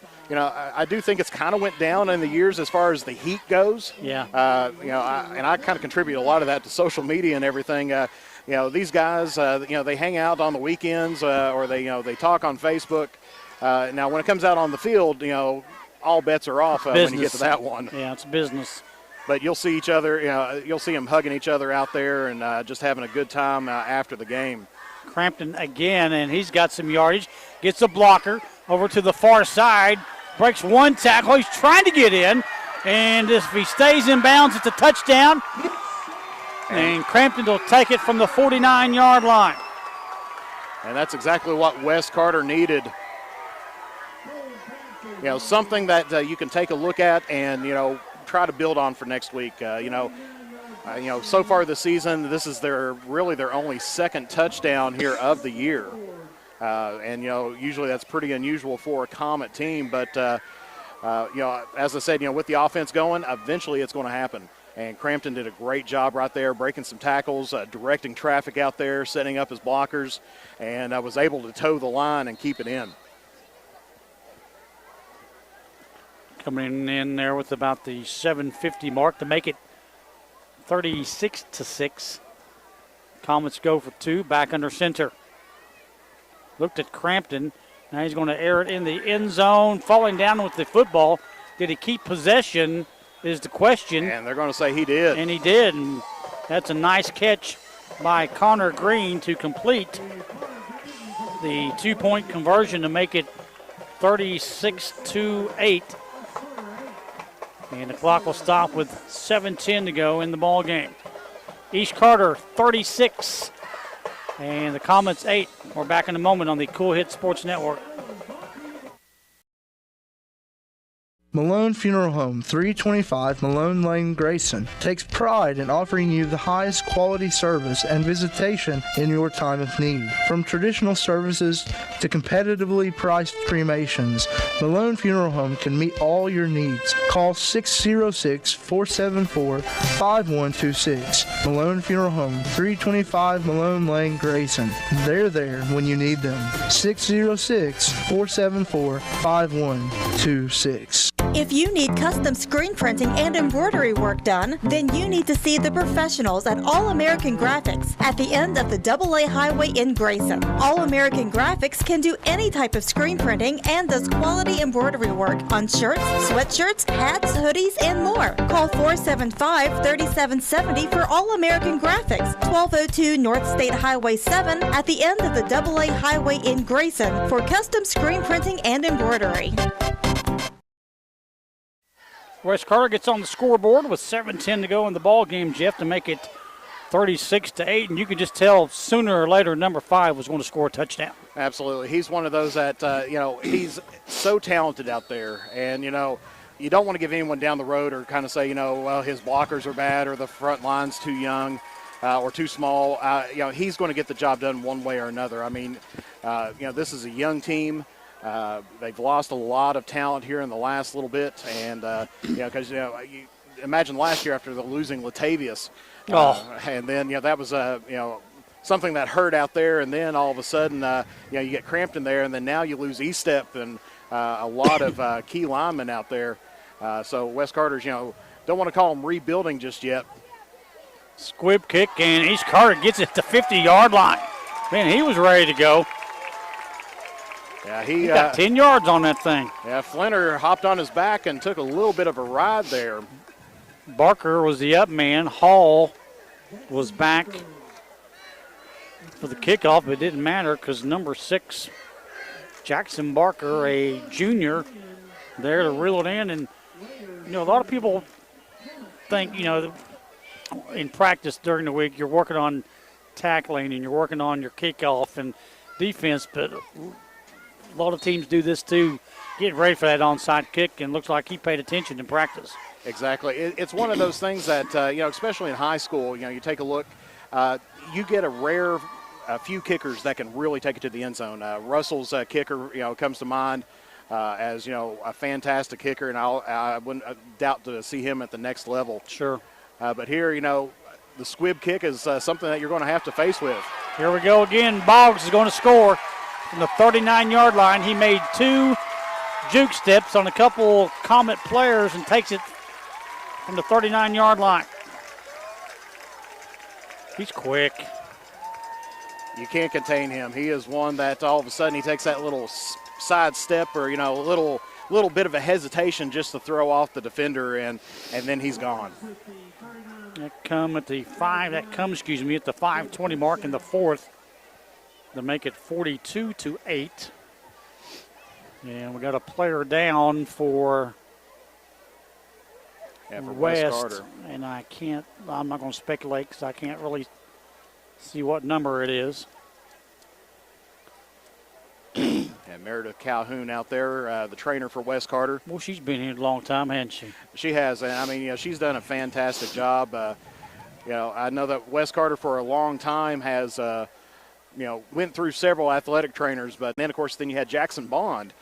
do think it's kind of went down in the years as far as the heat goes. Yeah. I kind of contribute a lot of that to social media and everything. These guys, they hang out on the weekends or they talk on Facebook. Now, when it comes out on the field, all bets are off when you get to that one. Yeah, it's business. But you'll see each other, you'll see them hugging each other out there and just having a good time after the game. Crampton again, and he's got some yardage. Gets a blocker over to the far side. Breaks one tackle. He's trying to get in. And if he stays in bounds, it's a touchdown. And Crampton will take it from the 49-yard line. And that's exactly what West Carter needed. Something that you can take a look at and, try to build on for next week. So far this season, this is their only second touchdown here of the year. Usually that's pretty unusual for a Comet team. But, as I said, with the offense going, eventually it's going to happen. And Crampton did a great job right there, breaking some tackles, directing traffic out there, setting up his blockers, and was able to toe the line and keep it in. Coming in there with about the 7:50 mark to make it 36-6. Comets go for 2, back under center. Looked at Crampton. Now he's going to air it in the end zone, falling down with the football. Did he keep possession is the question. And they're going to say he did. And he did. And that's a nice catch by Connor Green to complete the 2-point conversion to make it 36-8. And the clock will stop with 7:10 to go in the ball game. East Carter 36 and the Comets 8. We're back in a moment on the Cool Hit Sports Network. Malone Funeral Home, 325 Malone Lane, Grayson, takes pride in offering you the highest quality service and visitation in your time of need. From traditional services to competitively priced cremations, Malone Funeral Home can meet all your needs. Call 606-474-5126. Malone Funeral Home, 325 Malone Lane, Grayson. They're there when you need them. 606-474-5126. If you need custom screen printing and embroidery work done, then you need to see the professionals at All American Graphics at the end of the AA Highway in Grayson. All American Graphics can do any type of screen printing and does quality embroidery work on shirts, sweatshirts, hats, hoodies, and more. Call 475-3770 for All American Graphics, 1202 North State Highway 7 at the end of the AA Highway in Grayson for custom screen printing and embroidery. West Carter gets on the scoreboard with 7:10 to go in the ball game, Jeff, to make it 36-8, and you can just tell sooner or later number 5 was going to score a touchdown. Absolutely. He's one of those that, he's so talented out there, and, you don't want to give anyone down the road or kind of say, well, his blockers are bad or the front line's too young or too small. He's going to get the job done one way or another. I mean, this is a young team. They've lost a lot of talent here in the last little bit, and because you imagine last year after the losing Latavius, and then that was something that hurt out there, and then all of a sudden you get Crampton there, and then now you lose Estep and a lot of key linemen out there. So West Carter's don't want to call them rebuilding just yet. Squib kick, and East Carter gets it to 50-yard line. Man, he was ready to go. Yeah, he got 10 yards on that thing. Yeah, Flinter hopped on his back and took a little bit of a ride there. Barker was the up man. Hall was back for the kickoff, but it didn't matter because number 6, Jackson Barker, a junior, there to reel it in. And, a lot of people think, in practice during the week, you're working on tackling and you're working on your kickoff and defense, but a lot of teams do this too, getting ready for that onside kick, and looks like he paid attention in practice. Exactly. It's one of those things that, especially in high school, you take a look, you get a few kickers that can really take it to the end zone. Russell's kicker, comes to mind as, a fantastic kicker, and I wouldn't doubt to see him at the next level. Sure. But here, the squib kick is something that you're going to have to face with. Here we go again. Boggs is going to score from the 39-yard line. He made 2 juke steps on a couple Comet players and takes it from the 39-yard line. He's quick. You can't contain him. He is one that all of a sudden he takes that little side step or, a little bit of a hesitation just to throw off the defender, and then he's gone. That comes at the 5:20 mark in the fourth to make it 42-8. And we got a player down for West Carter. And I'm not going to speculate because I can't really see what number it is. And Meredith Calhoun out there, the trainer for West Carter. Well, she's been here a long time, hasn't she? She has. And, she's done a fantastic job. I know that West Carter for a long time has, went through several athletic trainers, but then, of course, then you had Jackson Bond.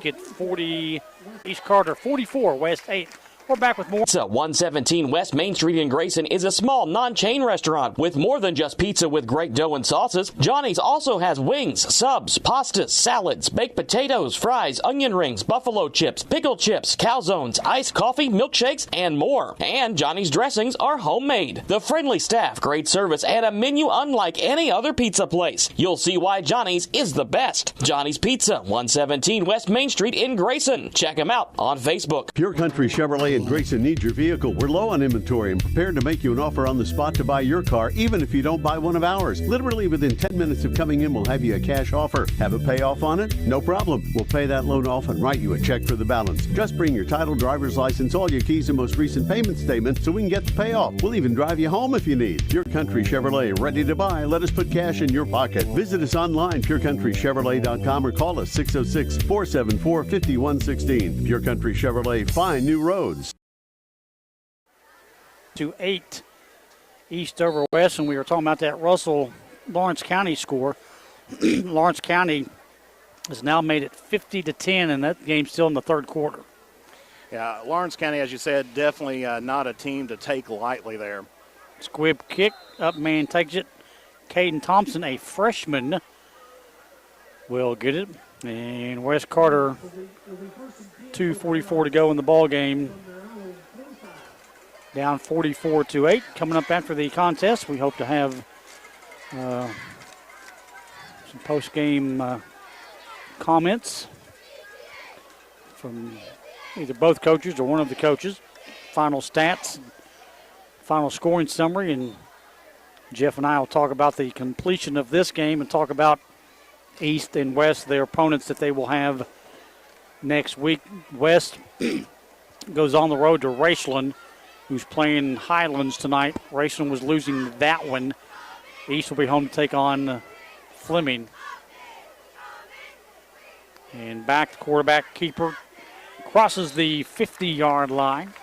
Get 40, East Carter 44, West 8. We're back with more. Pizza 117 West Main Street in Grayson is a small, non-chain restaurant with more than just pizza with great dough and sauces. Johnny's also has wings, subs, pastas, salads, baked potatoes, fries, onion rings, buffalo chips, pickle chips, calzones, iced coffee, milkshakes, and more. And Johnny's dressings are homemade. The friendly staff, great service, and a menu unlike any other pizza place. You'll see why Johnny's is the best. Johnny's Pizza, 117 West Main Street in Grayson. Check them out on Facebook. Pure Country Chevrolet and Grayson needs your vehicle. We're low on inventory and prepared to make you an offer on the spot to buy your car, even if you don't buy one of ours. Literally within 10 minutes of coming in, we'll have you a cash offer. Have a payoff on it? No problem. We'll pay that loan off and write you a check for the balance. Just bring your title, driver's license, all your keys, and most recent payment statement so we can get the payoff. We'll even drive you home if you need. Pure Country Chevrolet, ready to buy. Let us put cash in your pocket. Visit us online, pureCountryChevrolet.com, or call us 606-474-5116. Pure Country Chevrolet, find new roads. To 8 East over West, and we were talking about that Lawrence County score. Lawrence County has now made it 50-10, and that game's still in the third quarter. Yeah, Lawrence County, as you said, definitely not a team to take lightly there. Squib kick, up man takes it. Caden Thompson, a freshman, will get it. And West Carter, 2:44 to go in the ball game. Down 44-8. Coming up after the contest, we hope to have some post-game comments from either both coaches or one of the coaches. Final stats, final scoring summary, and Jeff and I will talk about the completion of this game and talk about East and West, their opponents that they will have next week. West goes on the road to Raceland, who's playing Highlands tonight. Raceland was losing that one. East will be home to take on Fleming. And back, the quarterback keeper crosses the 50-yard line.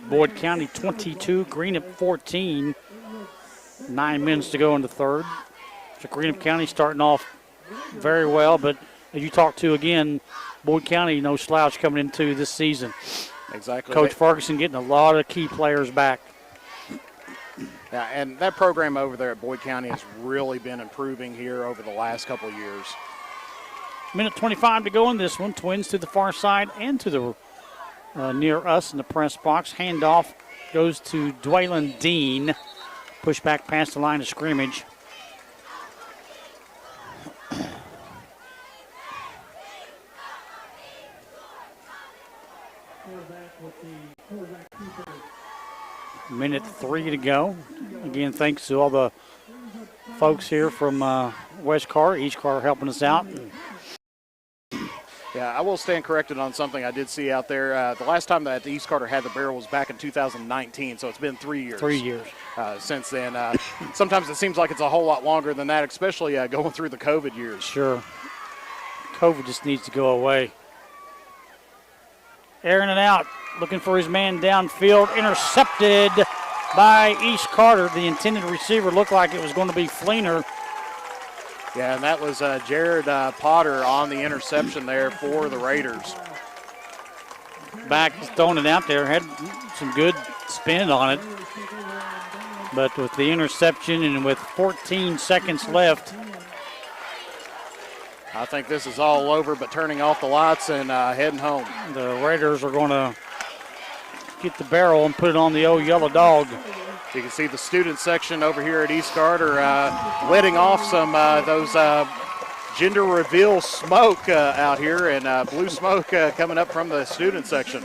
Boyd County 22, Greenup 14. 9 minutes to go in the third. So Greenup County starting off very well, but as you talked to again, Boyd County, no slouch coming into this season. Exactly. Coach Ferguson getting a lot of key players back. Yeah, and that program over there at Boyd County has really been improving here over the last couple of years. Minute 25 to go in this one. Twins to the far side and to the near us in the press box. Handoff goes to Dwaylen Dean. Push back past the line of scrimmage. Minute 3 to go. Again, thanks to all the folks here from West Carter, East Carter helping us out. Yeah, I will stand corrected on something I did see out there. The last time that East Carter had the barrel was back in 2019, so it's been 3 years. 3 years. Since then. Sometimes it seems like it's a whole lot longer than that, especially going through the COVID years. Sure. COVID just needs to go away. Airing it out, looking for his man downfield, intercepted by East Carter. The intended receiver looked like it was going to be Fleener. Yeah, and that was Jared Potter on the interception there for the Raiders. Back throwing it out there, had some good spin on it. But with the interception and with 14 seconds left, I think this is all over, but turning off the lights and heading home. The Raiders are going to get the barrel and put it on the old yellow dog. You can see the student section over here at East Carter letting off some those gender reveal smoke out here, and blue smoke coming up from the student section.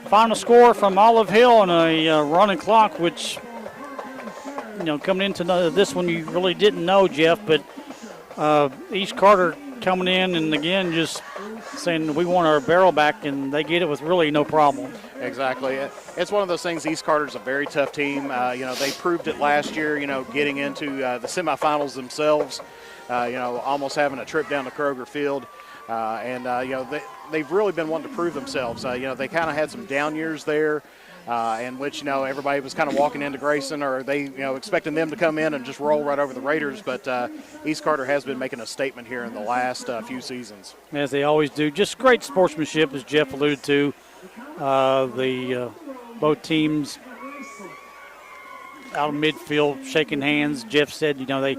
Final score from Olive Hill on a running clock, which, coming into this one you really didn't know, Jeff, but East Carter coming in and again just saying we want our barrel back, and they get it with really no problem. Exactly. It's one of those things. East Carter's a very tough team. They proved it last year, getting into the semifinals themselves, almost having a trip down to Kroger Field. They've really been wanting to prove themselves. They kind of had some down years there, in which everybody was kind of walking into Grayson, or they expecting them to come in and just roll right over the Raiders. But East Carter has been making a statement here in the last few seasons, as they always do. Just great sportsmanship, as Jeff alluded to. Both teams out of midfield shaking hands. Jeff said, a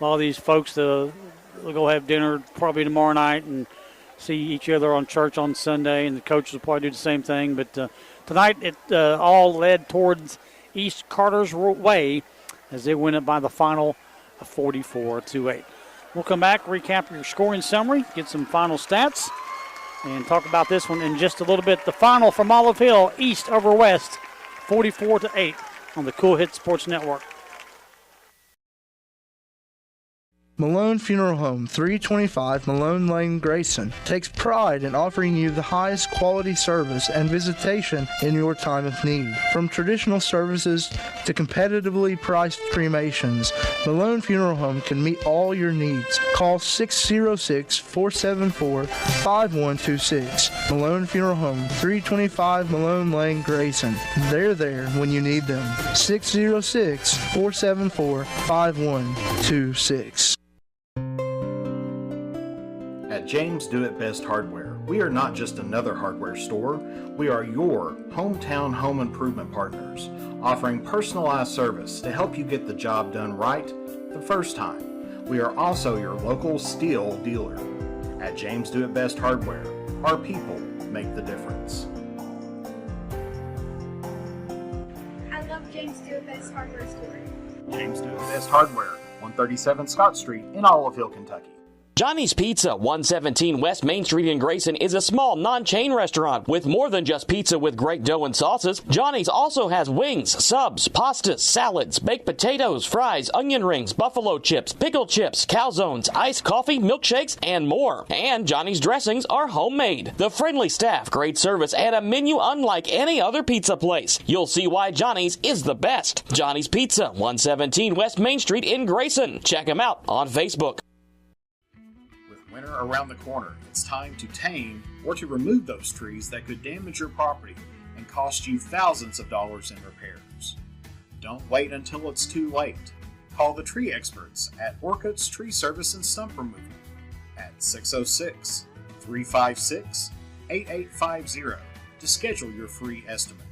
lot of these folks they'll go have dinner probably tomorrow night and see each other on church on Sunday, and the coaches will probably do the same thing. But tonight it all led towards East Carter's way as they win it by the final of 44-8. We'll come back, recap your scoring summary, get some final stats, and talk about this one in just a little bit. The final from Olive Hill, East over West, 44-8 on the Cool Hit Sports Network. Malone Funeral Home, 325 Malone Lane, Grayson, takes pride in offering you the highest quality service and visitation in your time of need. From traditional services to competitively priced cremations, Malone Funeral Home can meet all your needs. Call 606-474-5126. Malone Funeral Home, 325 Malone Lane, Grayson. They're there when you need them. 606-474-5126. At James Do It Best Hardware, we are not just another hardware store, we are your hometown home improvement partners, offering personalized service to help you get the job done right the first time. We are also your local steel dealer. At James Do It Best Hardware, our people make the difference. I love James Do It Best Hardware store. James Do It Best Hardware, 137 Scott Street in Olive Hill, Kentucky. Johnny's Pizza, 117 West Main Street in Grayson, is a small, non-chain restaurant with more than just pizza with great dough and sauces. Johnny's also has wings, subs, pastas, salads, baked potatoes, fries, onion rings, buffalo chips, pickle chips, calzones, iced coffee, milkshakes, and more. And Johnny's dressings are homemade. The friendly staff, great service, and a menu unlike any other pizza place. You'll see why Johnny's is the best. Johnny's Pizza, 117 West Main Street in Grayson. Check them out on Facebook. Winter around the corner, it's time to tame or to remove those trees that could damage your property and cost you thousands of dollars in repairs. Don't wait until it's too late. Call the tree experts at Orcutt's Tree Service and Stump Removal at 606-356-8850 to schedule your free estimate.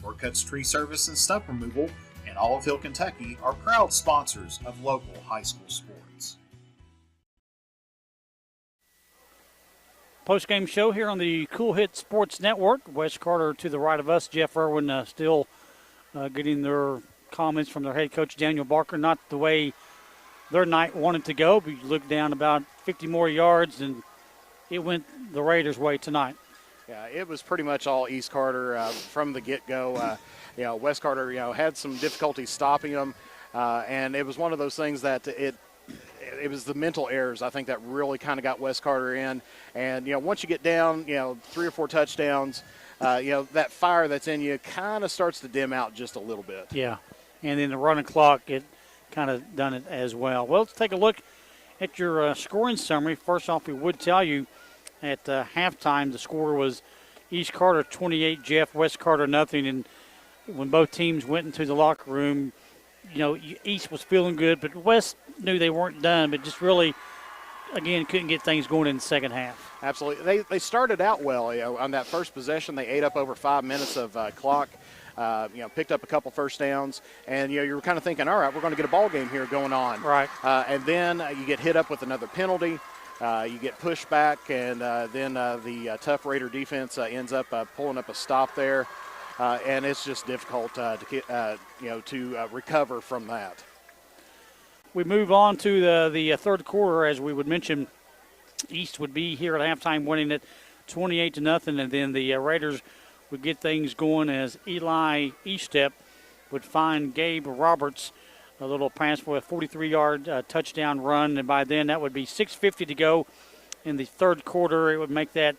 Orcutt's Tree Service and Stump Removal in Olive Hill, Kentucky are proud sponsors of local high school sports. Post-game show here on the Cool Hit Sports Network. Wes Carter to the right of us. Jeff Irwin still getting their comments from their head coach, Daniel Barker. Not the way their night wanted to go, but you look down about 50 more yards, and it went the Raiders' way tonight. Yeah, it was pretty much all East Carter from the get-go. Wes Carter, had some difficulty stopping them, and it was one of those things that it was the mental errors, I think, that really kind of got Wes Carter in. And, once you get down, 3 or 4 touchdowns, that fire that's in you kind of starts to dim out just a little bit. Yeah, and then the running clock, it kind of done it as well. Well, let's take a look at your scoring summary. First off, we would tell you at halftime the score was East Carter 28, Jeff, West Carter nothing. And when both teams went into the locker room, East was feeling good, but West knew they weren't done, but just really, again, couldn't get things going in the second half. Absolutely. They started out well. On that first possession, they ate up over 5 minutes of clock, picked up a couple first downs, and, you were kind of thinking, all right, we're going to get a ball game here going on. Right. And then you get hit up with another penalty. You get pushed back, and then the tough Raider defense ends up pulling up a stop there. And it's just difficult to recover from that. We move on to the third quarter. As we would mention, East would be here at halftime winning it 28-0, and then the Raiders would get things going as Eli Eastep would find Gabe Roberts a little pass for a 43-yard touchdown run, and by then that would be 6:50 to go in the third quarter. It would make that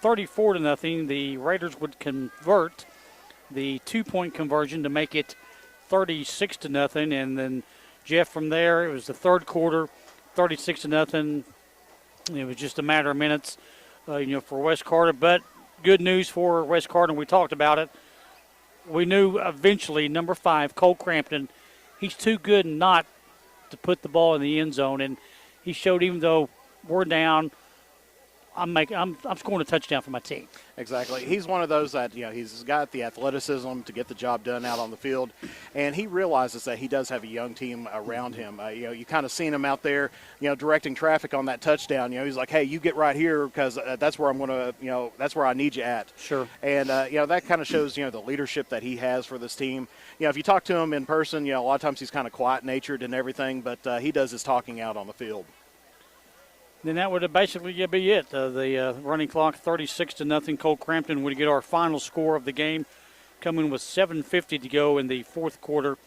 34-0. The Raiders would convert the 2-point conversion to make it 36-0, and then Jeff, from there, it was the third quarter, 36-0. It was just a matter of minutes, for West Carter. But good news for West Carter, we talked about it. We knew eventually number 5, Cole Crampton, he's too good not to put the ball in the end zone. And he showed, even though we're down, I'm scoring a touchdown for my team. Exactly. He's one of those that, he's got the athleticism to get the job done out on the field, and he realizes that he does have a young team around him. You kind of seen him out there, directing traffic on that touchdown. He's like, hey, you get right here because that's where I'm going to, that's where I need you at. Sure. And, that kind of shows, the leadership that he has for this team. If you talk to him in person, a lot of times he's kind of quiet-natured and everything, but he does his talking out on the field. Then that would basically be it. The running clock, 36-0. Cole Crampton would get our final score of the game, coming with 7:50 to go in the fourth quarter.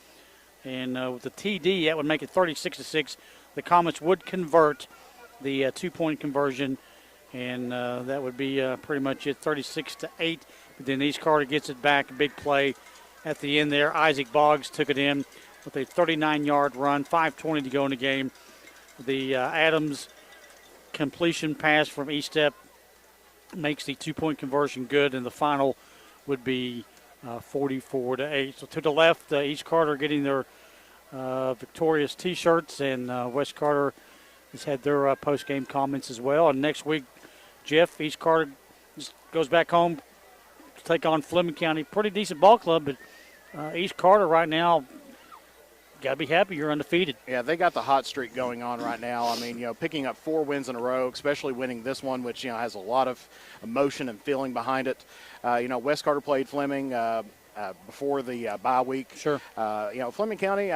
And with the TD, that would make it 36-6. The Comets would convert the 2-point conversion, and that would be pretty much it, 36-8. But then East Carter gets it back, a big play at the end there. Isaac Boggs took it in with a 39-yard run, 5:20 to go in the game. The Adams completion pass from Estep makes the 2-point conversion good, and the final would be 44-8. So to the left, East Carter getting their victorious T-shirts, and West Carter has had their post-game comments as well. And next week, Jeff, East Carter just goes back home to take on Fleming County. Pretty decent ball club, but East Carter right now, got to be happy you're undefeated. Yeah, they got the hot streak going on right now. I mean, picking up 4 wins in a row, especially winning this one, which, has a lot of emotion and feeling behind it. West Carter played Fleming before the bye week. Sure. Fleming County,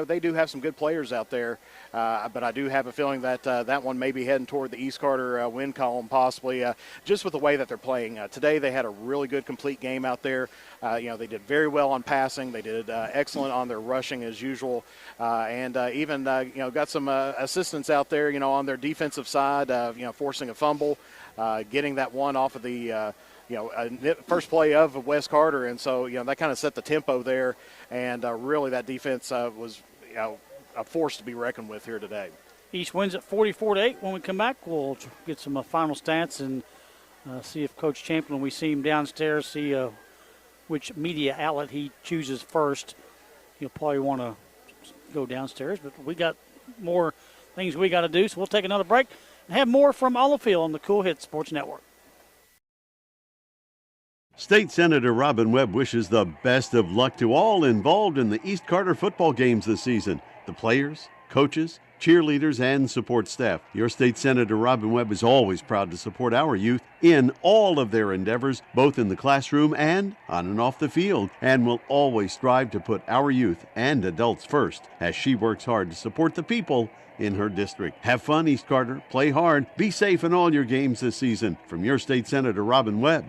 they do have some good players out there, but I do have a feeling that that one may be heading toward the East Carter win column possibly, just with the way that they're playing. Today they had a really good complete game out there. They did very well on passing. They did excellent on their rushing as usual, and even got some assistance out there, on their defensive side, forcing a fumble, getting that one off of the first play of West Carter, and so that kind of set the tempo there, and really that defense was a force to be reckoned with here today. East wins at 44-8. When we come back, we'll get some final stats and see if Coach Champlin, we see him downstairs, see which media outlet he chooses first. He'll probably want to go downstairs, but we got more things we got to do, so we'll take another break and have more from Olive on the Cool Hits Sports Network. State Senator Robin Webb wishes the best of luck to all involved in the East Carter football games this season. The players, coaches, cheerleaders, and support staff. Your State Senator Robin Webb is always proud to support our youth in all of their endeavors, both in the classroom and on and off the field, and will always strive to put our youth and adults first as she works hard to support the people in her district. Have fun, East Carter. Play hard. Be safe in all your games this season. From your State Senator Robin Webb.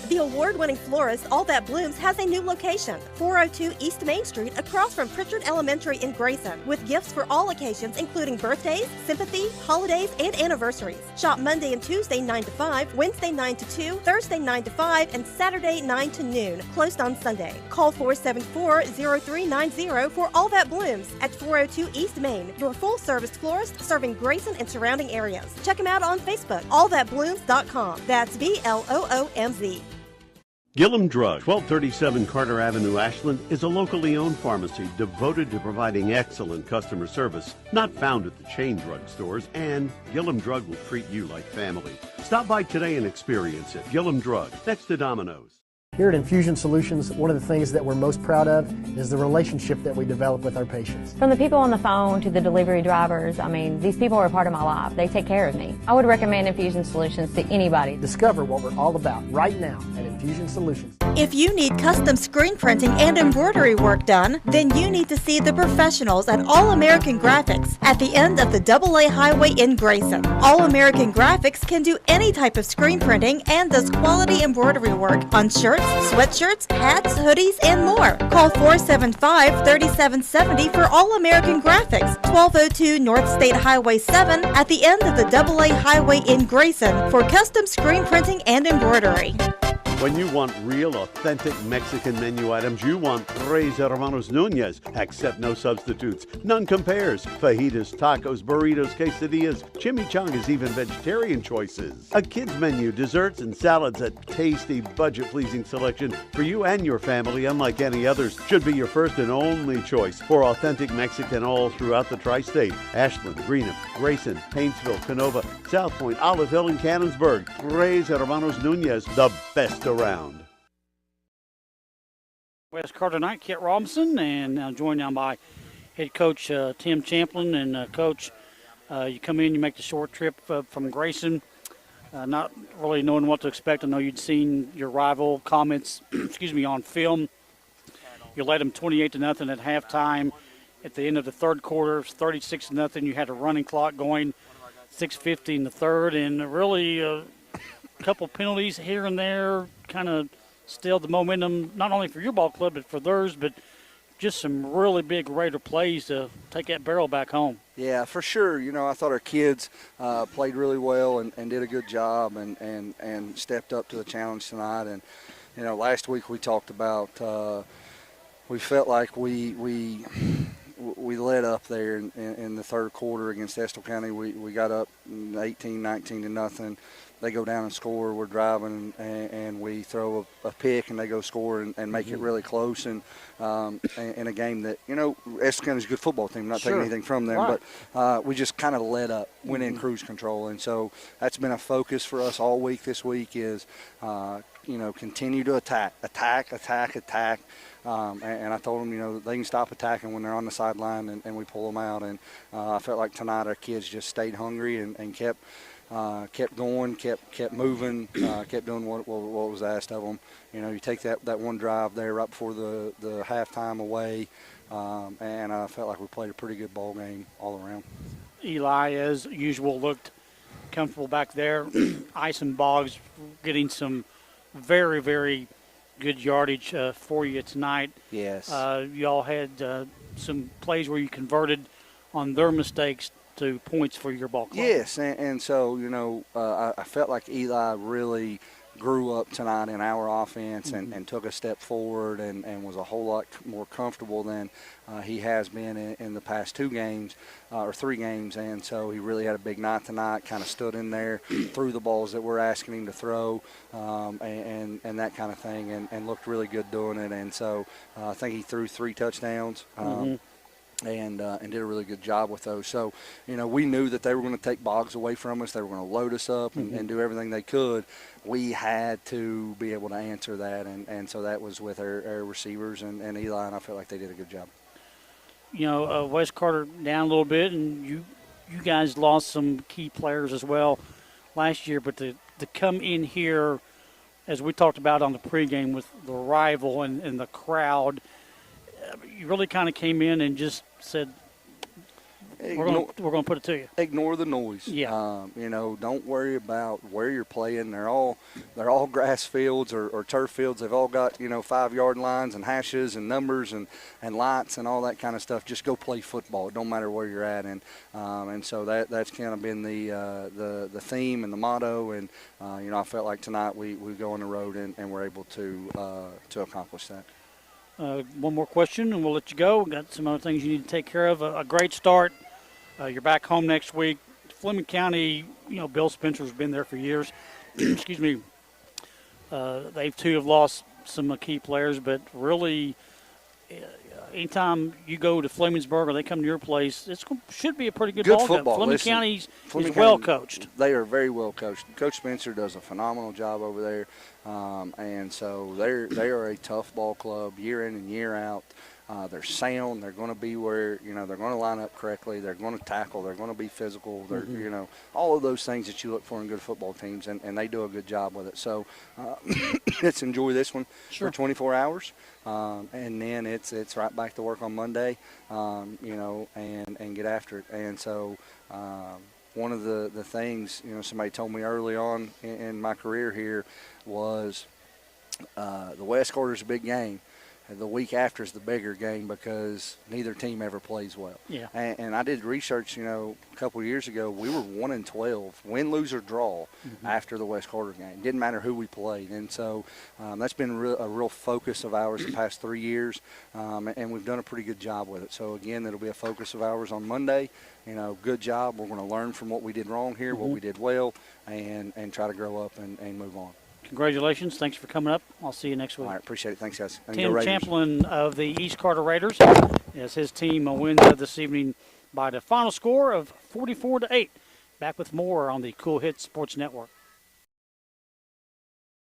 The award-winning florist All That Blooms has a new location, 402 East Main Street, across from Pritchard Elementary in Grayson, with gifts for all occasions including birthdays, sympathy, holidays, and anniversaries. Shop Monday and Tuesday 9 to 5, Wednesday 9 to 2, Thursday 9 to 5, and Saturday 9 to noon, closed on Sunday. Call 474-0390 for All That Blooms at 402 East Main, your full-service florist serving Grayson and surrounding areas. Check them out on Facebook, allthatblooms.com. That's BLOOMZ. Gillum Drug, 1237 Carter Avenue, Ashland, is a locally owned pharmacy devoted to providing excellent customer service, not found at the chain drug stores, and Gillum Drug will treat you like family. Stop by today and experience it. Gillum Drug, next to Domino's. Here at Infusion Solutions, one of the things that we're most proud of is the relationship that we develop with our patients. From the people on the phone to the delivery drivers, these people are a part of my life. They take care of me. I would recommend Infusion Solutions to anybody. Discover what we're all about right now at Infusion Solutions. If you need custom screen printing and embroidery work done, then you need to see the professionals at All American Graphics at the end of the AA Highway in Grayson. All American Graphics can do any type of screen printing and does quality embroidery work on shirts, sweatshirts, hats, hoodies, and more. Call 475-3770 for All American Graphics, 1202 North State Highway 7 at the end of the AA Highway in Grayson for custom screen printing and embroidery. When you want real, authentic Mexican menu items, you want Tres Hermanos Nunez. Accept no substitutes. None compares. Fajitas, tacos, burritos, quesadillas, chimichangas, even vegetarian choices. A kids menu, desserts and salads, a tasty, budget-pleasing selection for you and your family, unlike any others. Should be your first and only choice for authentic Mexican all throughout the tri-state. Ashland, Greenup, Grayson, Paintsville, Canova, South Point, Olive Hill, and Cannonsburg. Tres Hermanos Nunez, the best around. West Carter tonight, Kit Robinson, and now joined now by head coach Tim Champlin. And coach, you come in, you make the short trip from Grayson, not really knowing what to expect. I know you'd seen your rival comments, on film. You led them 28-0 at halftime. At the end of the third quarter, 36-0. You had a running clock going, 6:50 in the third, and really a couple penalties here and there kind of stilled the momentum, not only for your ball club but for theirs, but just some really big Raider plays to take that barrel back home. Yeah, for sure. I thought our kids played really well and did a good job and stepped up to the challenge tonight. And, last week we talked about we felt like we led up there in the third quarter against Estill County. We got up 18-19-0. They go down and score. We're driving and we throw a pick and they go score and make it really close. And in a game that, Estill County's a good football team. Not taking anything from them, right. But we just kind of led up, went in cruise control. And so that's been a focus for us all week this week is, continue to attack. And I told them, they can stop attacking when they're on the sideline and we pull them out. And I felt like tonight our kids just stayed hungry and kept going, kept moving, kept doing what was asked of them. You take that one drive there right before the halftime away, and I felt like we played a pretty good ball game all around. Eli, as usual, looked comfortable back there. Ice and Boggs getting some very, very good yardage for you tonight. Yes. You all had some plays where you converted on their mistakes to points for your ball club. Yes, and so, I felt like Eli really grew up tonight in our offense and took a step forward and was a whole lot more comfortable than he has been in the past 2 games or 3 games. And so he really had a big night tonight, kind of stood in there, threw the balls that we're asking him to throw and that kind of thing and looked really good doing it. And so I think he threw 3 touchdowns. And did a really good job with those. So, we knew that they were going to take Boggs away from us. They were going to load us up and do everything they could. We had to be able to answer that, and so that was with our receivers and Eli, and I felt like they did a good job. West Carter down a little bit, and you guys lost some key players as well last year, but to come in here, as we talked about on the pregame with the rival and the crowd, you really kind of came in and just said, we're going to put it to you. Ignore the noise. Yeah. Don't worry about where you're playing. They're all grass fields or turf fields. They've all got 5-yard lines and hashes and numbers and lights and all that kind of stuff. Just go play football. It don't matter where you're at. And so that's kind of been the theme and the motto. And I felt like tonight we go on the road and we're able to accomplish that. One more question, and we'll let you go. We've got some other things you need to take care of. A great start. You're back home next week. Fleming County, Bill Spencer's been there for years. Excuse me. They, too, have lost some key players, but really, anytime you go to Flemingsburg or they come to your place, it should be a pretty good ball football. Fleming County is well coached. They are very well coached. Coach Spencer does a phenomenal job over there. And so they are a tough ball club year in and year out. They're sound. They're going to be where, they're going to line up correctly. They're going to tackle. They're going to be physical. They're, all of those things that you look for in good football teams, and they do a good job with it. So let's enjoy this one for 24 hours. And then it's right back to work on Monday, and get after it. And so one of the things, somebody told me early on in my career here was the West Carter's a big game. The week after is the bigger game because neither team ever plays well. Yeah. And I did research, a couple of years ago. We were 1-12, win, lose, or draw after the West Carter game. Didn't matter who we played. And so that's been a real focus of ours the past 3 years, and we've done a pretty good job with it. So, again, it'll be a focus of ours on Monday. Good job. We're going to learn from what we did wrong here, what we did well, and try to grow up and move on. Congratulations. Thanks for coming up. I'll see you next week. All right, appreciate it. Thanks, guys. And Tim go Champlin of the East Carter Raiders, as his team wins this evening by the final score of 44-8. Back with more on the Cool Hits Sports Network.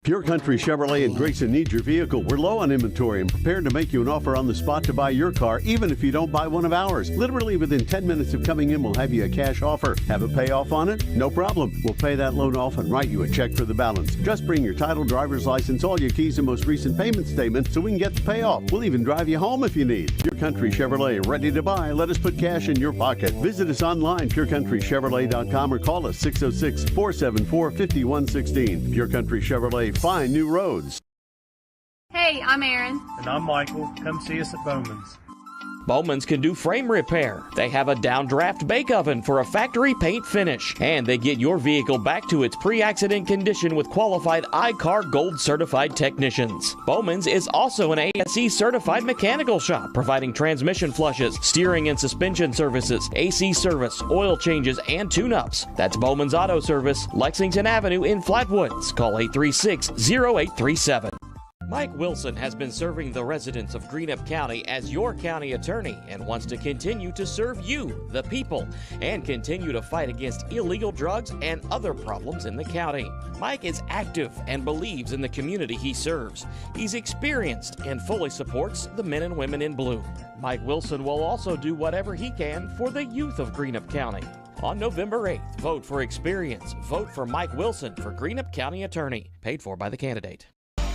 Pure Country Chevrolet in Grayson needs your vehicle. We're low on inventory and prepared to make you an offer on the spot to buy your car, even if you don't buy one of ours. Literally within 10 minutes of coming in, we'll have you a cash offer. Have a payoff on it? No problem. We'll pay that loan off and write you a check for the balance. Just bring your title, driver's license, all your keys, and most recent payment statement so we can get the payoff. We'll even drive you home if you need. Pure Country Chevrolet, ready to buy. Let us put cash in your pocket. Visit us online, purecountrychevrolet.com, or call us 606-474-5116. Pure Country Chevrolet. Find new roads. Hey, I'm Erin. And I'm Michael. Come see us at Bowman's. Bowman's can do frame repair. They have a downdraft bake oven for a factory paint finish. And they get your vehicle back to its pre-accident condition with qualified I-CAR Gold certified technicians. Bowman's is also an ASE certified mechanical shop, providing transmission flushes, steering and suspension services, AC service, oil changes, and tune-ups. That's Bowman's Auto Service, Lexington Avenue in Flatwoods. Call 836-0837. Mike Wilson has been serving the residents of Greenup County as your county attorney and wants to continue to serve you, the people, and continue to fight against illegal drugs and other problems in the county. Mike is active and believes in the community he serves. He's experienced and fully supports the men and women in bloom. Mike Wilson will also do whatever he can for the youth of Greenup County. On November 8th, vote for experience. Vote for Mike Wilson for Greenup County Attorney. Paid for by the candidate.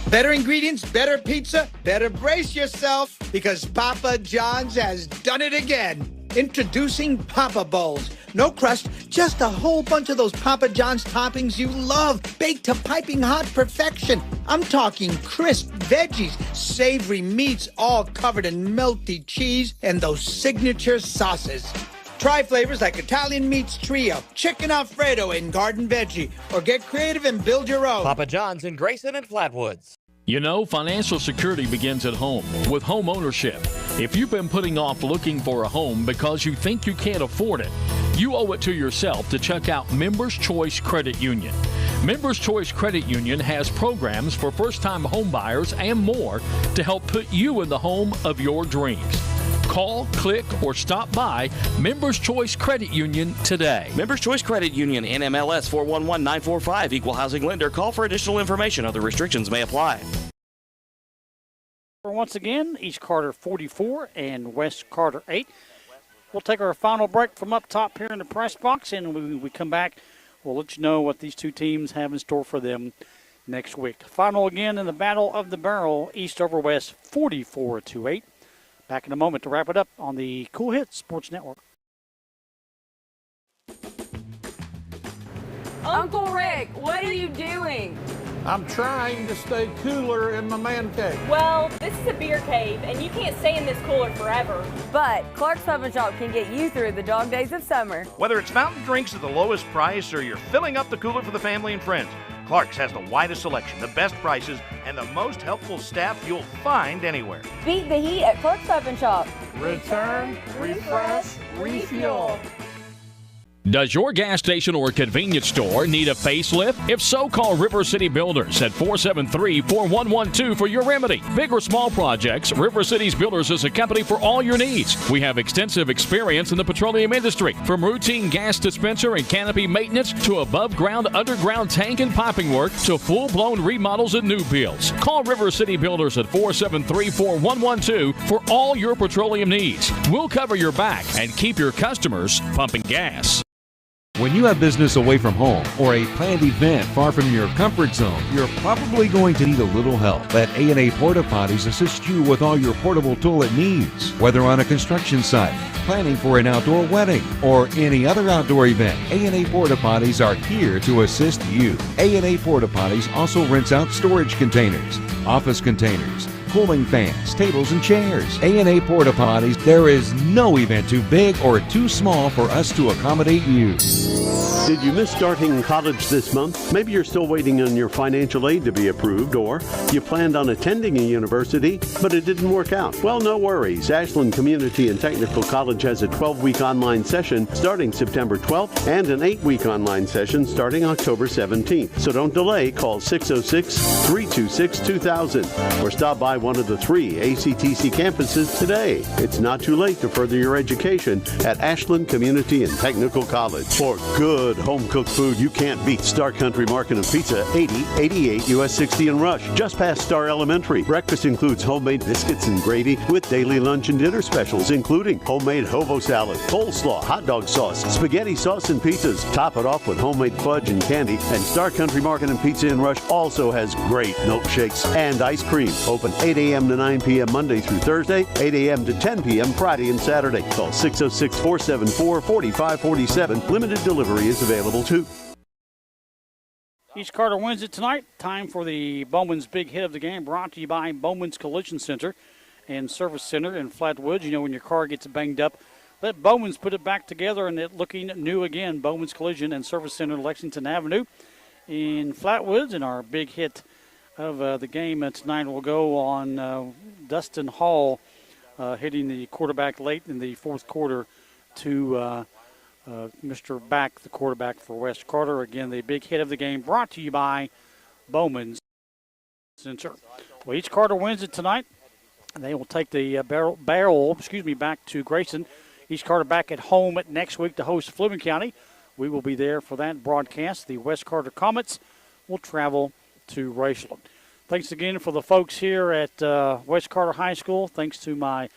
Better ingredients, better pizza, better brace yourself because Papa John's has done it again. Introducing Papa Bowls. No crust, just a whole bunch of those Papa John's toppings you love, baked to piping hot perfection. I'm talking crisp veggies, savory meats, all covered in melty cheese, and those signature sauces. Try flavors like Italian Meats Trio, Chicken Alfredo, and Garden Veggie, or get creative and build your own. Papa John's in Grayson and Flatwoods. You know, financial security begins at home with home ownership. If you've been putting off looking for a home because you think you can't afford it, you owe it to yourself to check out Members Choice Credit Union. Members Choice Credit Union has programs for first-time home buyers and more to help put you in the home of your dreams. Call, click, or stop by Members Choice Credit Union today. Members Choice Credit Union, NMLS 411945, Equal Housing Lender. Call for additional information. Other restrictions may apply. Once again, East Carter 44 and West Carter 8. We'll take our final break from up top here in the press box, and when we come back, we'll let you know what these two teams have in store for them next week. Final again in the Battle of the Barrel, East over West 44-8. Back in a moment to wrap it up on the Cool Hits Sports Network. Uncle Rick, what are you doing? I'm trying to stay cooler in my man cave. Well, this is a beer cave, and you can't stay in this cooler forever. But Clark's Pub & Shop can get you through the dog days of summer. Whether it's fountain drinks at the lowest price or you're filling up the cooler for the family and friends, Clark's has the widest selection, the best prices, and the most helpful staff you'll find anywhere. Beat the heat at Clark's Pub & Shop. Return, refresh, refuel. Does your gas station or convenience store need a facelift? If so, call River City Builders at 473-4112 for your remedy. Big or small projects, River City's Builders is a company for all your needs. We have extensive experience in the petroleum industry, from routine gas dispenser and canopy maintenance to above-ground, underground tank and piping work to full-blown remodels and new builds. Call River City Builders at 473-4112 for all your petroleum needs. We'll cover your back and keep your customers pumping gas. When you have business away from home or a planned event far from your comfort zone, you're probably going to need a little help. Let A&A Porta Potties assist you with all your portable toilet needs. Whether on a construction site, planning for an outdoor wedding, or any other outdoor event, A&A Porta Potties are here to assist you. A&A Porta Potties also rents out storage containers, office containers, cooling fans, tables, and chairs. A&A Porta Potties, there is no event too big or too small for us to accommodate you. Did you miss starting college this month? Maybe you're still waiting on your financial aid to be approved, or you planned on attending a university, but it didn't work out. Well, no worries. Ashland Community and Technical College has a 12-week online session starting September 12th and an 8-week online session starting October 17th. So don't delay. Call 606-326-2000 or stop by one of the 3 ACTC campuses today. It's not too late to further your education at Ashland Community and Technical College. For good home-cooked food you can't beat, Star Country Market and Pizza, 8088 US 60 in Rush, just past Star Elementary. Breakfast includes homemade biscuits and gravy with daily lunch and dinner specials, including homemade hobo salad, coleslaw, hot dog sauce, spaghetti sauce, and pizzas. Top it off with homemade fudge and candy. And Star Country Market and Pizza in Rush also has great milkshakes and ice cream. Open 8 a.m. to 9 p.m. Monday through Thursday, 8 a.m. to 10 p.m. Friday and Saturday. Call 606-474-4547. Limited delivery is available too. East Carter wins it tonight. Time for the Bowman's big hit of the game, brought to you by Bowman's Collision Center and Service Center in Flatwoods. You know, when your car gets banged up, let Bowman's put it back together and it looking new again. Bowman's Collision and Service Center, Lexington Avenue in Flatwoods. And our big hit of the game tonight will go on Dustin Hall hitting the quarterback late in the fourth quarter to Mr. Back, the quarterback for West Carter. Again, the big hit of the game brought to you by Bowman's Center. Well, East Carter wins it tonight. They will take the barrel back to Grayson. East Carter back at home next week to host Fleming County. We will be there for that broadcast. The West Carter Comets will travel to Raceland. Thanks again for the folks here at West Carter High School. Thanks to my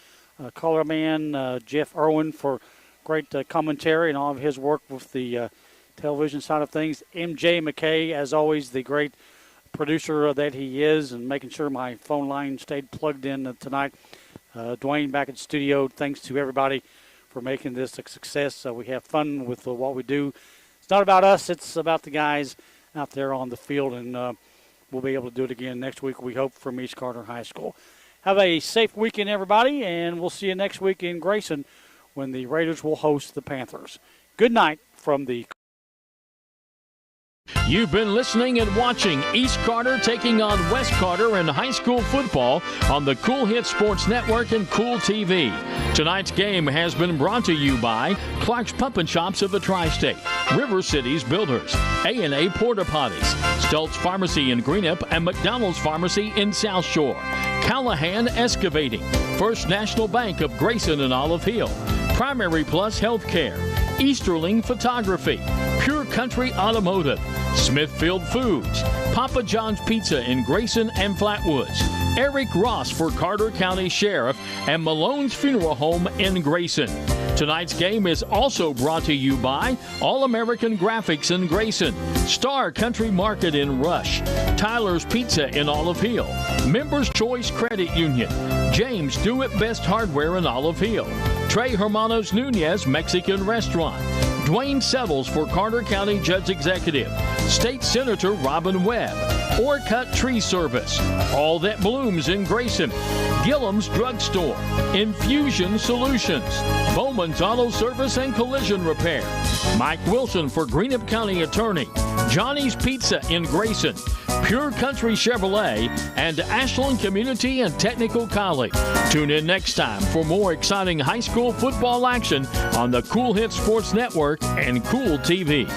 color man, Jeff Irwin, for great commentary and all of his work with the television side of things. MJ McKay, as always, the great producer that he is, and making sure my phone line stayed plugged in tonight. Dwayne back in studio, thanks to everybody for making this a success. We have fun with what we do. It's not about us, it's about the guys out there on the field, and we'll be able to do it again next week, we hope, from East Carter High School. Have a safe weekend, everybody, and we'll see you next week in Grayson when the Raiders will host the Panthers. Good night from the... You've been listening and watching East Carter taking on West Carter in high school football on the Cool Hit Sports Network and Cool TV. Tonight's game has been brought to you by Clark's Pump and Shops of the Tri-State, River Cities Builders, A&A Porta Potties, Stultz Pharmacy in Greenup, and McDonald's Pharmacy in South Shore, Callahan Excavating, First National Bank of Grayson and Olive Hill, Primary Plus Healthcare, Easterling Photography, Pure Country Automotive, Smithfield Foods, Papa John's Pizza in Grayson and Flatwoods, Eric Ross for Carter County Sheriff, and Malone's Funeral Home in Grayson. Tonight's game is also brought to you by All-American Graphics in Grayson, Star Country Market in Rush, Tyler's Pizza in Olive Hill, Members Choice Credit Union, James Do It Best Hardware in Olive Hill, Trey Hermanos Nunez Mexican Restaurant, Dwayne Settles for Carter County Judge Executive, State Senator Robin Webb, Orcut Tree Service, All That Blooms in Grayson, Gillum's Drugstore, Infusion Solutions, Bowman's Auto Service and Collision Repair, Mike Wilson for Greenup County Attorney, Johnny's Pizza in Grayson, Pure Country Chevrolet, and Ashland Community and Technical College. Tune in next time for more exciting high school football action on the Cool Hit Sports Network and Cool TV.